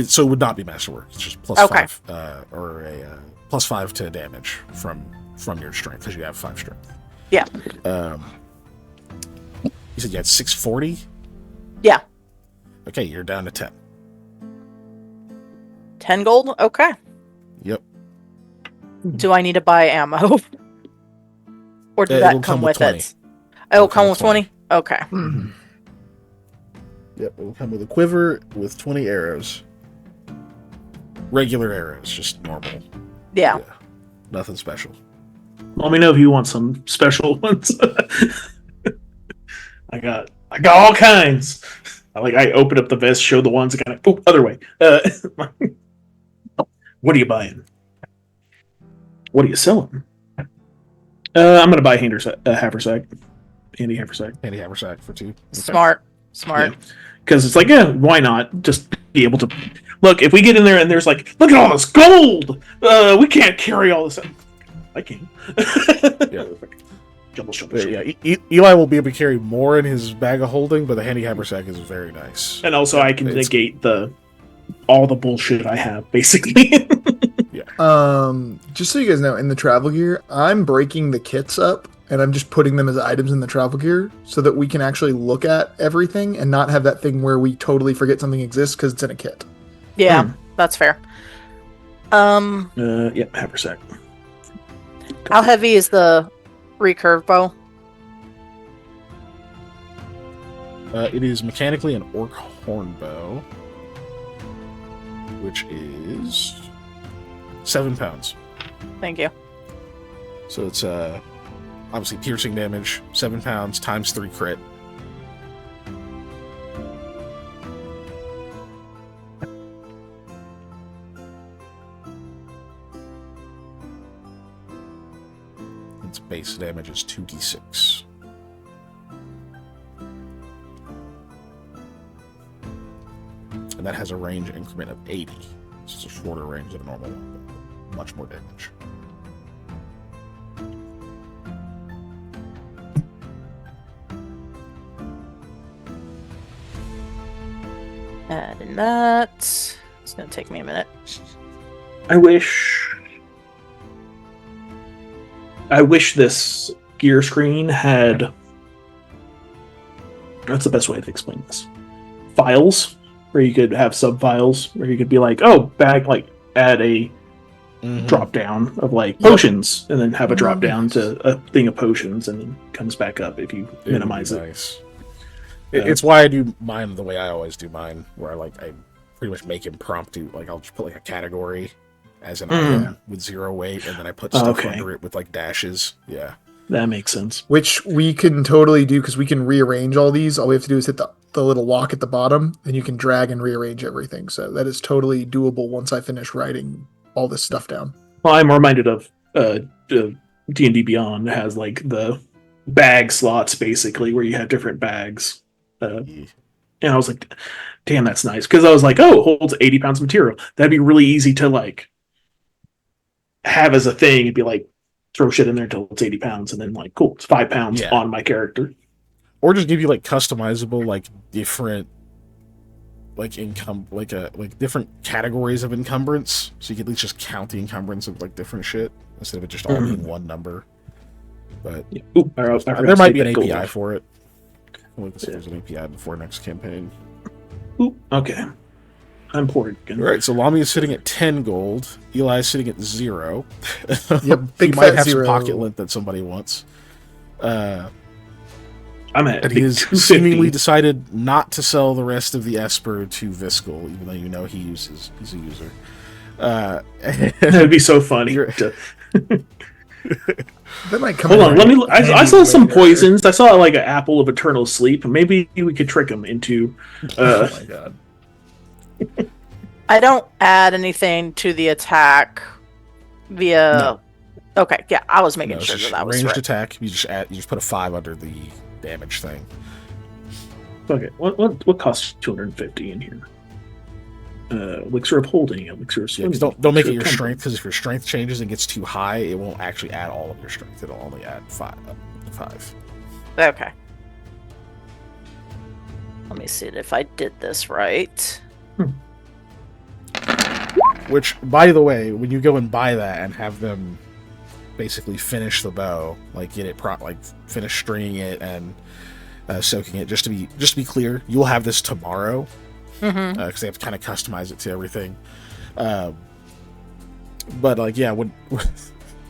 So it would not be masterwork. It's just +5, or a +5 to damage from your strength, because you have 5 strength. Yeah. You said you had 640? Yeah. Okay, you're down to 10. 10 gold? Okay. Yep. Do I need to buy ammo? Or did It'll that come with 20. it? It'll come with 20? Okay. Yep, it will come with a quiver with 20 arrows. Regular arrows, just normal. Yeah. Nothing special. Let me know if you want some special ones. I got all kinds. I open up the vest, show the ones. Other way. What are you buying? What are you selling? I'm gonna buy haversack. Handy haversack. Handy haversack for 2. Okay. Smart. Because it's like, why not just be able to look? If we get in there and there's like, look at all this gold. We can't carry all this. I can. Yeah. But yeah, Eli will be able to carry more in his bag of holding, but the handy haversack is very nice. And also, I can negate all the bullshit I have, basically. Just so you guys know, in the travel gear, I'm breaking the kits up and I'm just putting them as items in the travel gear so that we can actually look at everything and not have that thing where we totally forget something exists because it's in a kit. Yeah, that's fair. Yeah, haversack. How heavy is the recurve bow? It is mechanically an orc horn bow, which is 7 pounds. Thank you. So it's obviously piercing damage, 7 pounds times 3 crit. Its base damage is 2d6. And that has a range increment of 80. It's a shorter range than a normal one, but much more damage. Adding that. It's going to take me a minute. I wish this gear screen had... That's the best way to explain this. Files, where you could have sub-files, where you could be like, oh, add a drop down of potions, and then have a drop down to a thing of potions, and then comes back up if you minimize it. Nice. It's why I do mine the way I always do mine, where I pretty much make impromptu. I'll just put a category as an item with 0 weight, and then I put stuff under it with dashes. Yeah, that makes sense. Which we can totally do because we can rearrange all these. All we have to do is hit the little lock at the bottom, and you can drag and rearrange everything. So that is totally doable once I finish writing all this stuff down. Well, I'm reminded of D&D Beyond has the bag slots basically, where you have different bags. And I was like, damn, that's nice. Because I was like, oh, it holds 80 pounds of material. That'd be really easy to have as a thing and be throw shit in there until it's 80 pounds and then cool, it's 5 pounds on my character. Or just give you customizable different different categories of encumbrance, so you can at least just count the encumbrance of different shit instead of it just all being one number. But there might be an API for it. There's an API before next campaign. Ooh, okay. I'm poor again. All right, so Lamy is sitting at 10 gold. Eli is sitting at 0. Yep, he might have 0. some pocket lint that somebody wants. I'm at. And he has seemingly decided not to sell the rest of the Esper to Viscal, even though he's a user. That'd be so funny. That might come. Hold on, I saw some poisons. I saw an apple of eternal sleep. Maybe we could trick him into. Oh my god! I don't add anything to the attack via. No. Okay, yeah, I was making sure that was ranged right. attack. You just put a 5 under the damage thing. Okay, what costs 250 in here? Elixir of holding, elixir of swimming. Yeah, don't make it your strength, because if your strength changes and gets too high, it won't actually add all of your strength. It'll only add 5. Okay. Let me see if I did this right. Which, by the way, when you go and buy that and have them basically finish the bow, get it finish stringing it and soaking it, just to be clear, you'll have this tomorrow. Because they have to kind of customize it to everything. But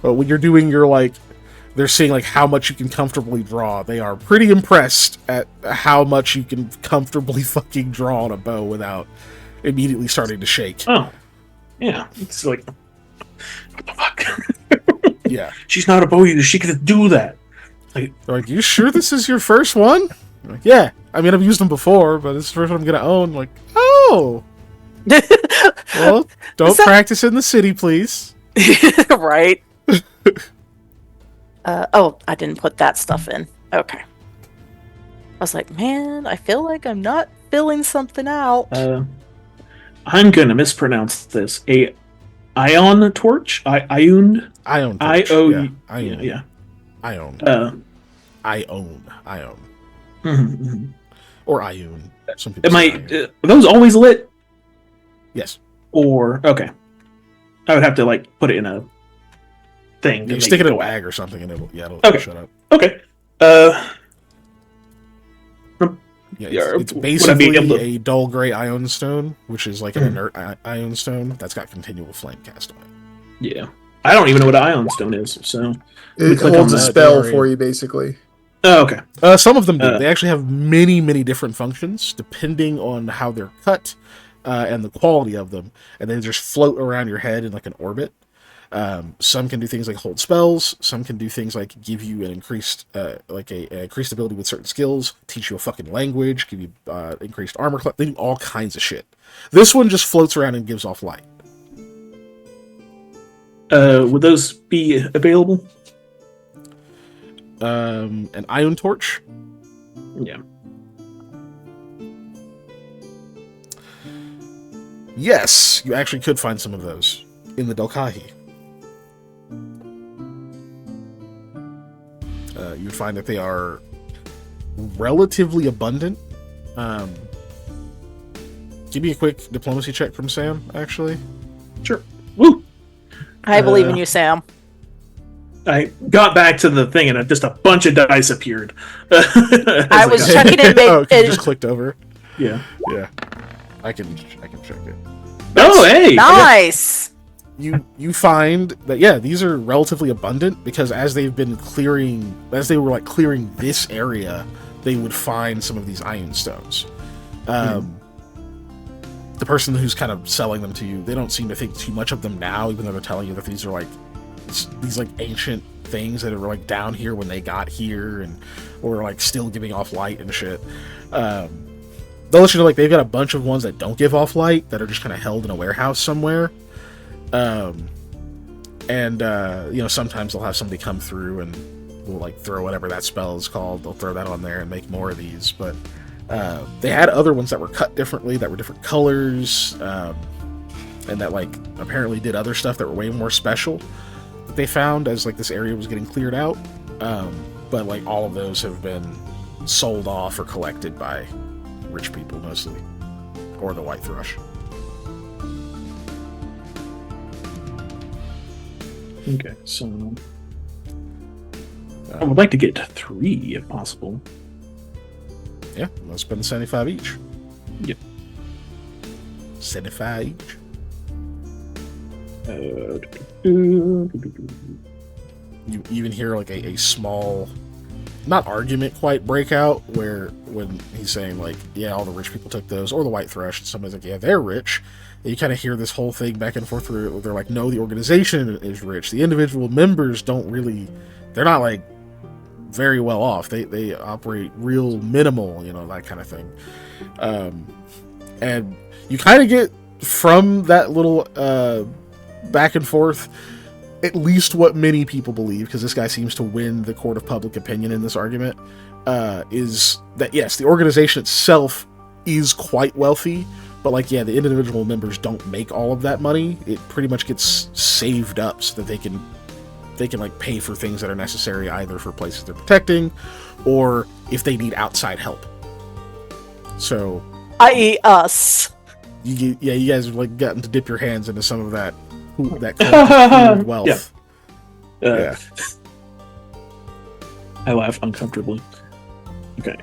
when you're doing your they're seeing how much you can comfortably draw. They are pretty impressed at how much you can comfortably fucking draw on a bow without immediately starting to shake. Oh, yeah. It's what the fuck? Yeah, she's not a bow user. She can do that. They're you sure this is your first one? Yeah, I mean, I've used them before, but it's the first one I'm gonna own. Oh, well, don't practice in the city, please. Right. I didn't put that stuff in. Okay. I was like, man, I feel like I'm not filling something out. I'm gonna mispronounce this. Ion torch. Ion. Ion. I-O. Ion. Yeah. Ion. Ion, Mhm. or Ioun. Some people Am say I? Ion. Are those always lit? Yes. Or okay, I would have to like put it in a thing to You make stick it in a go out. bag or something, and it'll Okay. shut up. Okay. Uh, Yeah, Yeah, it's would I be basically able to- a dull gray ion stone, which is like an inert ion stone that's got continual flame cast on it. yeah. I don't even know what an ion stone is. So It click holds on a that. spell Don't worry. for you, basically. oh, okay. Some of them do. Uh. They actually have many different functions depending on how they're cut and the quality of them, and they just float around your head in like an orbit. Some can do things like hold spells. Some can do things like give you an increased, like a increased ability with certain skills, teach you a fucking language, give you increased armor. They do all kinds of shit. This one just floats around and gives off light. Would those be available? An ion torch. Yeah. Yes, you actually could find some of those in the Dolkahi. You'd find that they are relatively abundant. Give me a quick diplomacy check from Sam, actually. Sure. Woo. I believe in you, Sam. I got back to the thing and just a bunch of dice appeared. I was checking it. Oh, 'cause you just clicked over. Yeah. Yeah, I can check it. Oh, hey. Nice. You find that these are relatively abundant because as they were like clearing this area, they would find some of these ion stones. The person who's kind of selling them to you, they don't seem to think too much of them now, even though they're telling you that these are like these like ancient things that were like down here when they got here and or like still giving off light and shit. They'll let you know like they've got a bunch of ones that don't give off light that are just kind of held in a warehouse somewhere. Sometimes they'll have somebody come through and will like throw whatever that spell is called. They'll throw that on there and make more of these. But they had other ones that were cut differently, that were different colors, and that like apparently did other stuff that were way more special that they found as like this area was getting cleared out. But like all of those have been sold off or collected by rich people mostly, or the white thrush. Okay, so I would like to get 3 if possible. Yeah, let's spend 75 each. Yep. 75 each. You You even hear like a small, not argument quite breakout, where when he's saying like, yeah, all the rich people took those, or the white thrush, and somebody's like, yeah, they're rich. And you kind of hear this whole thing back and forth where they're like, no, the organization is rich. The individual members they're not like very well off. They operate real minimal, that kind of thing. And you kind of get from that little back and forth at least what many people believe, because this guy seems to win the court of public opinion in this argument, is that yes, the organization itself is quite wealthy, but like the individual members don't make all of that money. It pretty much gets saved up so that they can like pay for things that are necessary, either for places they're protecting or if they need outside help. So I.e. us. you guys have like gotten to dip your hands into some of that pooled wealth. Yeah. I laugh uncomfortably. Okay.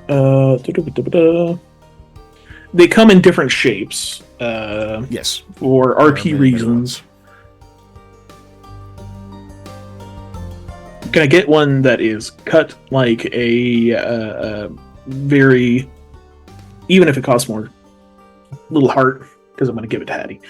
They come in different shapes. Yes. For There are RP many reasons. Can I get one that is cut like a very, even if it costs more, little heart, because I'm going to give it to Hattie.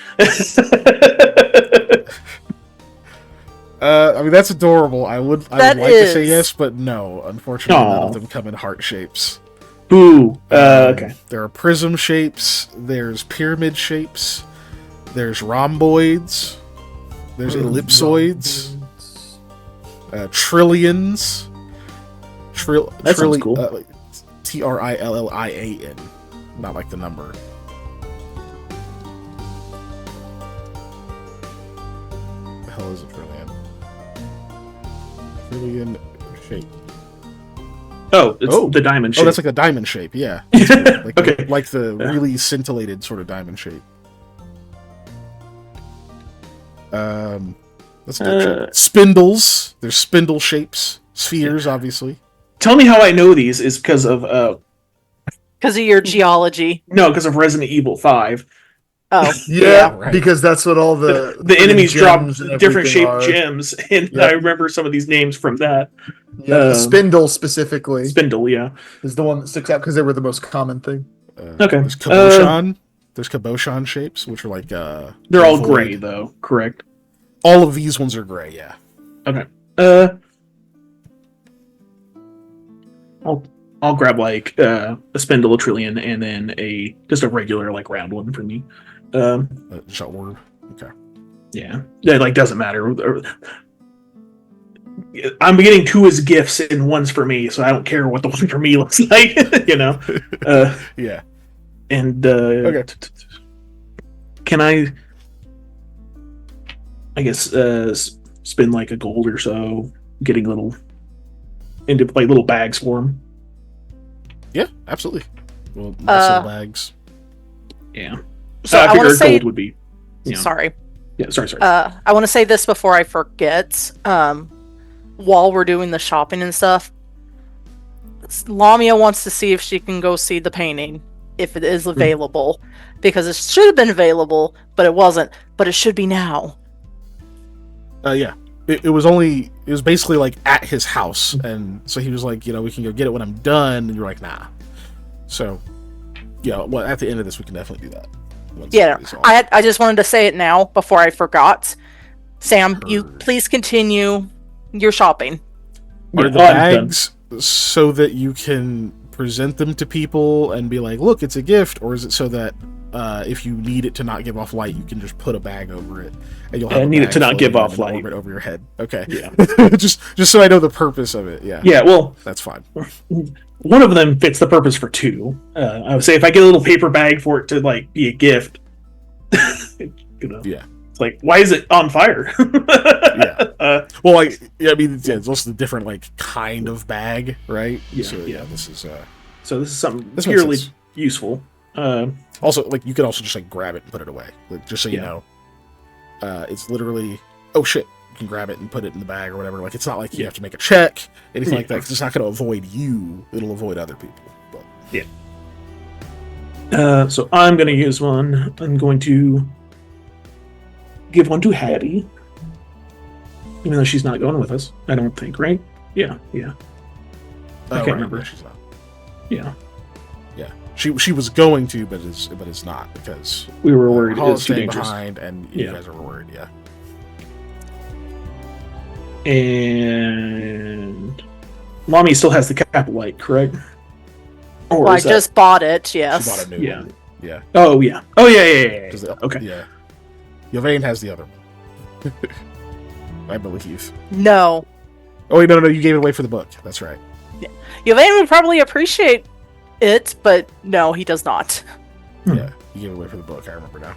I mean, that's adorable. I would like to say yes, but no. Unfortunately, none of them come in heart shapes. Boo. Okay. There are prism shapes. There's pyramid shapes. There's rhomboids. There's ellipsoids. Trillions. That sounds cool. Trillian, not like the number. The hell is a trillion? Trillion shape. Oh, it's the diamond shape. Oh, that's like a diamond shape. Yeah. Like, Okay. Like the really scintillated sort of diamond shape. That's a good shape. Spindles. There's spindle shapes. Spheres, obviously. Tell me how I know these is because of Because of your geology. no, because of Resident Evil 5. Oh, Yeah, right. because that's what all the Enemies drop gems and different everything shaped are. gems, and Yep. I remember some of these names from that. Yeah, the spindle specifically Spindle, yeah. is the one that sticks out because they were the most common thing. Okay. There's cabochon. There's cabochon shapes, which are like They're all gray, though, correct? All of these ones are gray, yeah. Okay. I'll grab like a spindle, a trillion, and then just a regular like round one for me. Shot orb. Okay. Yeah, it like doesn't matter. I'm getting two as gifts and one's for me, so I don't care what the one for me looks like. Yeah. And Okay. Can I guess spend like a gold or so, getting little into like little bags for him. Yeah, absolutely. Well, muscle bags. Yeah. So I I want figured to say. gold would be. You know, Sorry. Yeah. Sorry. I want to say this before I forget. While we're doing the shopping and stuff, Lamia wants to see if she can go see the painting, if it is available, because it should have been available, but it wasn't. But it should be now. Yeah. It was basically like at his house, and so he was like, we can go get it when I'm done, and you're like, nah. So, yeah, well, at the end of this, we can definitely do that. Yeah, I just wanted to say it now before I forgot. Sam, you please continue your shopping. Are the bags so that you can present them to people and be like, look, it's a gift, or is it so that if you need it to not give off light, you can just put a bag over it, and you'll have I need it to not give off light orbit over your head? Okay, yeah. just so I know the purpose of it. Yeah, Yeah. Well, that's fine. One of them fits the purpose for two. I would say if I get a little paper bag for it to like be a gift, Yeah. It's like, why is it on fire? Yeah. Well, like, yeah, I mean, it's also the different like kind of bag, right? Yeah. So, Yeah. This is so this is something this purely useful. Also, like, you can also just like grab it and put it away, like, just so you know. It's literally, oh shit, you can grab it and put it in the bag or whatever. Like, it's not like you have to make a check, anything like that. 'Cause it's not going to avoid you; it'll avoid other people. But yeah. So I'm going to use one. I'm going to give one to Hattie, even though she's not going with us. I don't think, right? Yeah. I can't remember. No, she's not. Yeah. Yeah, she was going to, but it's not because We were worried Hall it's is too staying dangerous. behind, and you guys are worried. Yeah. And Mommy still has the Capulite, correct? Or Well, I is that- just bought it. Yes. She bought a new Yeah. one. Yeah. Oh yeah. Yeah. 'Cause the- Okay. Yeah. Yvain has the other one. I believe. No. Oh wait, no, you gave it away for the book. That's right. Yvain would probably appreciate it, but no, he does not. Yeah, you gave it away for the book. I remember now.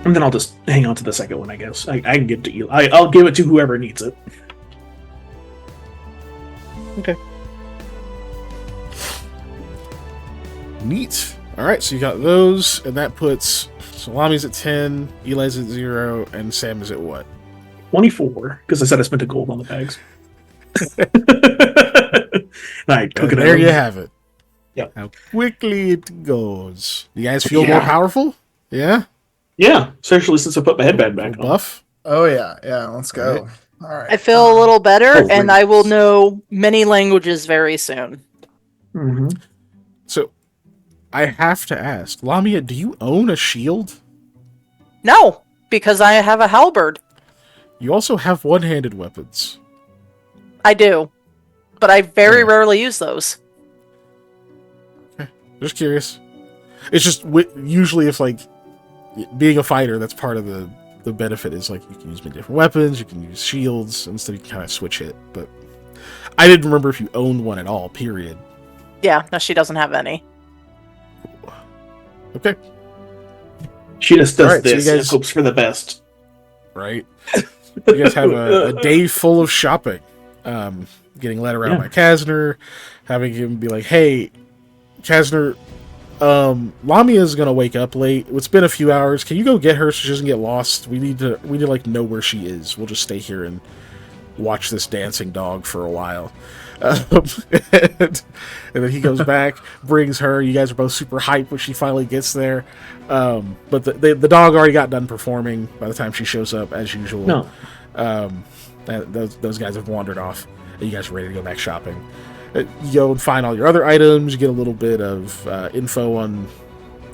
And then I'll just hang on to the second one, I guess. I can give it to Eli. I'll give it to whoever needs it. Okay. Neat. All right, so you got those, and that puts Salami's at 10, Eli's at 0, and Sam is at what? 24, because I said I spent a gold on the bags. And I took it There out. you have it. Yep. How quickly it goes. You guys feel more powerful? Yeah? Yeah, especially since I put my headband back on. Buff? Oh yeah, let's go. All right. I feel a little better, Oh, and I will know many languages very soon. Mm-hmm. So, I have to ask, Lamia, do you own a shield? No, because I have a halberd. You also have one-handed weapons. I do, but I very rarely use those. Just curious. It's just usually if like being a fighter, that's part of the benefit is like you can use many different weapons, you can use shields, and so you can kind of switch it. But I didn't remember if you owned one at all. Period. Yeah, no, she doesn't have any. Okay. She just does Alright, so this you and guys- hopes for the best. Right. You guys have a day full of shopping. getting led around by Kasner, having him be like, "Hey, Kasner, Lamia's gonna wake up late. It's been a few hours. Can you go get her so she doesn't get lost? We need to like know where she is. We'll just stay here and watch this dancing dog for a while." And then he goes back, brings her. You guys are both super hyped when she finally gets there. But the dog already got done performing by the time she shows up, as usual. No. Those guys have wandered off, and you guys are ready to go back shopping. You go and find all your other items. You get a little bit of info on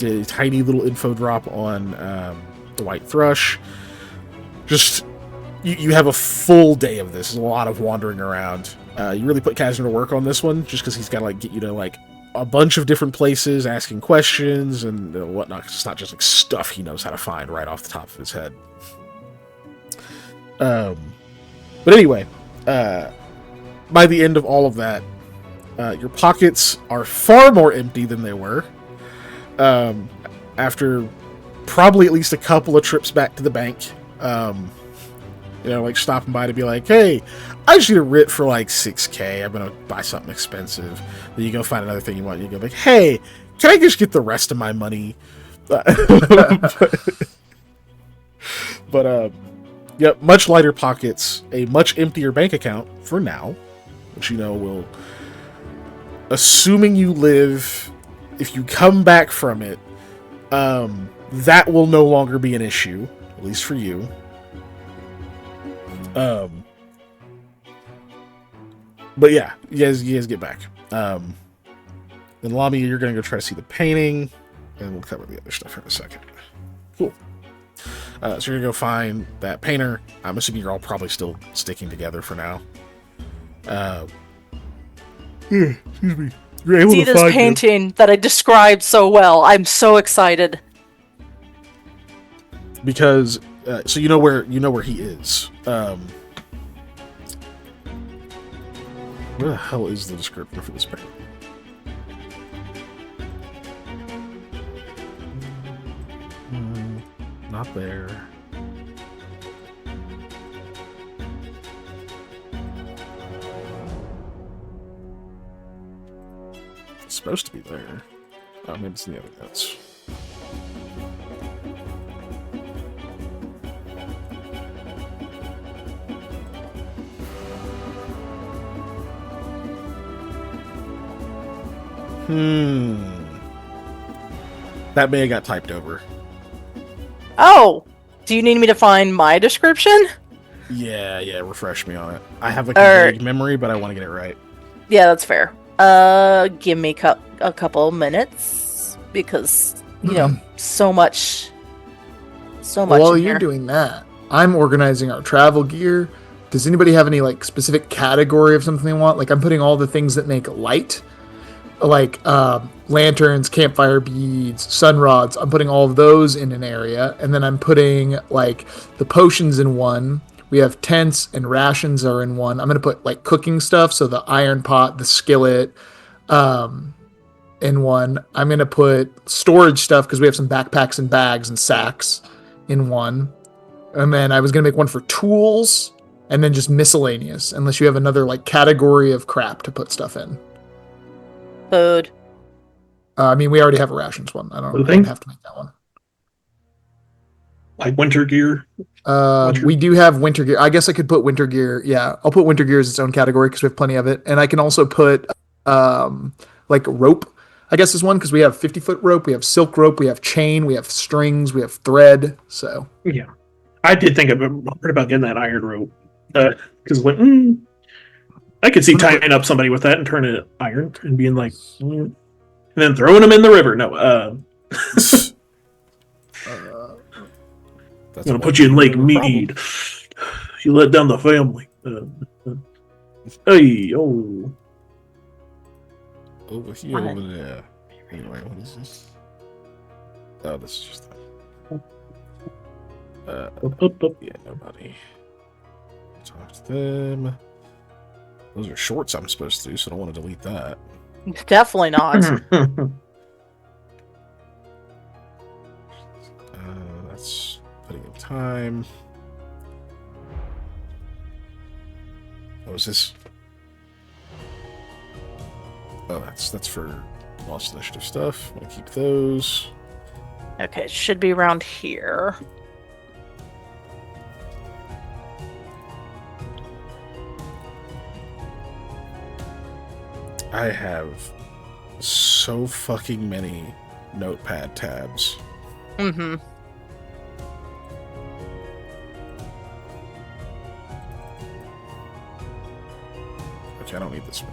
a tiny little info drop on the white thrush. Just you have a full day of this. There's a lot of wandering around. You really put Kazner to work on this one, just because he's got to like get you to like a bunch of different places, asking questions and whatnot. It's not just like stuff he knows how to find right off the top of his head. But anyway, by the end of all of that, your pockets are far more empty than they were. After probably at least a couple of trips back to the bank, like stopping by to be like, "Hey, I just need a writ for like $6,000. I'm gonna buy something expensive." Then you go find another thing you want. You go like, "Hey, can I just get the rest of my money?" But yep, much lighter pockets, a much emptier bank account for now, which will, assuming you live, if you come back from it, that will no longer be an issue, at least for you. But yeah, you guys get back. Then Lamy, you're gonna go try to see the painting, and we'll cover the other stuff in a second. Cool. So you're gonna go find that painter. I'm assuming you're all probably still sticking together for now. Excuse me. You're able See to this find painting that I described so well. I'm so excited. Because so you know where he is. Where the hell is the descriptor for this painting? Not there. It's supposed to be there. Oh, maybe it's in the other notes. That may have got typed over. Oh, do you need me to find my description? Yeah, refresh me on it. I have like a vague memory, but I want to get it right. Yeah, that's fair. Give me a couple minutes, because, so much While in you're here. doing that, I'm organizing our travel gear. Does anybody have any like specific category of something they want? Like, I'm putting all the things that make light, like lanterns, campfire beads, sun rods. I'm putting all of those in an area, and then I'm putting like the potions in one. We have tents and rations are in one. I'm gonna put like cooking stuff, so the iron pot, the skillet, in one. I'm gonna put storage stuff because we have some backpacks and bags and sacks in one. And then I was gonna make one for tools, and then just miscellaneous, unless you have another like category of crap to put stuff in. Food. I mean, we already have a rations one. I don't have to make that one. Like winter gear? We do have winter gear. I guess I could put winter gear. Yeah, I'll put winter gear as its own category because we have plenty of it. And I can also put like rope, I guess, is one, because we have 50-foot rope, we have silk rope, we have chain, we have strings, we have thread. So yeah, I did think about getting that iron rope, because I could see tying up somebody with that and turning it iron and being like, and then throwing them in the river. No, I'm gonna put you in Lake Mead. You let down the family. Hey, oh. Over here, over there. Anyway, what is this? Oh, this is just yeah, nobody. Talk to them. Those are shorts I'm supposed to, so I don't want to delete that. Definitely not. That's putting in time. is this? Oh, that's for lost initiative stuff. I'm gonna keep those. Okay, it should be around here. I have so fucking many notepad tabs. Mm-hmm. Okay, I don't need this one.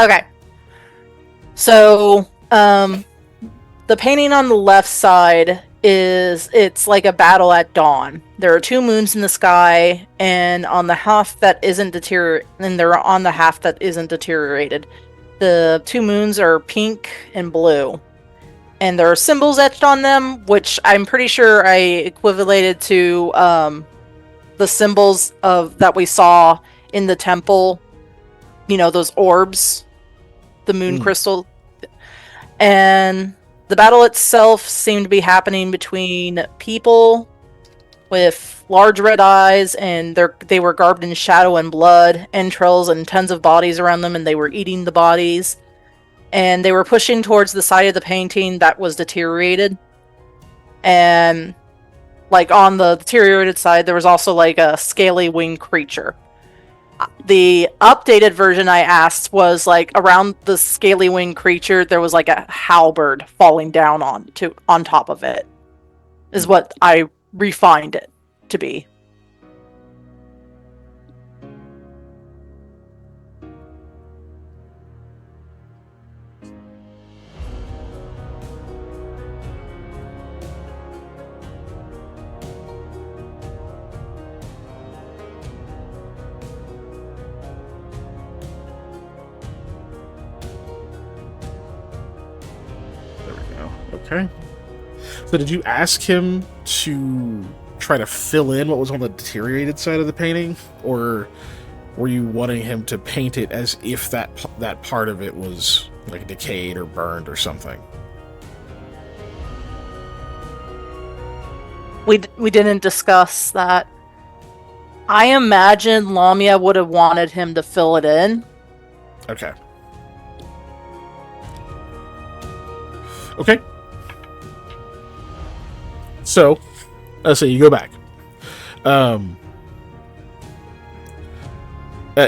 Okay. So, the painting on the left side it's like a battle at dawn. There are two moons in the sky, and on the half that isn't deteriorated. The two moons are pink and blue. And there are symbols etched on them, which I'm pretty sure I equivalated to the symbols that we saw in the temple. You know, those orbs, the moon crystal. And the battle itself seemed to be happening between people with large red eyes, and they were garbed in shadow and blood, entrails and tons of bodies around them, and they were eating the bodies. And they were pushing towards the side of the painting that was deteriorated. And, like, on the deteriorated side, there was also, like, a scaly winged creature. The updated version I asked was, like, around the scaly winged creature, there was, like, a halberd falling down on top of it. Is what I refined it to be. Okay. So did you ask him to try to fill in what was on the deteriorated side of the painting? Or were you wanting him to paint it as if that part of it was like decayed or burned or something? We didn't discuss that. I imagine Lamia would have wanted him to fill it in. Okay. Okay. So you go back.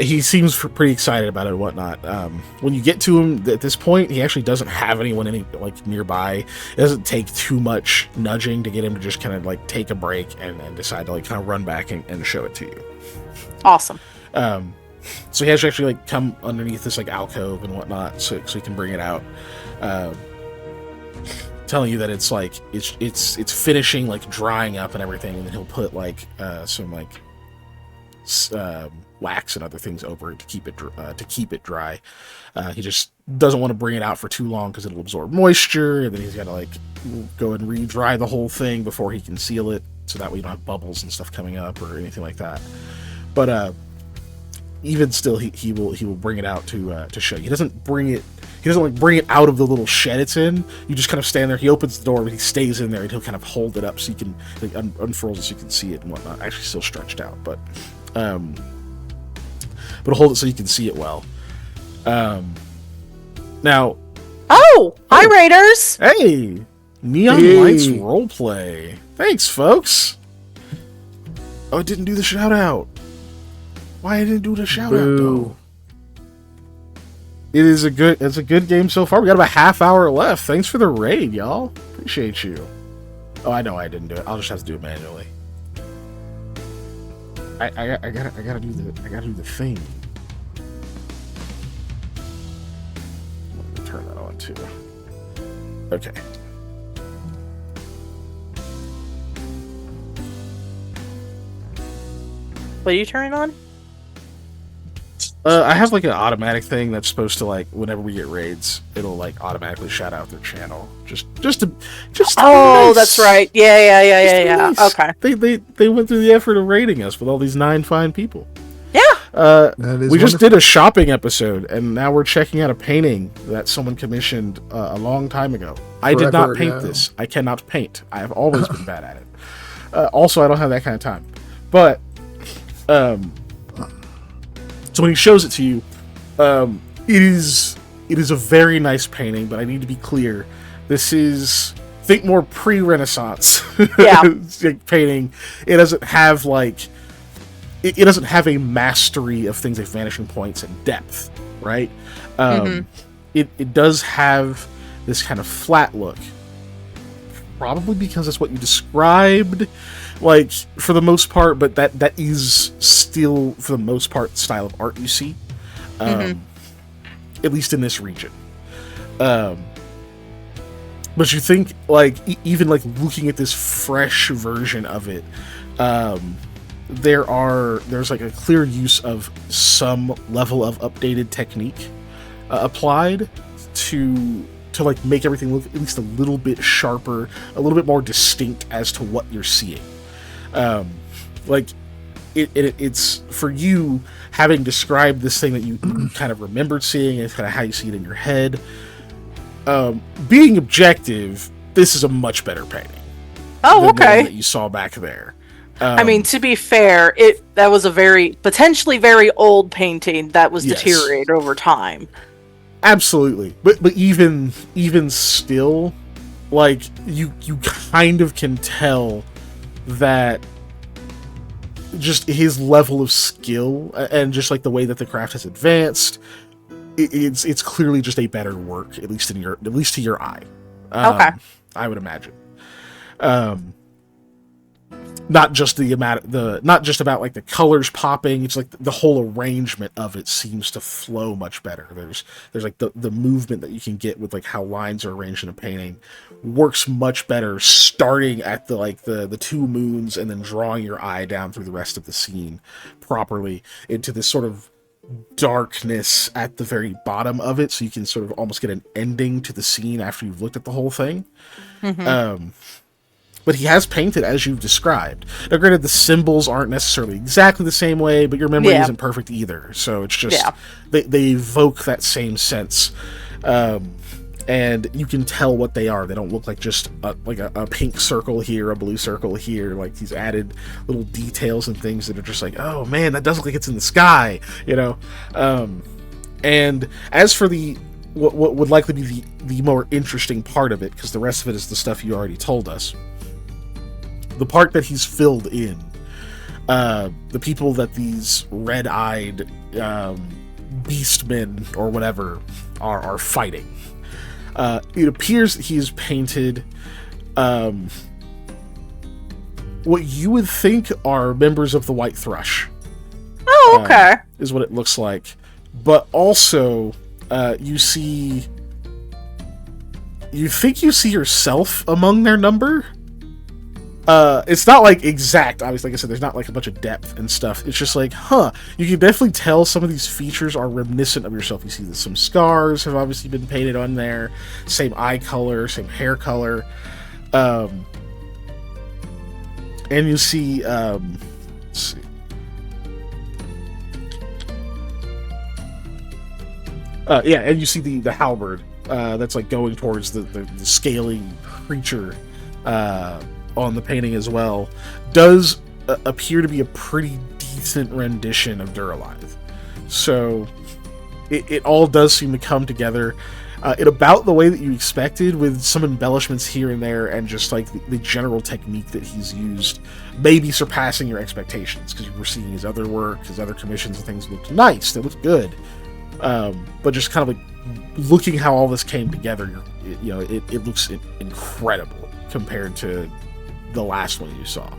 He seems pretty excited about it and whatnot. When you get to him at this point, he actually doesn't have anyone nearby. It doesn't take too much nudging to get him to just kind of like take a break and decide to like kind of run back and show it to you. Awesome. So he has to actually like come underneath this like alcove and whatnot, so he can bring it out. Telling you that it's like it's finishing like drying up and everything, and then he'll put like some like wax and other things over it to keep it dry. He just doesn't want to bring it out for too long because it'll absorb moisture, and then he's got to like go and re-dry the whole thing before he can seal it, so that way you don't have bubbles and stuff coming up or anything like that. But even still, he will bring it out to show you. He doesn't bring it out of the little shed it's in. You just kind of stand there. He opens the door, but he stays in there, and he'll kind of hold it up so you can like unfurls it so you can see it and whatnot. Actually, still stretched out, but hold it so you can see it well. Now. Oh, hi Raiders! Hey, Neon Lights roleplay. Thanks, folks. Oh, I didn't do the shout out. Why I didn't do the shout out though? It's a good game so far. We got about a half hour left. Thanks for the raid, y'all. Appreciate you. Oh, I know I didn't do it. I'll just have to do it manually. I gotta do the thing. Let me turn that on too. Okay. What are you turning on? I have like an automatic thing that's supposed to like whenever we get raids, it'll like automatically shout out their channel. Just to Oh, nice. That's right. Yeah. Nice. Okay. They went through the effort of raiding us with all these 9 fine people. Yeah. We just did a shopping episode, and now we're checking out a painting that someone commissioned a long time ago. I did not paint this. I cannot paint. I have always been bad at it. Also, I don't have that kind of time. But so when he shows it to you, it is a very nice painting. But I need to be clear: this is, think more pre-Renaissance painting. It doesn't have like it doesn't have a mastery of things like vanishing points and depth, right? It does have this kind of flat look, probably because that's what you described, like, for the most part. But that is still, for the most part, the style of art you see, at least in this region. But you think, like, even like looking at this fresh version of it, there's like a clear use of some level of updated technique applied to like make everything look at least a little bit sharper, a little bit more distinct as to what you're seeing. Like it's for you, having described this thing that you kind of remembered seeing and kind of how you see it in your head. Being objective, this is a much better painting. Oh, than the okay. one that you saw back there. I mean, to be fair, that was a potentially very old painting that was deteriorated over time. Absolutely, but even still, like, you kind of can tell that just his level of skill and just like the way that the craft has advanced, it's clearly just a better work, at least to your eye. Okay, I would imagine. Not just not just about like the colors popping. It's like the whole arrangement of it seems to flow much better. There's like the movement that you can get with like how lines are arranged in a painting works much better, starting at the two moons and then drawing your eye down through the rest of the scene properly into this sort of darkness at the very bottom of it, so you can sort of almost get an ending to the scene after you've looked at the whole thing. But he has painted as you've described. Now, granted, the symbols aren't necessarily exactly the same way, but your memory isn't perfect either. So it's just they evoke that same sense, and you can tell what they are. They don't look like just a pink circle here, a blue circle here. Like, he's added little details and things that are just like, oh man, that does look like it's in the sky, you know. And as for what would likely be the more interesting part of it, because the rest of it is the stuff you already told us. The part that he's filled in, the people that these red-eyed beastmen or whatever are fighting. It appears that he has painted what you would think are members of the White Thrush. Oh, okay. Is what it looks like. But also, you think you see yourself among their number. It's not like exact, obviously. Like I said, there's not like a bunch of depth and stuff. It's just like, you can definitely tell some of these features are reminiscent of yourself. You see that some scars have obviously been painted on there, same eye color, same hair color, and you see, let's see. And you see the halberd that's like going towards the scaly creature on the painting as well, does appear to be a pretty decent rendition of Duralive. So it all does seem to come together in about the way that you expected, with some embellishments here and there, and just like the general technique that he's used maybe surpassing your expectations, because you were seeing his other work, his other commissions and things looked nice, they looked good. But just kind of like looking how all this came together, it looks incredible compared to the last one you saw.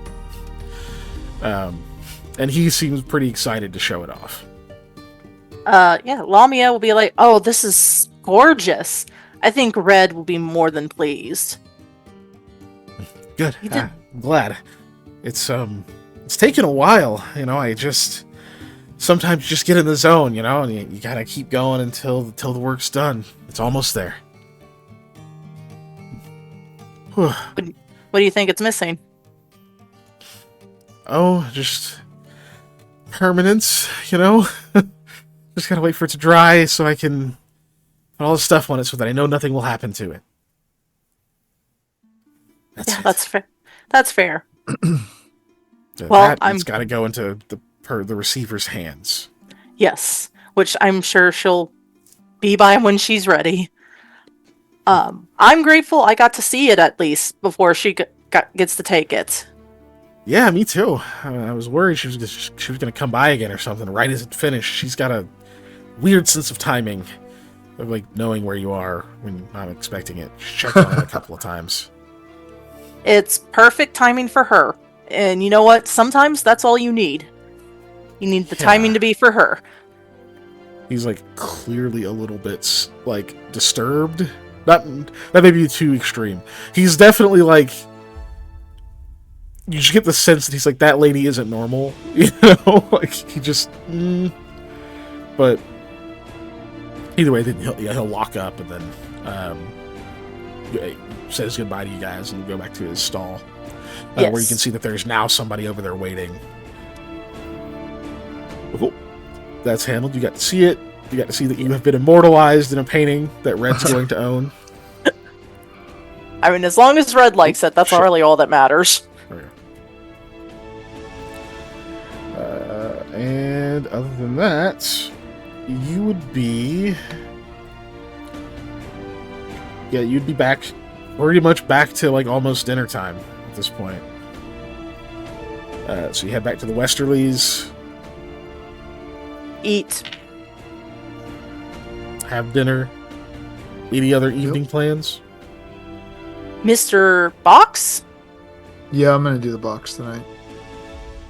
And he seems pretty excited to show it off. Lamia will be like, oh, this is gorgeous. I think Red will be more than pleased. Good. I'm glad. It's taken a while, I just sometimes just get in the zone, and you gotta keep going until the work's done. It's almost there. What do you think it's missing? Oh, just permanence, Just gotta wait for it to dry so I can put all the stuff on it so that I know nothing will happen to it. That's fair. That's fair. Well, It's got to go into the receiver's hands. Yes, which I'm sure she'll be by when she's ready. I'm grateful I got to see it at least before she gets to take it. Yeah, me too. I was worried she was going to come by again or something right as it finished. She's got a weird sense of timing, of like knowing where you are when you're not expecting it. She checked on it a couple of times. It's perfect timing for her. And you know what? Sometimes that's all you need. You need the timing to be for her. He's like clearly a little bit like disturbed. Not maybe too extreme. He's definitely like, you just get the sense that he's like, that lady isn't normal. You know, like he just. But either way, then he'll walk up and then says goodbye to you guys and go back to his stall, where you can see that there's now somebody over there waiting. Cool. That's handled. You got to see it. You got to see that you have been immortalized in a painting that Red's going to own. I mean, as long as Red likes it, that's really all that matters. And other than that, you would be... Yeah, you'd be back, pretty much back to like almost dinner time at this point. So you head back to the Westerlies. Eat. Have dinner. Any other evening plans? Mr. Box? Yeah, I'm gonna do the box tonight.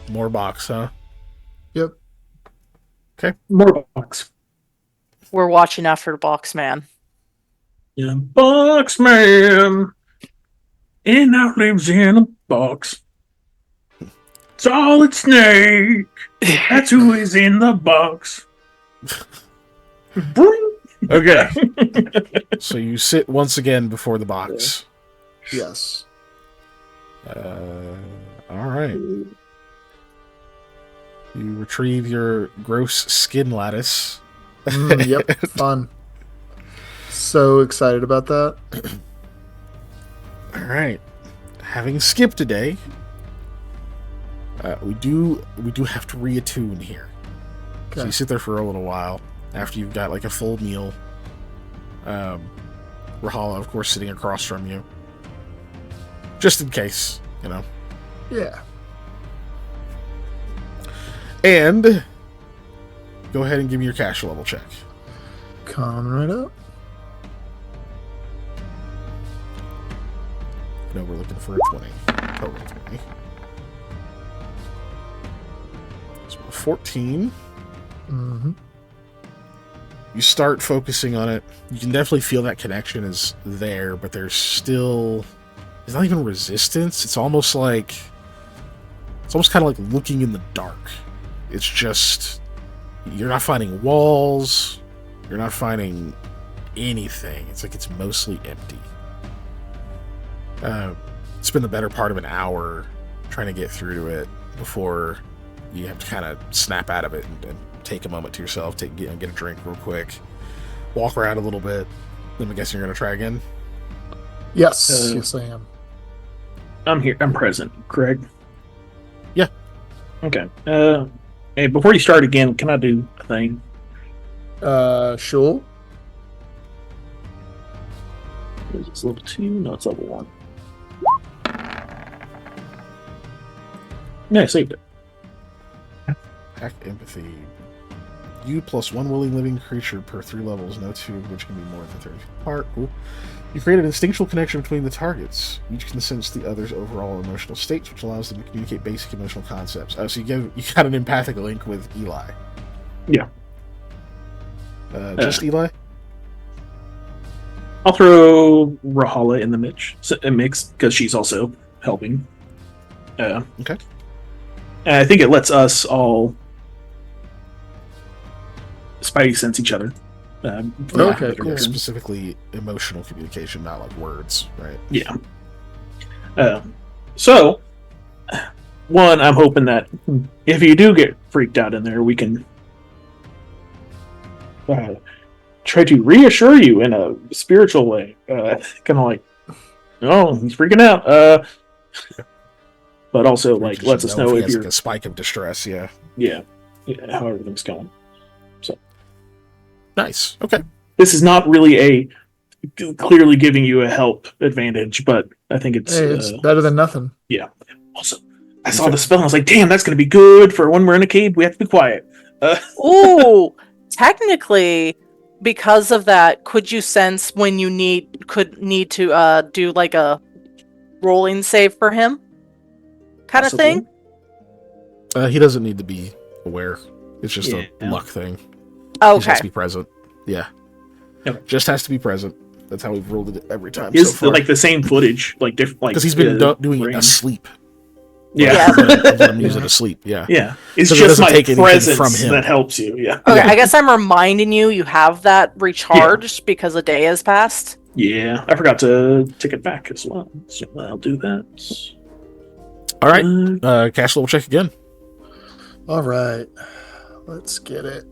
More box, huh? Yep. Okay. More box. We're watching after the Box Man. Yeah, box man. In and out lives in a box. Solid Snake. That's who is in the box. Okay. So you sit once again before the box. Yes. All right. You retrieve your gross skin lattice. Yep, fun. So excited about that. All right. Having skipped a day, we do have to reattune here. Okay. So you sit there for a little while after you've got like a full meal. Rahala, of course, sitting across from you, just in case, you know. Yeah. And go ahead and give me your cash level check. Coming right up. No, we're looking for a 20. Total 20. So 14. Mm-hmm. You start focusing on it. You can definitely feel that connection is there, but there's not even resistance. It's almost kind of like looking in the dark. It's just, you're not finding walls. You're not finding anything. It's like it's mostly empty. It's been the better part of an hour trying to get through to it before you have to kind of snap out of it and take a moment to yourself, get a drink real quick, walk around a little bit. Then I'm guessing you're going to try again? Yes. Yes, I am. I'm here. I'm present, correct? Yeah. Okay. Hey, before you start again, can I do a thing? Sure. Is this level 2? No, it's level 1. Yeah, I saved it. Hack empathy. You plus one willing living creature per 3 levels, no 2 of which can be more than 30 feet apart. Cool. You create an instinctual connection between the targets. Each can sense the other's overall emotional states, which allows them to communicate basic emotional concepts. Oh, so you got an empathic link with Eli. Yeah. Just Eli? I'll throw Rahala in the mix because she's also helping. Okay. And I think it lets us all spidey sense each other. Okay, cool. Specifically emotional communication, not like words, right? Yeah. So, one, I'm hoping that if you do get freaked out in there, we can try to reassure you in a spiritual way. Kind of like, oh, he's freaking out. but also Or like just lets us know he if has you're like a spike of distress. Yeah. yeah, how everything's going. So Nice. Okay. this is not really a clearly giving you a help advantage, but I think Hey, it's better than nothing. yeah. Also, I saw the spell and I was like, damn, that's going to be good for when we're in a cave. We have to be quiet. Ooh, technically, because of that, could you sense when you need to do like a rolling save for him, kind of Possibly. thing? He doesn't need to be aware. It's just a Yeah. luck thing. He just has Okay. to be present. Yeah. Yep. Just has to be present. That's how we've rolled it every time Is so far. like the same footage, like different, like Because he's been doing it range. asleep. Yeah, I've let him use it asleep. Yeah. yeah. It's So it just doesn't my take anything presence from him. that helps you. Yeah, Okay, Yeah. I guess I'm reminding you have that recharged because a day has passed. yeah. I forgot to take it back as well, so I'll do that. All right. Cash level check again. All right, let's get it.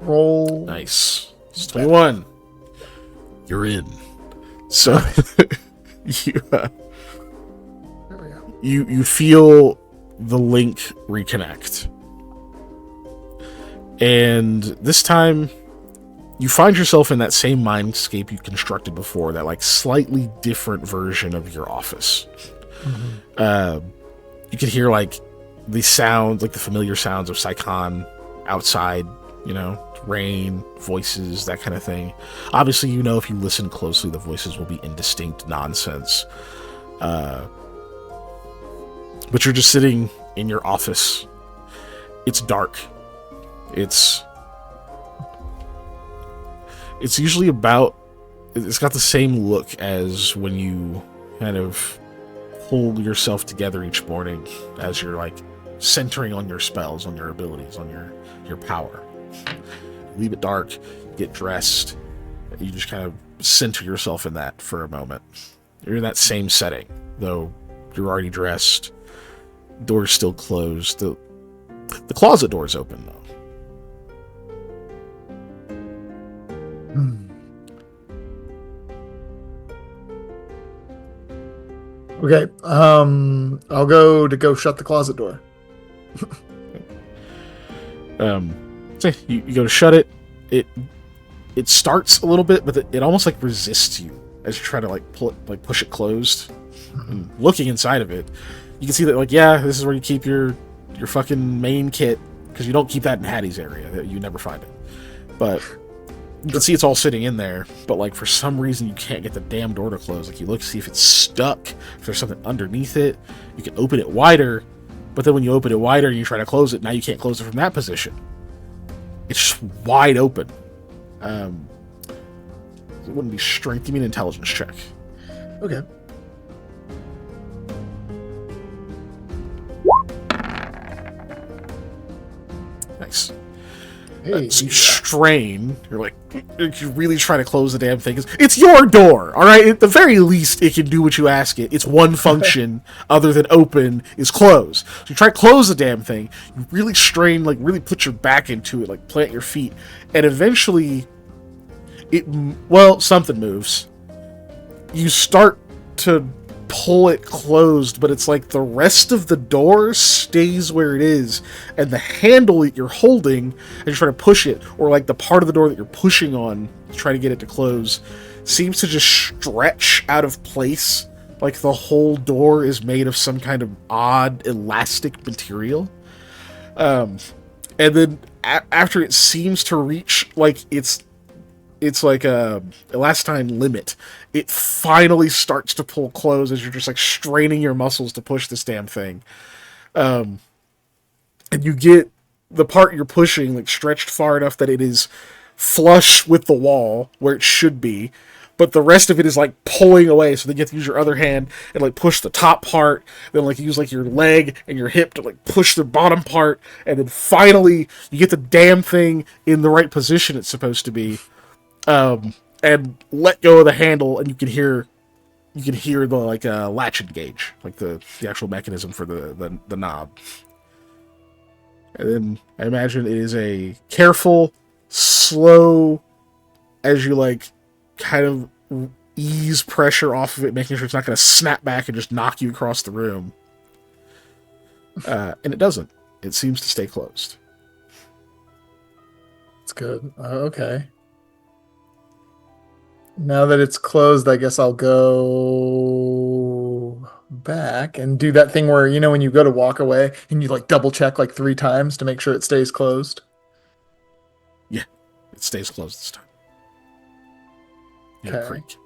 Roll. Nice. It's 21. You're in. So you There we go. you feel the link reconnect. And this time you find yourself in that same mindscape you constructed before, that like slightly different version of your office. You can hear like the sounds, like the familiar sounds of Saikan outside, you know, rain, voices, that kind of thing. Obviously, you know, if you listen closely, the voices will be indistinct nonsense. But you're just sitting in your office. It's dark. It's usually it's got the same look as when you kind of pull yourself together each morning as you're like centering on your spells, on your abilities, on your power. Leave it dark, get dressed, you just kind of center yourself in that for a moment. You're in that same setting, though you're already dressed, door's still closed. The closet door's open though. Okay. I'll go shut the closet door. So you go to shut it. It starts a little bit, but it almost like resists you as you try to push it closed. And looking inside of it, you can see that this is where you keep your fucking main kit, because you don't keep that in Hattie's area. You never find it. But you can see it's all sitting in there, but like for some reason you can't get the damn door to close. Like you look to see if it's stuck, if there's something underneath it. You can open it wider, but then when you open it wider and you try to close it, now you can't close it from that position. It's just wide open. It wouldn't be strength. Give me an intelligence check. Okay. Nice. Hey. So you strain. You're like, you really try to close the damn thing. It's your door, all right? At the very least, it can do what you ask it. Its one function, other than open, is close. So you try to close the damn thing. You really strain, like really put your back into it, like plant your feet, and eventually, something moves. You start to pull it closed, but it's like the rest of the door stays where it is, and the handle that you're holding and you're trying to push it, or like the part of the door that you're pushing on to try to get it to close, seems to just stretch out of place, like the whole door is made of some kind of odd elastic material. And then after it seems to reach like it's like a elastine limit, it finally starts to pull close as you're just like straining your muscles to push this damn thing. And you get the part you're pushing like stretched far enough that it is flush with the wall where it should be, but the rest of it is like pulling away, so then you have to use your other hand and like push the top part, then like use like your leg and your hip to like push the bottom part, and then finally you get the damn thing in the right position it's supposed to be. And let go of the handle, and you can hear the like latch engage, like the actual mechanism for the knob. And then I imagine it is a careful, slow, as you like kind of ease pressure off of it, making sure it's not going to snap back and just knock you across the room. And it doesn't. It seems to stay closed. It's good. Okay. Now that it's closed, I guess I'll go back and do that thing where, when you go to walk away and you like double check like 3 times to make sure it stays closed. Yeah, it stays closed this time. You Okay. creak.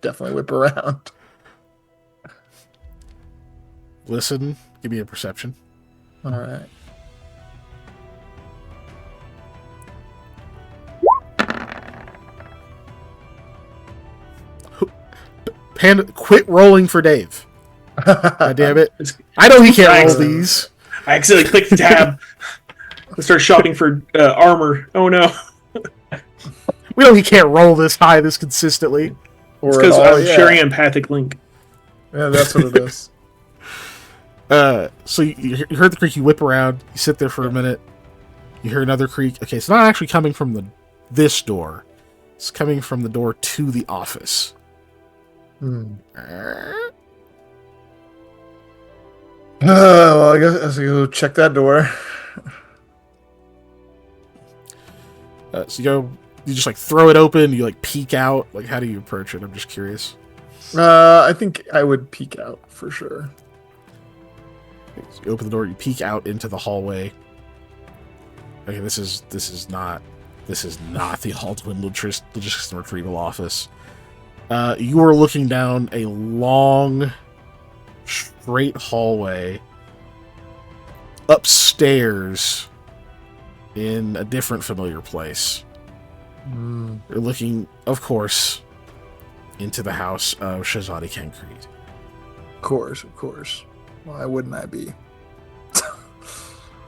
Definitely whip around. Listen, give me a perception. All right. Panda, quit rolling for Dave. God damn it. I know he can't roll these. I accidentally clicked tab. I start shopping for armor. Oh no. We know he can't roll this high this consistently. It's because I'm sharing empathic link. Yeah, that's what it is. So you heard the creak, you whip around, you sit there for a minute, you hear another creak. Okay, it's not actually coming from this door. It's coming from the door to the office. Well, I guess I'll go check that door. So you just like throw it open, you like peek out. Like, how do you approach it? I'm just curious. I think I would peek out for sure. So you open the door, you peek out into the hallway. Okay, this is not the Aldwin Logistics and Retrieval office. You are looking down a long, straight hallway upstairs in a different familiar place. You're looking, of course, into the house of Shahzadi Concrete. Of course. Why wouldn't I be?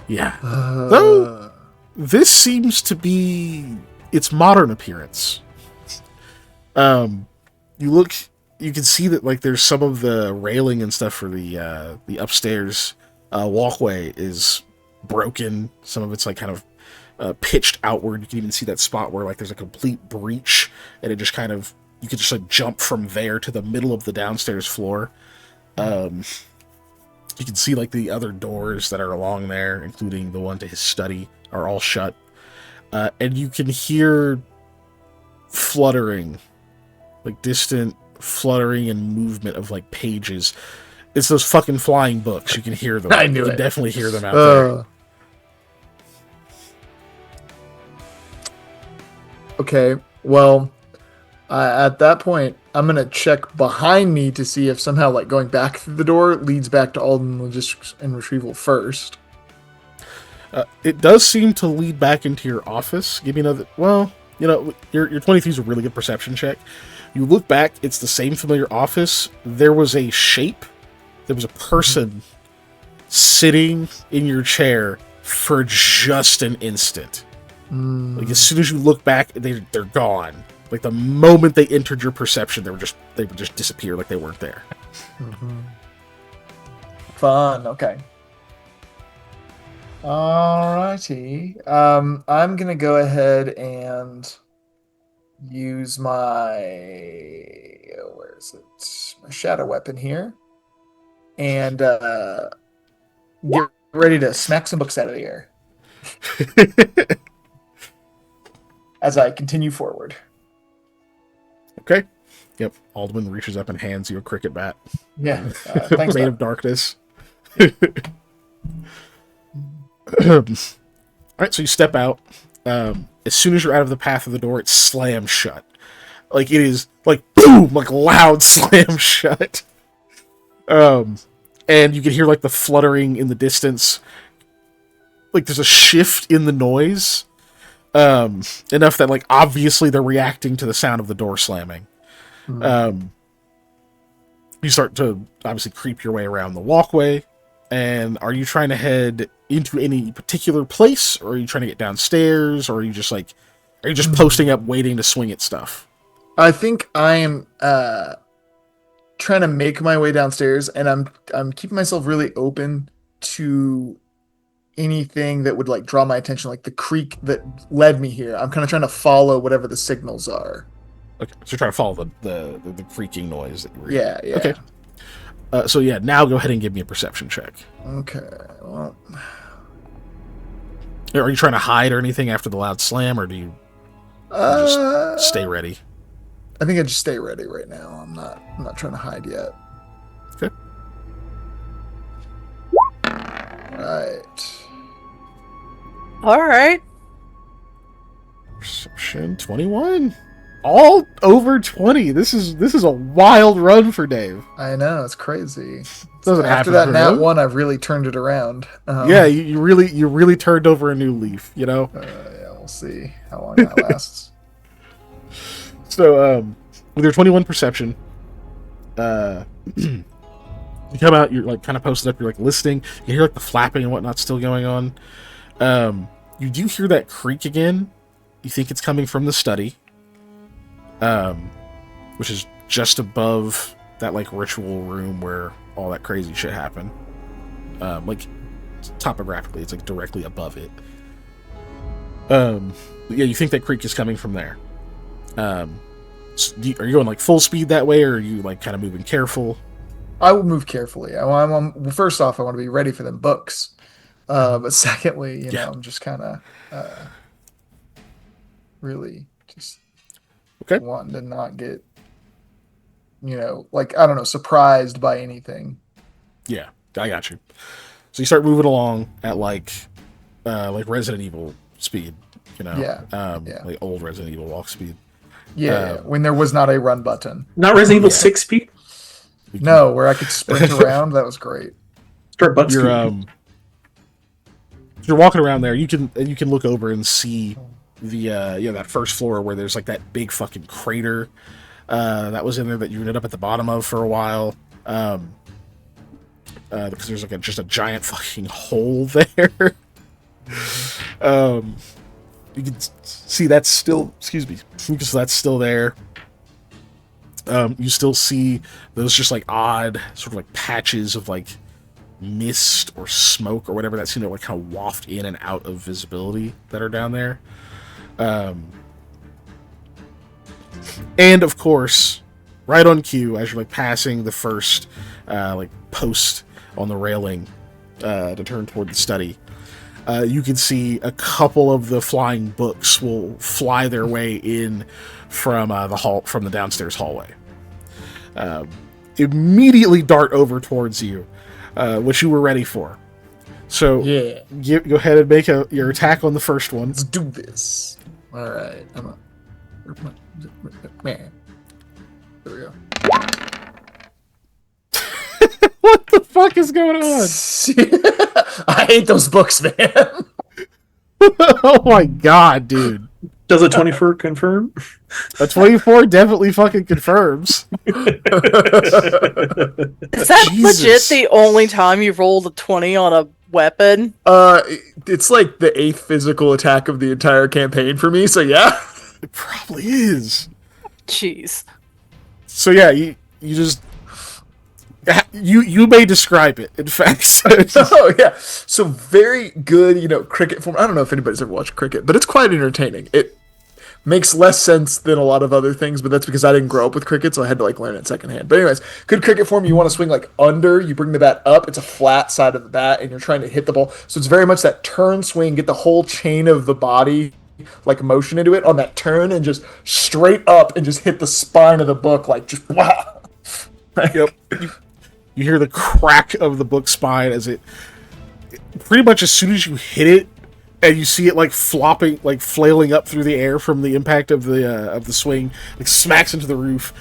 Yeah. Though, this seems to be its modern appearance. You can see that like there's some of the railing and stuff for the upstairs walkway is broken. Some of it's like kind of pitched outward. You can even see that spot where like there's a complete breach, and it just kind of, you could just like jump from there to the middle of the downstairs floor. You can see like the other doors that are along there, including the one to his study, are all shut. And you can hear fluttering, like distant fluttering and movement of like pages. It's those fucking flying books. You can hear them. I knew you can it. definitely hear them out there. Okay, well, at that point, I'm gonna check behind me to see if somehow like going back through the door leads back to Alden Logistics and Retrieval first. It does seem to lead back into your office. Give me another. Well, your 23 is a really good perception check. You look back, it's the same familiar office. There was a shape. There was a person sitting in your chair for just an instant. Like as soon as you look back, they're gone. Like the moment they entered your perception, they would just disappear like they weren't there. Fun. Okay. Alrighty. I'm gonna go ahead and use my where is it? My shadow weapon here, and get ready to smack some books out of the air as I continue forward. Okay. Yep. Aldwin reaches up and hands you a cricket bat. Yeah. Thanks. Made of darkness. Alright, so you step out. As soon as you're out of the path of the door, it slams shut. Like it is like boom, like loud slam shut. And you can hear like the fluttering in the distance. Like there's a shift in the noise. Enough that like obviously they're reacting to the sound of the door slamming. You start to obviously creep your way around the walkway. And are you trying to head into any particular place, or are you trying to get downstairs, or are you just posting up waiting to swing at stuff? I think I am trying to make my way downstairs, and I'm keeping myself really open to anything that would like draw my attention, like the creek that led me here. I'm kind of trying to follow whatever the signals are. Okay, so you're trying to follow the creaking noise that you were Yeah, yeah. Okay. So yeah, now go ahead and give me a perception check. Okay. Well, Are you trying to hide or anything after the loud slam, or do you just stay ready? I think I just stay ready right now. I'm not trying to hide yet. Okay. Right. All right. Perception 21. All over 20. This is a wild run for Dave. I know, it's crazy. Doesn't After happen that for nat him. one, I've really turned it around. Yeah, you really turned over a new leaf, you know? Yeah, we'll see how long that lasts. So, with your 21 perception, you come out, you're like kind of posted up, you're like listening, you hear like the flapping and whatnot still going on. You do hear that creak again. You think it's coming from the study, which is just above that like ritual room where all that crazy shit happened. Like topographically, it's like directly above it. Yeah, you think that creak is coming from there. So are you going like full speed that way, or are you like kind of moving careful? I will move carefully. Well, first off, I want to be ready for them books. But secondly, you know, I'm just kind of really just wanting to not get, you know, like, I don't know, surprised by anything. Yeah, I got you. So you start moving along at like Resident Evil speed, you know? Yeah. Like old Resident Evil walk speed. Yeah, when there was not a run button. Not Resident Evil 6 speed? No, where I could sprint around. That was great. Start butt speed. You're walking around there. You can look over and see the that first floor where there's like that big fucking crater that was in there that you ended up at the bottom of for a while. Because there's like just a giant fucking hole there. You can see that's still, excuse me, because that's still there. You still see those just like odd sort of like patches of like mist or smoke or whatever that seem to like kind of waft in and out of visibility that are down there. And of course, right on cue, as you're like passing the first like post on the railing to turn toward the study, you can see a couple of the flying books will fly their way in from the downstairs hallway. Immediately dart over towards you, which you were ready for. So Yeah. go ahead and make your attack on the first one. Let's do this. All right. Man. There we go. What the fuck is going on? I hate those books, man. Oh my god, dude. Does a 24 confirm? A 24 definitely fucking confirms. Is that Jesus. legit the only time you've rolled a 20 on a weapon? It's like the 8th physical attack of the entire campaign for me, so yeah. It probably is. Jeez. So yeah, you just you may describe it. In fact, Oh yeah. So very good, cricket form. I don't know if anybody's ever watched cricket, but it's quite entertaining. It makes less sense than a lot of other things, but that's because I didn't grow up with cricket, so I had to learn it secondhand. But anyways, good cricket form. You want to swing under. You bring the bat up. It's a flat side of the bat, and you're trying to hit the ball. So it's very much that turn swing. Get the whole chain of the body motion into it on that turn, and just straight up and just hit the spine of the book just wow. Yep. You hear the crack of the book spine as it pretty much as soon as you hit it, and you see it flopping, flailing up through the air from the impact of the swing, smacks into the roof.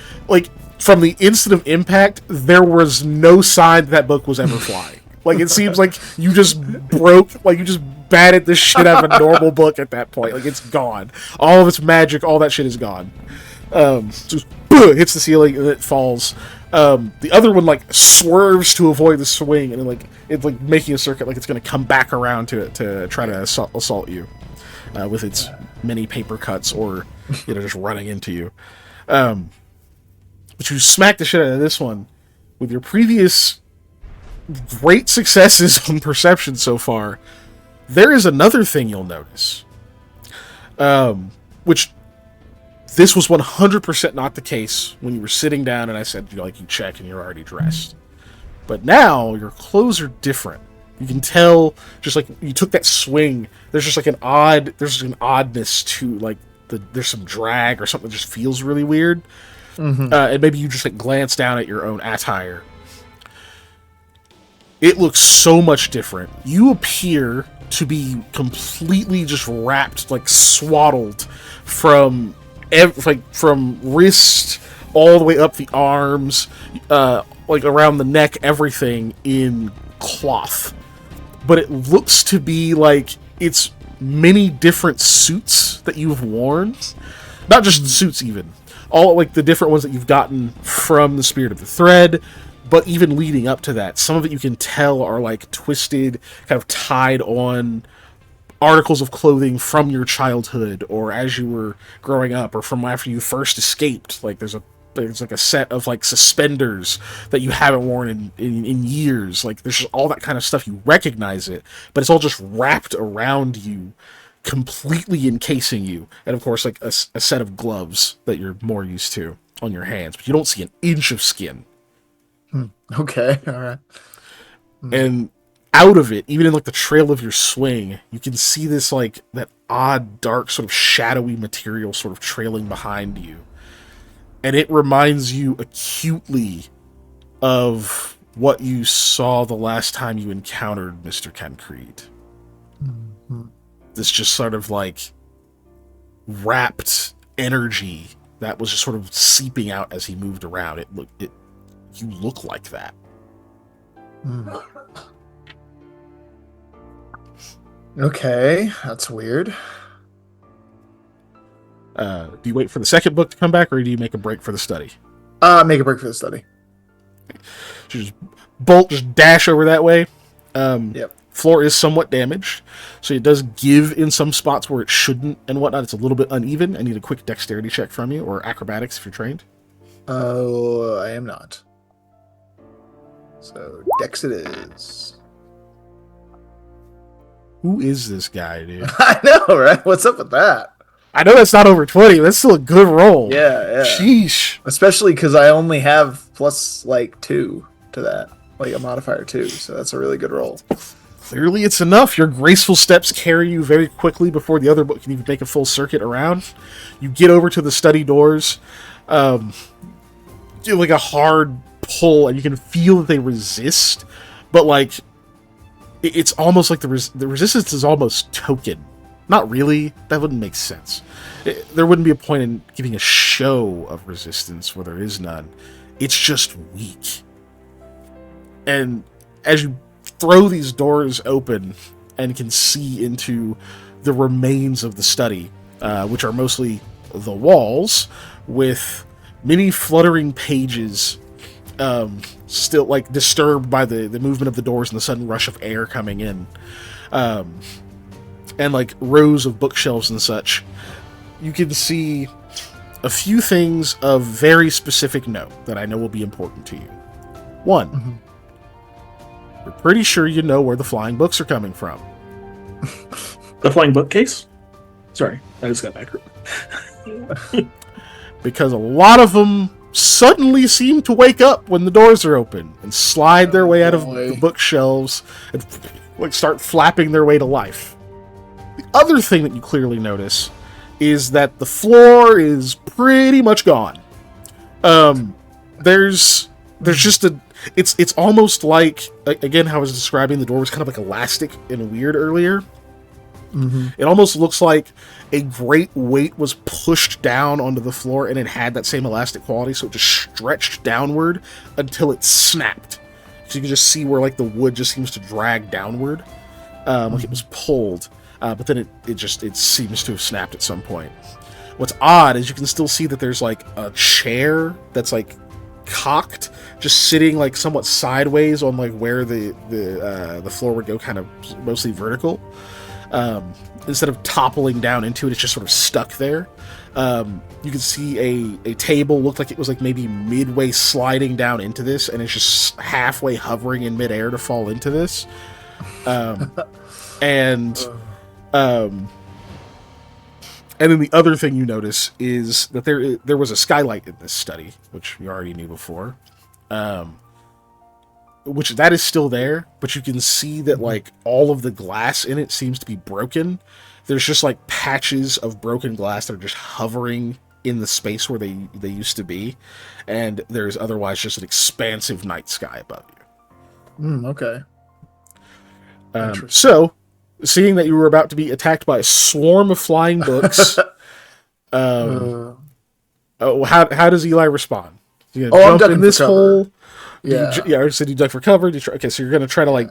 From the instant of impact, there was no sign that book was ever flying. It seems like you just broke, you just batted the shit out of a normal book at that point. It's gone. All of its magic, all that shit is gone. Just hits the ceiling and it falls. The other one swerves to avoid the swing, and it's making a circuit, it's going to come back around to it to try to assault you with its many paper cuts or just running into you. But you smack the shit out of this one with your previous great successes on perception so far. There is another thing you'll notice, which this was 100% not the case when you were sitting down and I said, you check and you're already dressed. But now your clothes are different. You can tell, just like you took that swing, there's just like an oddness to like there's some drag or something that just feels really weird. Mm-hmm. And maybe you just like glance down at your own attire. It looks so much different. You appear to be completely just wrapped, like swaddled from wrist all the way up the arms, like around the neck, everything in cloth. But it looks to be like it's many different suits that you've worn. Not just suits, even. All like the different ones that you've gotten from the Spirit of the Thread, but even leading up to that, some of it you can tell are like twisted, kind of tied on articles of clothing from your childhood or as you were growing up or from after you first escaped. Like there's like a set of like suspenders that you haven't worn in years. Like there's just all that kind of stuff. You recognize it, but it's all just wrapped around you, completely encasing you. And of course, like a set of gloves that you're more used to on your hands, but you don't see an inch of skin. Okay, all right. And out of it, even in like the trail of your swing, you can see this like that odd, dark, sort of shadowy material sort of trailing behind you. And it reminds you acutely of what you saw the last time you encountered Mr. Concrete. Mm-hmm. This just sort of like wrapped energy that was just sort of seeping out as he moved around. You look like that. Mm. Okay, that's weird. Do you wait for the second book to come back, or do you make a break for the study? Make a break for the study. So just dash over that way. Yep. Floor is somewhat damaged, so it does give in some spots where it shouldn't and whatnot. It's a little bit uneven. I need a quick dexterity check from you, or acrobatics if you're trained. Oh, I am not. So, Dex it is. Who is this guy, dude? I know, right? What's up with that? I know that's not over 20, but that's still a good roll. Yeah. Sheesh. Especially because I only have plus, 2 to that. Like, a modifier 2, so that's a really good roll. Clearly it's enough. Your graceful steps carry you very quickly before the other book can even make a full circuit around. You get over to the study doors. Do like a hard pull, and you can feel that they resist, but it's almost like the resistance is almost token. Not really. That wouldn't make sense. There wouldn't be a point in giving a show of resistance where there is none. It's just weak. And as you throw these doors open and can see into the remains of the study, which are mostly the walls, with many fluttering pages, still disturbed by the movement of the doors and the sudden rush of air coming in, and rows of bookshelves and such. You can see a few things of very specific note that I know will be important to you. One, you're pretty sure you know where the flying books are coming from. The flying bookcase? Sorry, I just got back. Because a lot of them suddenly seem to wake up when the doors are open and slide their way out of the bookshelves and start flapping their way to life. The other thing that you clearly notice is that the floor is pretty much gone. There's just it's almost like, again, how I was describing the door was kind of like elastic and weird earlier. It almost looks like a great weight was pushed down onto the floor and it had that same elastic quality, so it just stretched downward until it snapped. So you can just see where the wood just seems to drag downward, like it was pulled, but then it seems to have snapped at some point. What's odd is you can still see that there's a chair that's cocked, just sitting somewhat sideways on where the floor would go, kind of mostly vertical. Instead of toppling down into it, it's just sort of stuck there. You can see a table looked like it was maybe midway sliding down into this, and it's just halfway hovering in midair to fall into this. And and then the other thing you notice is that there was a skylight in this study, which you already knew before. Which that is still there, but you can see that like all of the glass in it seems to be broken. There's just like patches of broken glass that are just hovering in the space where they used to be, and there's otherwise just an expansive night sky above you. Okay. So, seeing that you were about to be attacked by a swarm of flying books, how does Eli respond? You gonna jump in this hole? Yeah. I said you duck for cover. Okay, so you're gonna try to like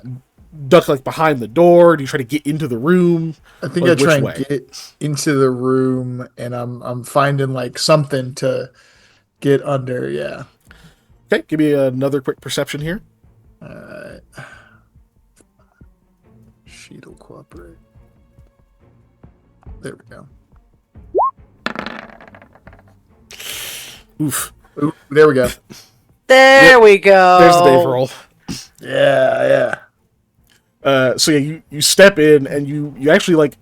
duck like behind the door. Do you try to get into the room? I think I try and get into the room, and I'm finding like something to get under. Yeah. Okay, give me another quick perception here. Sheet will cooperate. There we go. Oof. Ooh, there we go. There we go. There's the Dave roll. Yeah. So yeah, you step in and you actually like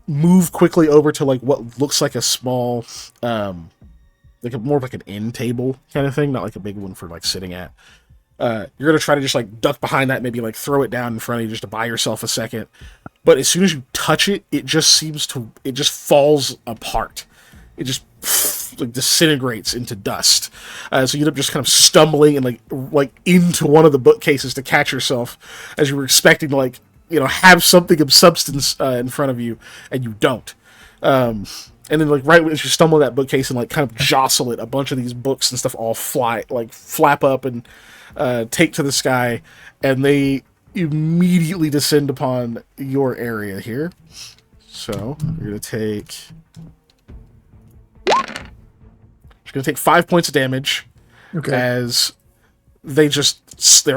move quickly over to like what looks like a small, like more of like an end table kind of thing, not like a big one for like sitting at. You're gonna try to just like duck behind that, maybe like throw it down in front of you just to buy yourself a second. But as soon as you touch it, it just falls apart. It just like disintegrates into dust. So you end up just kind of stumbling and like into one of the bookcases to catch yourself as you were expecting to like, have something of substance in front of you, and you don't. And then like right as you stumble in that bookcase and like kind of jostle it, a bunch of these books and stuff all flap up and take to the sky, and they immediately descend upon your area here. So you're gonna take 5 points of damage. Okay. As they're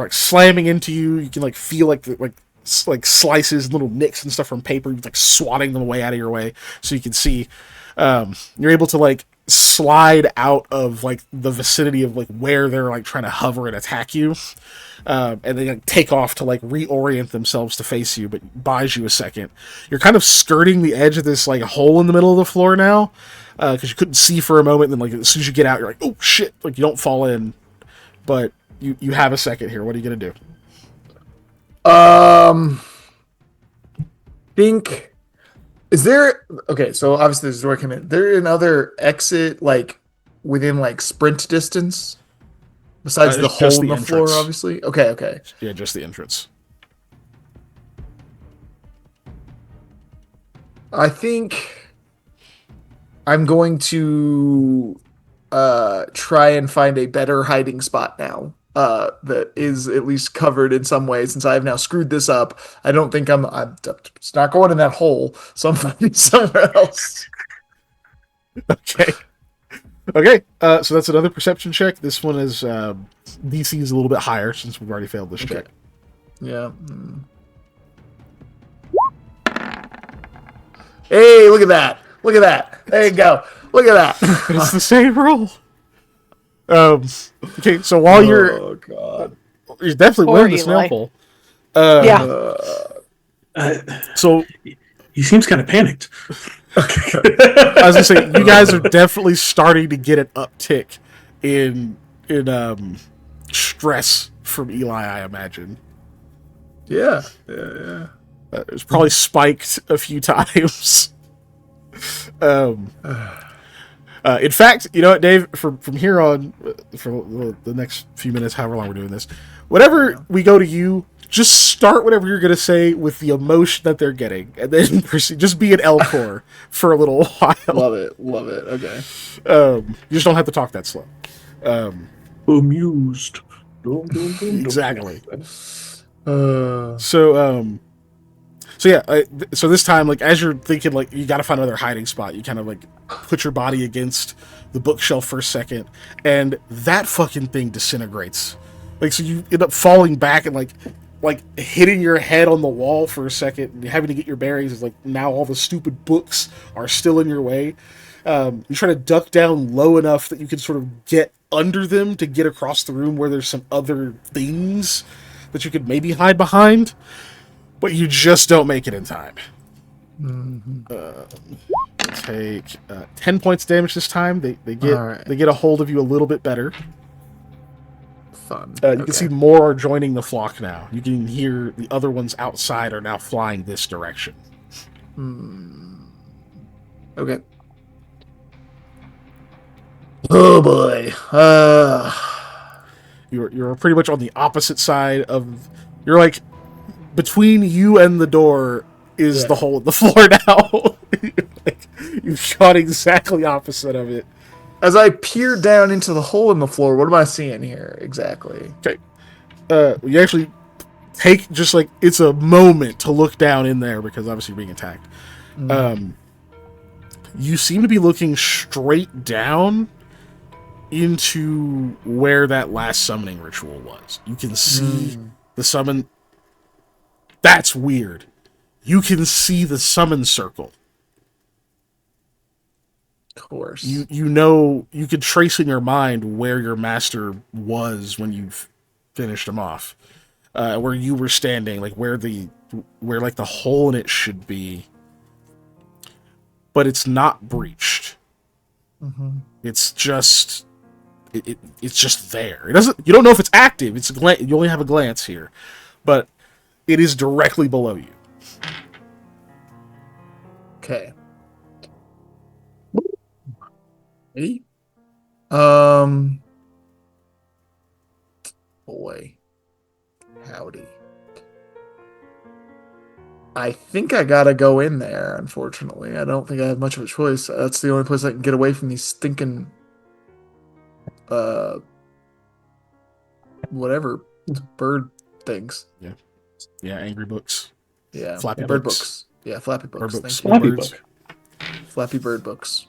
like slamming into you. You can like feel like slices and little nicks and stuff from paper, like swatting them away out of your way, so you can see. You're able to like slide out of like the vicinity of like where they're like trying to hover and attack you, and they like take off to like reorient themselves to face you, but buys you a second. You're kind of skirting the edge of this like hole in the middle of the floor now, because you couldn't see for a moment, and then like as soon as you get out, you're like, oh shit, like you don't fall in, but you have a second here. What are you gonna do? Think. Is there so obviously there's working it. There another exit like within like sprint distance besides the hole in the floor, obviously? Okay. Yeah, just the entrance. I think I'm going to try and find a better hiding spot now. That is at least covered in some way, since I have now screwed this up. I don't think I'm it's not going in that hole, so I'm finding somewhere else. Okay. So that's another perception check. This one is DC is a little bit higher since we've already failed this check. Yeah. Hey, look at that. There you go. Look at that. It's the same roll. Okay, so while you're definitely wearing the snail pole. So he seems kind of panicked. I was gonna say, you guys are definitely starting to get an uptick in stress from Eli, I imagine. Yeah. It's probably spiked a few times. In fact, you know what, Dave? From here on, for the next few minutes, however long we're doing this, whenever we go to you, just start whatever you're going to say with the emotion that they're getting, and then proceed. Just be an L-core for a little while. Love it. Okay. You just don't have to talk that slow. Amused. Exactly. So yeah, so this time, like, as you're thinking, like, you gotta find another hiding spot, you kind of, like, put your body against the bookshelf for a second, and that fucking thing disintegrates. Like, so you end up falling back and, like hitting your head on the wall for a second, and having to get your bearings, is like, now all the stupid books are still in your way. You try to duck down low enough that you can sort of get under them to get across the room where there's some other things that you could maybe hide behind. but you just don't make it in time. Mm-hmm. Take 10 points damage this time. They Alright. get a hold of you a little bit better. Fun. You can see more are joining the flock now. You can hear the other ones outside are now flying this direction. Okay. Oh boy. You're pretty much on the opposite side of. You're like between you and the door is the hole in the floor now. You've shot exactly opposite of it. As I peer down into the hole in the floor, what am I seeing here exactly? Okay. You actually take just like it's a moment to look down in there because obviously you're being attacked. You seem to be looking straight down into where that last summoning ritual was. You can see the summon. That's weird. You can see the summon circle. Of course. You know, you could trace in your mind where your master was when you finished him off. Where you were standing, like where like the hole in it should be. But it's not breached. It's just it's just there. It doesn't. You don't know if it's active. It's you only have a glance here, but it is directly below you. Okay. Ready? Boy. Howdy. I think I gotta go in there, unfortunately. I don't think I have much of a choice. That's the only place I can get away from these stinking whatever bird things. Yeah, angry books. Yeah. Flappy bird books. books. Yeah, flappy books. Bird books. Thank Flappy you. book. Flappy bird books.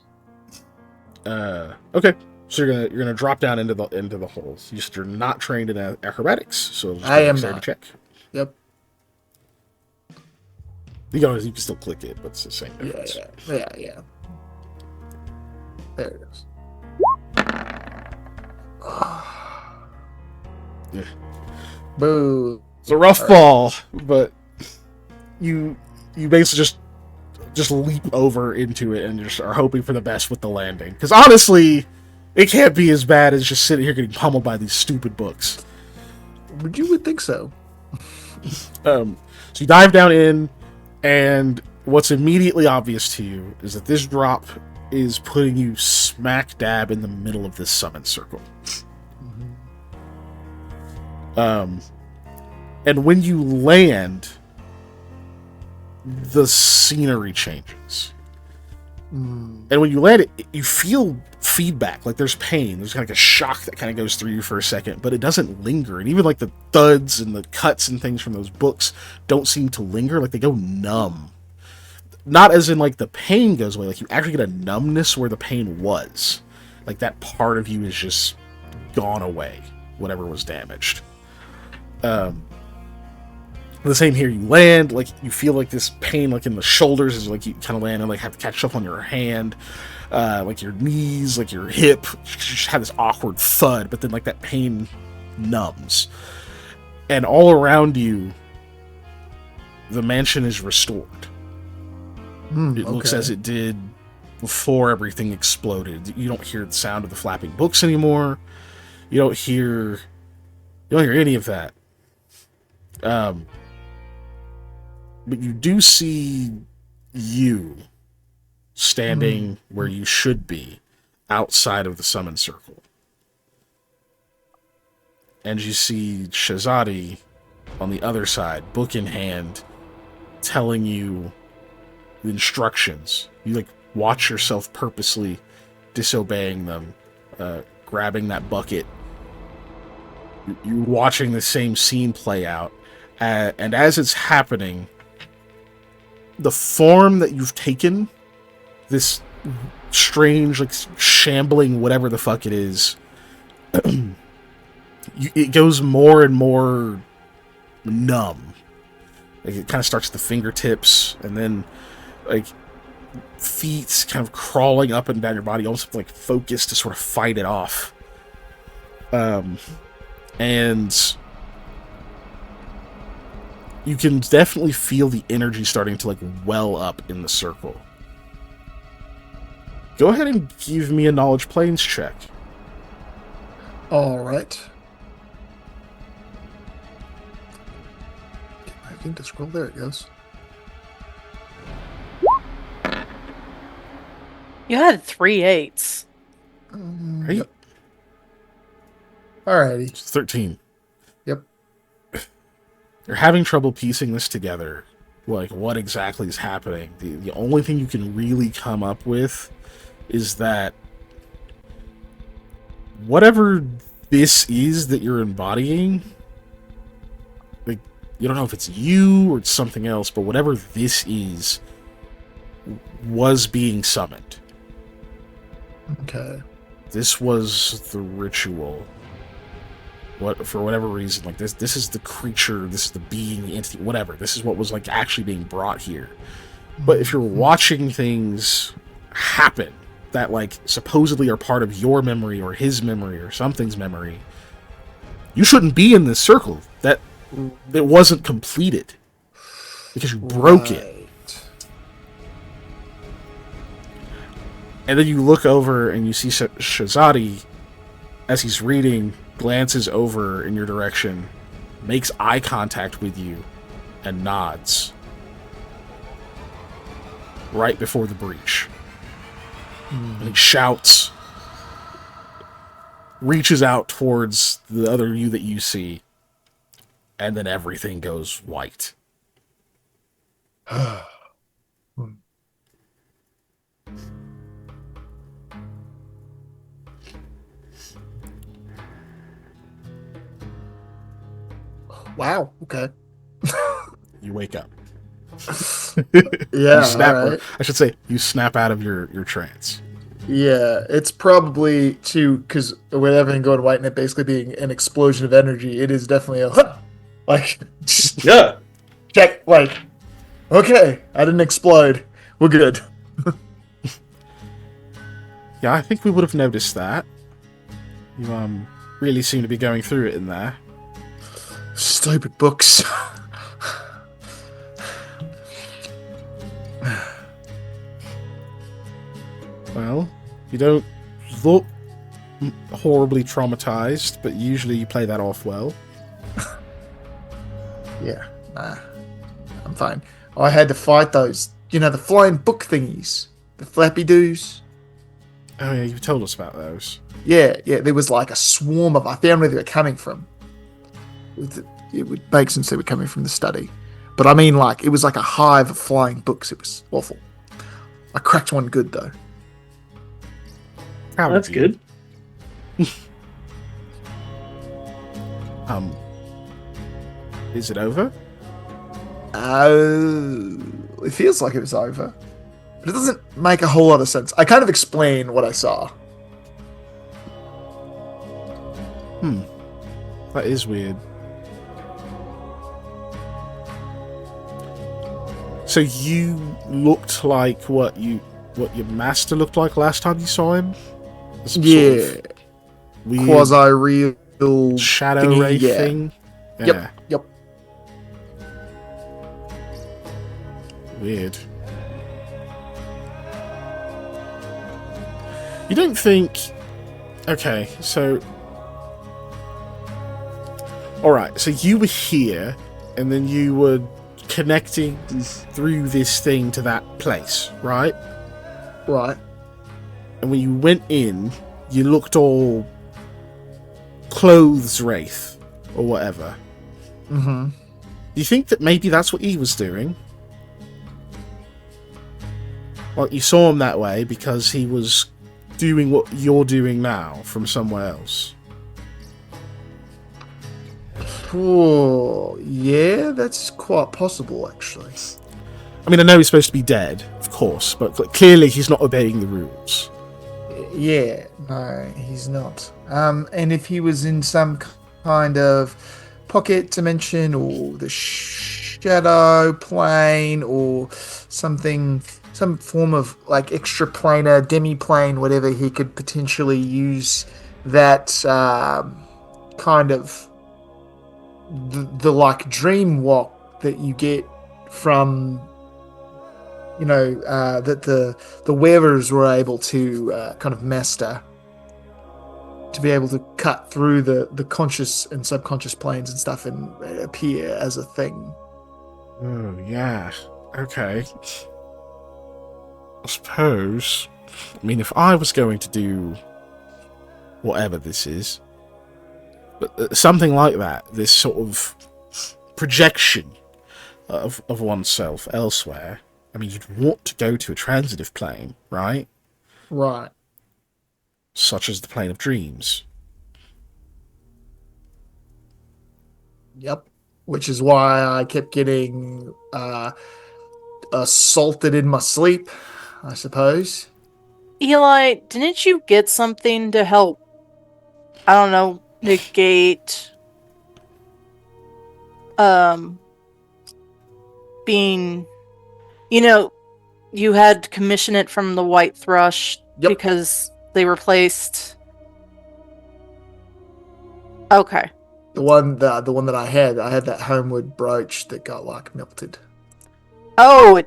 Okay. So you're gonna drop down into the holes. You're not trained in acrobatics, so just I am dexterity not. check. Yep. You can still click it, but it's the same Yeah, difference. yeah. There it is. Yeah. Boo. It's a rough fall, but you basically just leap over into it and just are hoping for the best with the landing. Because honestly, it can't be as bad as just sitting here getting pummeled by these stupid books. But you would think so. So you dive down in, and what's immediately obvious to you is that this drop is putting you smack dab in the middle of this summon circle. And when you land, the scenery changes. And when you land it, you feel feedback, like there's pain. There's kind of like a shock that kind of goes through you for a second, but it doesn't linger. And even like the thuds and the cuts and things from those books don't seem to linger, like they go numb. Not as in like the pain goes away, like you actually get a numbness where the pain was. Like that part of you is just gone away, whatever was damaged. The same here, you land, like you feel like this pain like in the shoulders as like you kind of land and like have to catch up on your hand, like your knees, like your hip, just have this awkward thud, but then like that pain numbs. And all around you, the mansion is restored. It looks as it did before everything exploded. You don't hear the sound of the flapping books anymore. You don't hear any of that. But you do see you standing where you should be, outside of the summon circle. And you see Shazadi on the other side, book in hand, telling you the instructions. You like watch yourself purposely disobeying them, grabbing that bucket. You're watching the same scene play out, and as it's happening, the form that you've taken, this strange, like, shambling whatever the fuck it is, it goes more and more numb. Like, it kind of starts at the fingertips, and then, like, feet kind of crawling up and down your body, almost like focused to sort of fight it off. And you can definitely feel the energy starting to like well up in the circle. Go ahead and give me a knowledge planes check. All right. I think to scroll. There it goes. You had 3 8s. Right? Yep. Alrighty. It's 13. Yep. You're having trouble piecing this together. Like, what exactly is happening? The only thing you can really come up with is that whatever this is that you're embodying, like, you don't know if it's you or it's something else, but whatever this is was being summoned. Okay. This was the ritual. For whatever reason, like this is the creature, this is the being, the entity, whatever. This is what was like actually being brought here. But if you're watching things happen that like supposedly are part of your memory or his memory or something's memory, you shouldn't be in this circle. That it wasn't completed because you broke it. And then you look over and you see Shazadi as he's reading, glances over in your direction, makes eye contact with you, and nods. Right before the breach. And he shouts, reaches out towards the other you that you see, and then everything goes white. Wow. Okay. You wake up. Yeah. You snap, all right. I should say, you snap out of your trance. Yeah, it's probably too, because with everything going white and it basically being an explosion of energy, it is definitely a like Yeah. check. Like, okay, I didn't explode. We're good. Yeah, I think we would have noticed that. You really seem to be going through it in there. Stupid books. Well, you don't look horribly traumatized, but usually you play that off well. Yeah, nah, I'm fine. I had to fight those, the flying book thingies, the flappy doos. Oh yeah, you told us about those. Yeah, there was like a swarm of. I found where they were coming from. It would make sense they were coming from the study, but I mean, like, it was like a hive of flying books. It was awful. I cracked one good though. Proud That's of you. good. Is it over? It feels like it was over, but it doesn't make a whole lot of sense. I kind of explain what I saw. That is weird. So you looked like what your master looked like last time you saw him? Some sort Yeah, of weird quasi-real shadow thingy, ray yeah. thing. Yeah. Yep. Weird. You don't think... Okay, so... Alright, so you were here, and then you were connecting through this thing to that place, right? Right. And when you went in, you looked all clothes wraith, or whatever. Mm-hmm. Do you think that maybe that's what he was doing? Like, you saw him that way because he was doing what you're doing now from somewhere else. Oh, yeah, that's quite possible, actually. I mean, I know he's supposed to be dead, of course, but clearly he's not obeying the rules. Yeah, no, he's not. And if he was in some kind of pocket dimension or the shadow plane or something, some form of like extraplanar, demi-plane, whatever, he could potentially use that kind of the like dream walk that you get from, that the wearers were able to kind of master, to be able to cut through the conscious and subconscious planes and stuff and appear as a thing. Oh, yeah. Okay. I suppose. I mean, if I was going to do whatever this is, but something like that, this sort of projection of oneself elsewhere, I mean, you'd want to go to a transitive plane, right? Right. Such as the plane of dreams. Yep. Which is why I kept getting assaulted in my sleep, I suppose. Eli, didn't you get something to help, I don't know, negate being, you had commissioned it from the White Thrush because they replaced. Okay. The one that I had that homeward brooch that got like melted. Oh,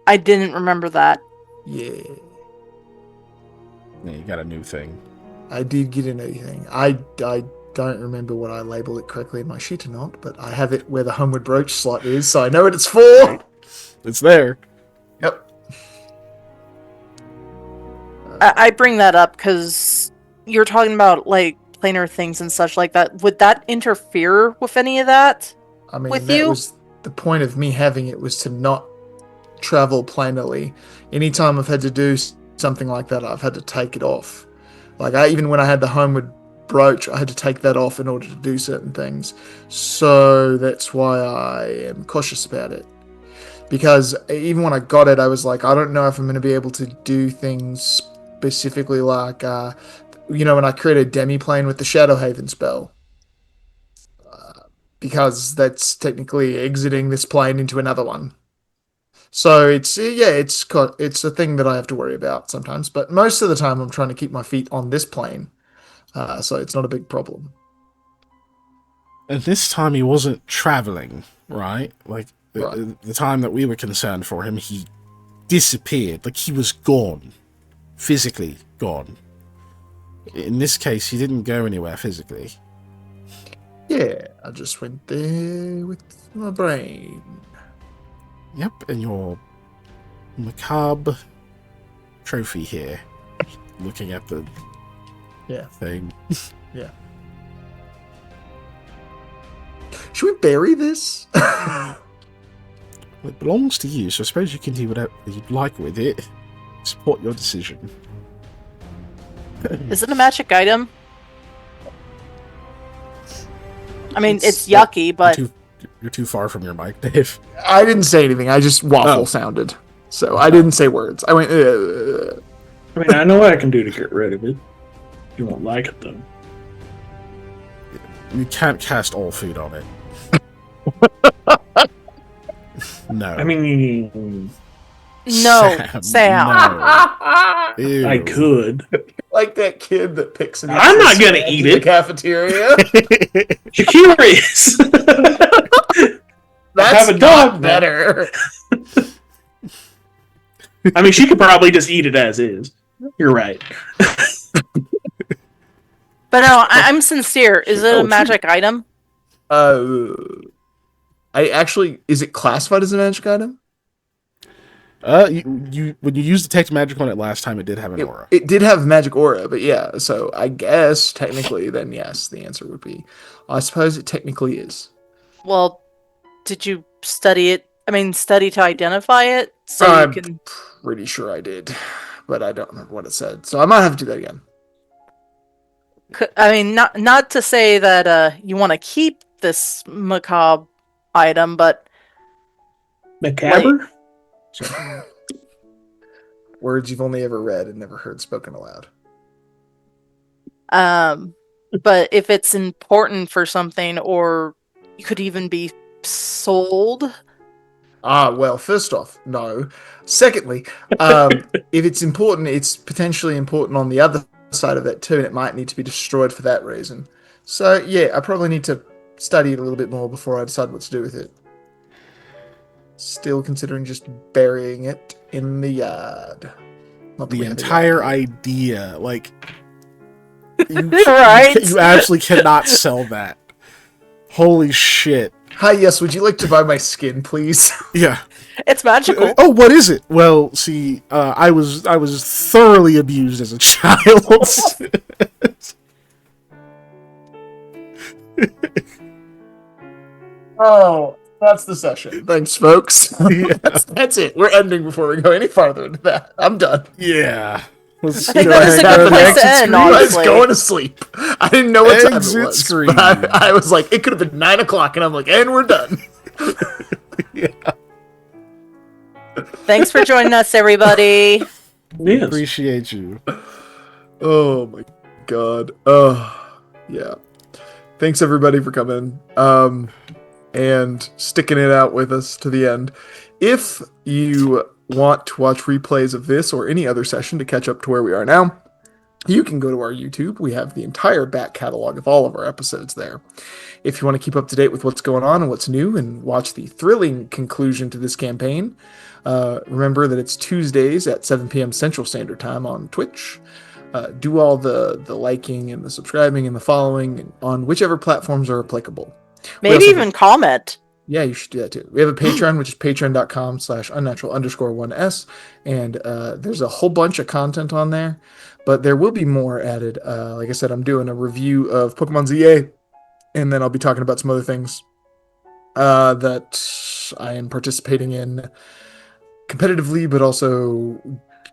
I didn't remember that. Yeah. Yeah, you got a new thing. I did get a new thing. I don't remember what I labeled it correctly in my sheet or not, but I have it where the homeward brooch slot is, so I know what it's for. It's there. Yep. I bring that up because you're talking about like planar things and such like that. Would that interfere with any of that? I mean, with that you? was the point of me having it, was to not travel planarly. Anytime I've had to do something like that, I've had to take it off. Like, even when I had the homeward brooch, I had to take that off in order to do certain things. So that's why I am cautious about it. Because even when I got it, I was like, I don't know if I'm going to be able to do things specifically like, when I create a demi-plane with the Shadowhaven spell. Because that's technically exiting this plane into another one. So it's a thing that I have to worry about sometimes. But most of the time, I'm trying to keep my feet on this plane, so it's not a big problem. And this time he wasn't traveling, right? Like Right. the time that we were concerned for him, he disappeared. Like he was gone, physically gone. In this case, he didn't go anywhere physically. Yeah, I just went there with my brain. Yep, and your macabre trophy here. Looking at the thing. Yeah. Should we bury this? It belongs to you, so I suppose you can do whatever you'd like with it. Support your decision. Is it a magic item? I mean, it's yucky, but You're too far from your mic, Dave. I didn't say anything. I just waffle sounded. So I didn't say words. I went, I mean, I know what I can do to get rid of it. You won't like it, though. You can't cast all food on it. No. I mean, no, Sam. No. Ew. I could. like that kid that picks an I'm not gonna eat in the it. cafeteria. You're curious. That's have a not dog better. I mean, she could probably just eat it as is. You're right. But no, I'm sincere. Is it a magic item? Is it classified as a magic item? You when you used detect magic on it last time, it did have an aura. It did have magic aura, but yeah, so I guess technically then yes, the answer would be, I suppose it technically is. Well, did you study it? I mean, study to identify it? So I'm you can... pretty sure I did, but I don't remember what it said, so I might have to do that again. I mean, not to say that you want to keep this macabre item, but... Macabre? Words you've only ever read and never heard spoken aloud. But if it's important for something, or you could even be sold. Well, first off, no. Secondly, if it's important, it's potentially important on the other side of that too, and it might need to be destroyed for that reason. So yeah, I probably need to study it a little bit more before I decide what to do with it. still considering just burying it in the yard. Not that The we have a entire yard. idea, like, you, Right? you absolutely cannot sell that. Holy shit. Hi, yes, would you like to buy my skin, please? Yeah. It's magical. Oh, what is it? Well, see, I was thoroughly abused as a child. Oh, that's the session. Thanks, folks. Yeah. That's it. We're ending before we go any farther into that. I'm done. Yeah. Let's I think go that ahead is a and good go to the place exit to end, screen. I was honestly. going to sleep. I didn't know what time Exit it was. screen. But I was like, it could have been 9 o'clock, and I'm like, and we're done. Yeah. Thanks for joining us, everybody. Yes. Appreciate you. Oh my god. Yeah. Thanks everybody for coming. And sticking it out with us to the end. If you want to watch replays of this or any other session to catch up to where we are now, you can go to our YouTube. We have the entire back catalog of all of our episodes there. If you want to keep up to date with what's going on and what's new and watch the thrilling conclusion to this campaign, remember that it's Tuesdays at 7 p.m. Central Standard Time on Twitch. Do all the liking and the subscribing and the following on whichever platforms are applicable. Maybe also even comment. Yeah, you should do that too. We have a Patreon, which is patreon.com/unnatural_1s. And there's a whole bunch of content on there, but there will be more added. Like I said, I'm doing a review of Pokemon ZA, and then I'll be talking about some other things that I am participating in competitively, but also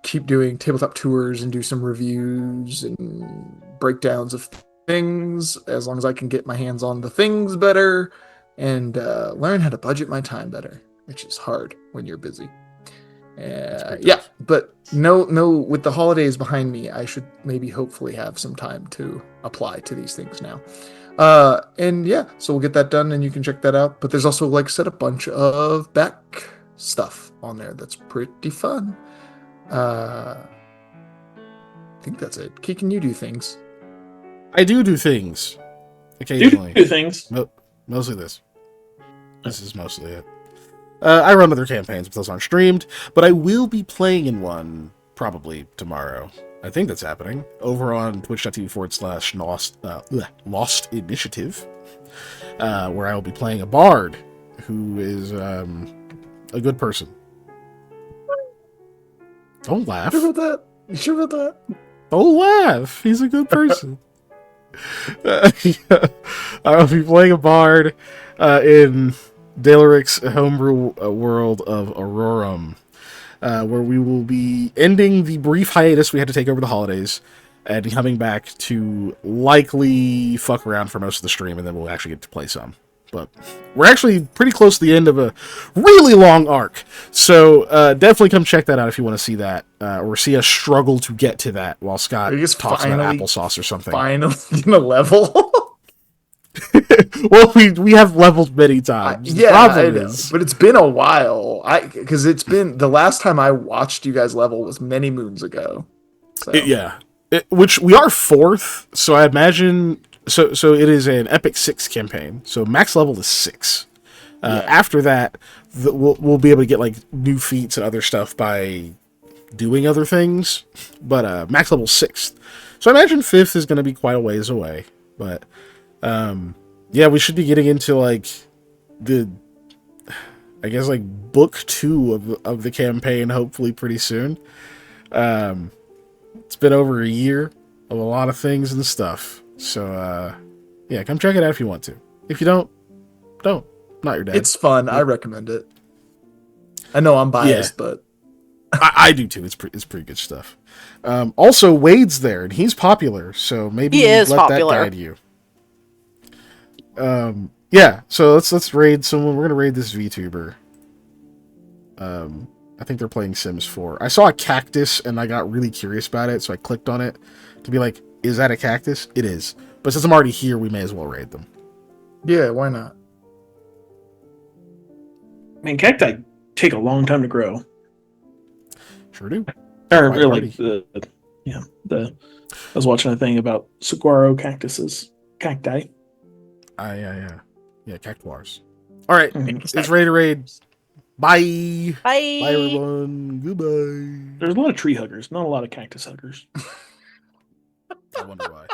keep doing tabletop tours and do some reviews and breakdowns of things, as long as I can get my hands on the things better and learn how to budget my time better, which is hard when you're busy. Yeah, but no, with the holidays behind me, I should maybe hopefully have some time to apply to these things now. And yeah, so we'll get that done and you can check that out. But there's also, like I said, a bunch of back stuff on there that's pretty fun. I think that's it. Key, can you do things? I do things occasionally. Do things. Mostly this. This is mostly it. I run other campaigns, but those aren't streamed. But I will be playing in one probably tomorrow. I think that's happening over on twitch.tv/Lost Initiative, where I will be playing a bard who is a good person. Don't laugh. You sure about that? You sure about that? Don't laugh. He's a good person. I'll be playing a bard in Dalaric's homebrew world of Aurorum, where we will be ending the brief hiatus we had to take over the holidays and coming back to likely fuck around for most of the stream, and then we'll actually get to play some. But we're actually pretty close to the end of a really long arc, so definitely come check that out if you want to see that, or see us struggle to get to that while Scott talks about applesauce or something. Finally in a level. Well, we have leveled many times. Yeah, I know, but it's been a while. Because it's been, the last time I watched you guys level was many moons ago. So. Which we are 4th, so I imagine. So it is an Epic 6 campaign. So max level is 6. After that, we'll be able to get like new feats and other stuff by doing other things. But max level 6th. So I imagine 5th is going to be quite a ways away. But yeah, we should be getting into like I guess like book 2 of the campaign hopefully pretty soon. It's been over a year of a lot of things and stuff. So, yeah, come check it out if you want to. If you don't. Not your dad. It's fun. I recommend it. I know I'm biased, but... I do too. It's pretty good stuff. Also, Wade's there, and he's popular, so maybe let popular. That guide you. Yeah, so let's raid someone. We're going to raid this VTuber. I think they're playing Sims 4. I saw a cactus, and I got really curious about it, so I clicked on it to be like, is that a cactus? It is. But since I'm already here, we may as well raid them. Yeah, why not? I mean, cacti take a long time to grow. Sure do. Or like I was watching a thing about saguaro cactuses. Cacti. Yeah, cactuars. Alright, it's ready to raid. Bye. Bye. Bye, everyone. Goodbye. There's a lot of tree huggers, not a lot of cactus huggers. I wonder why.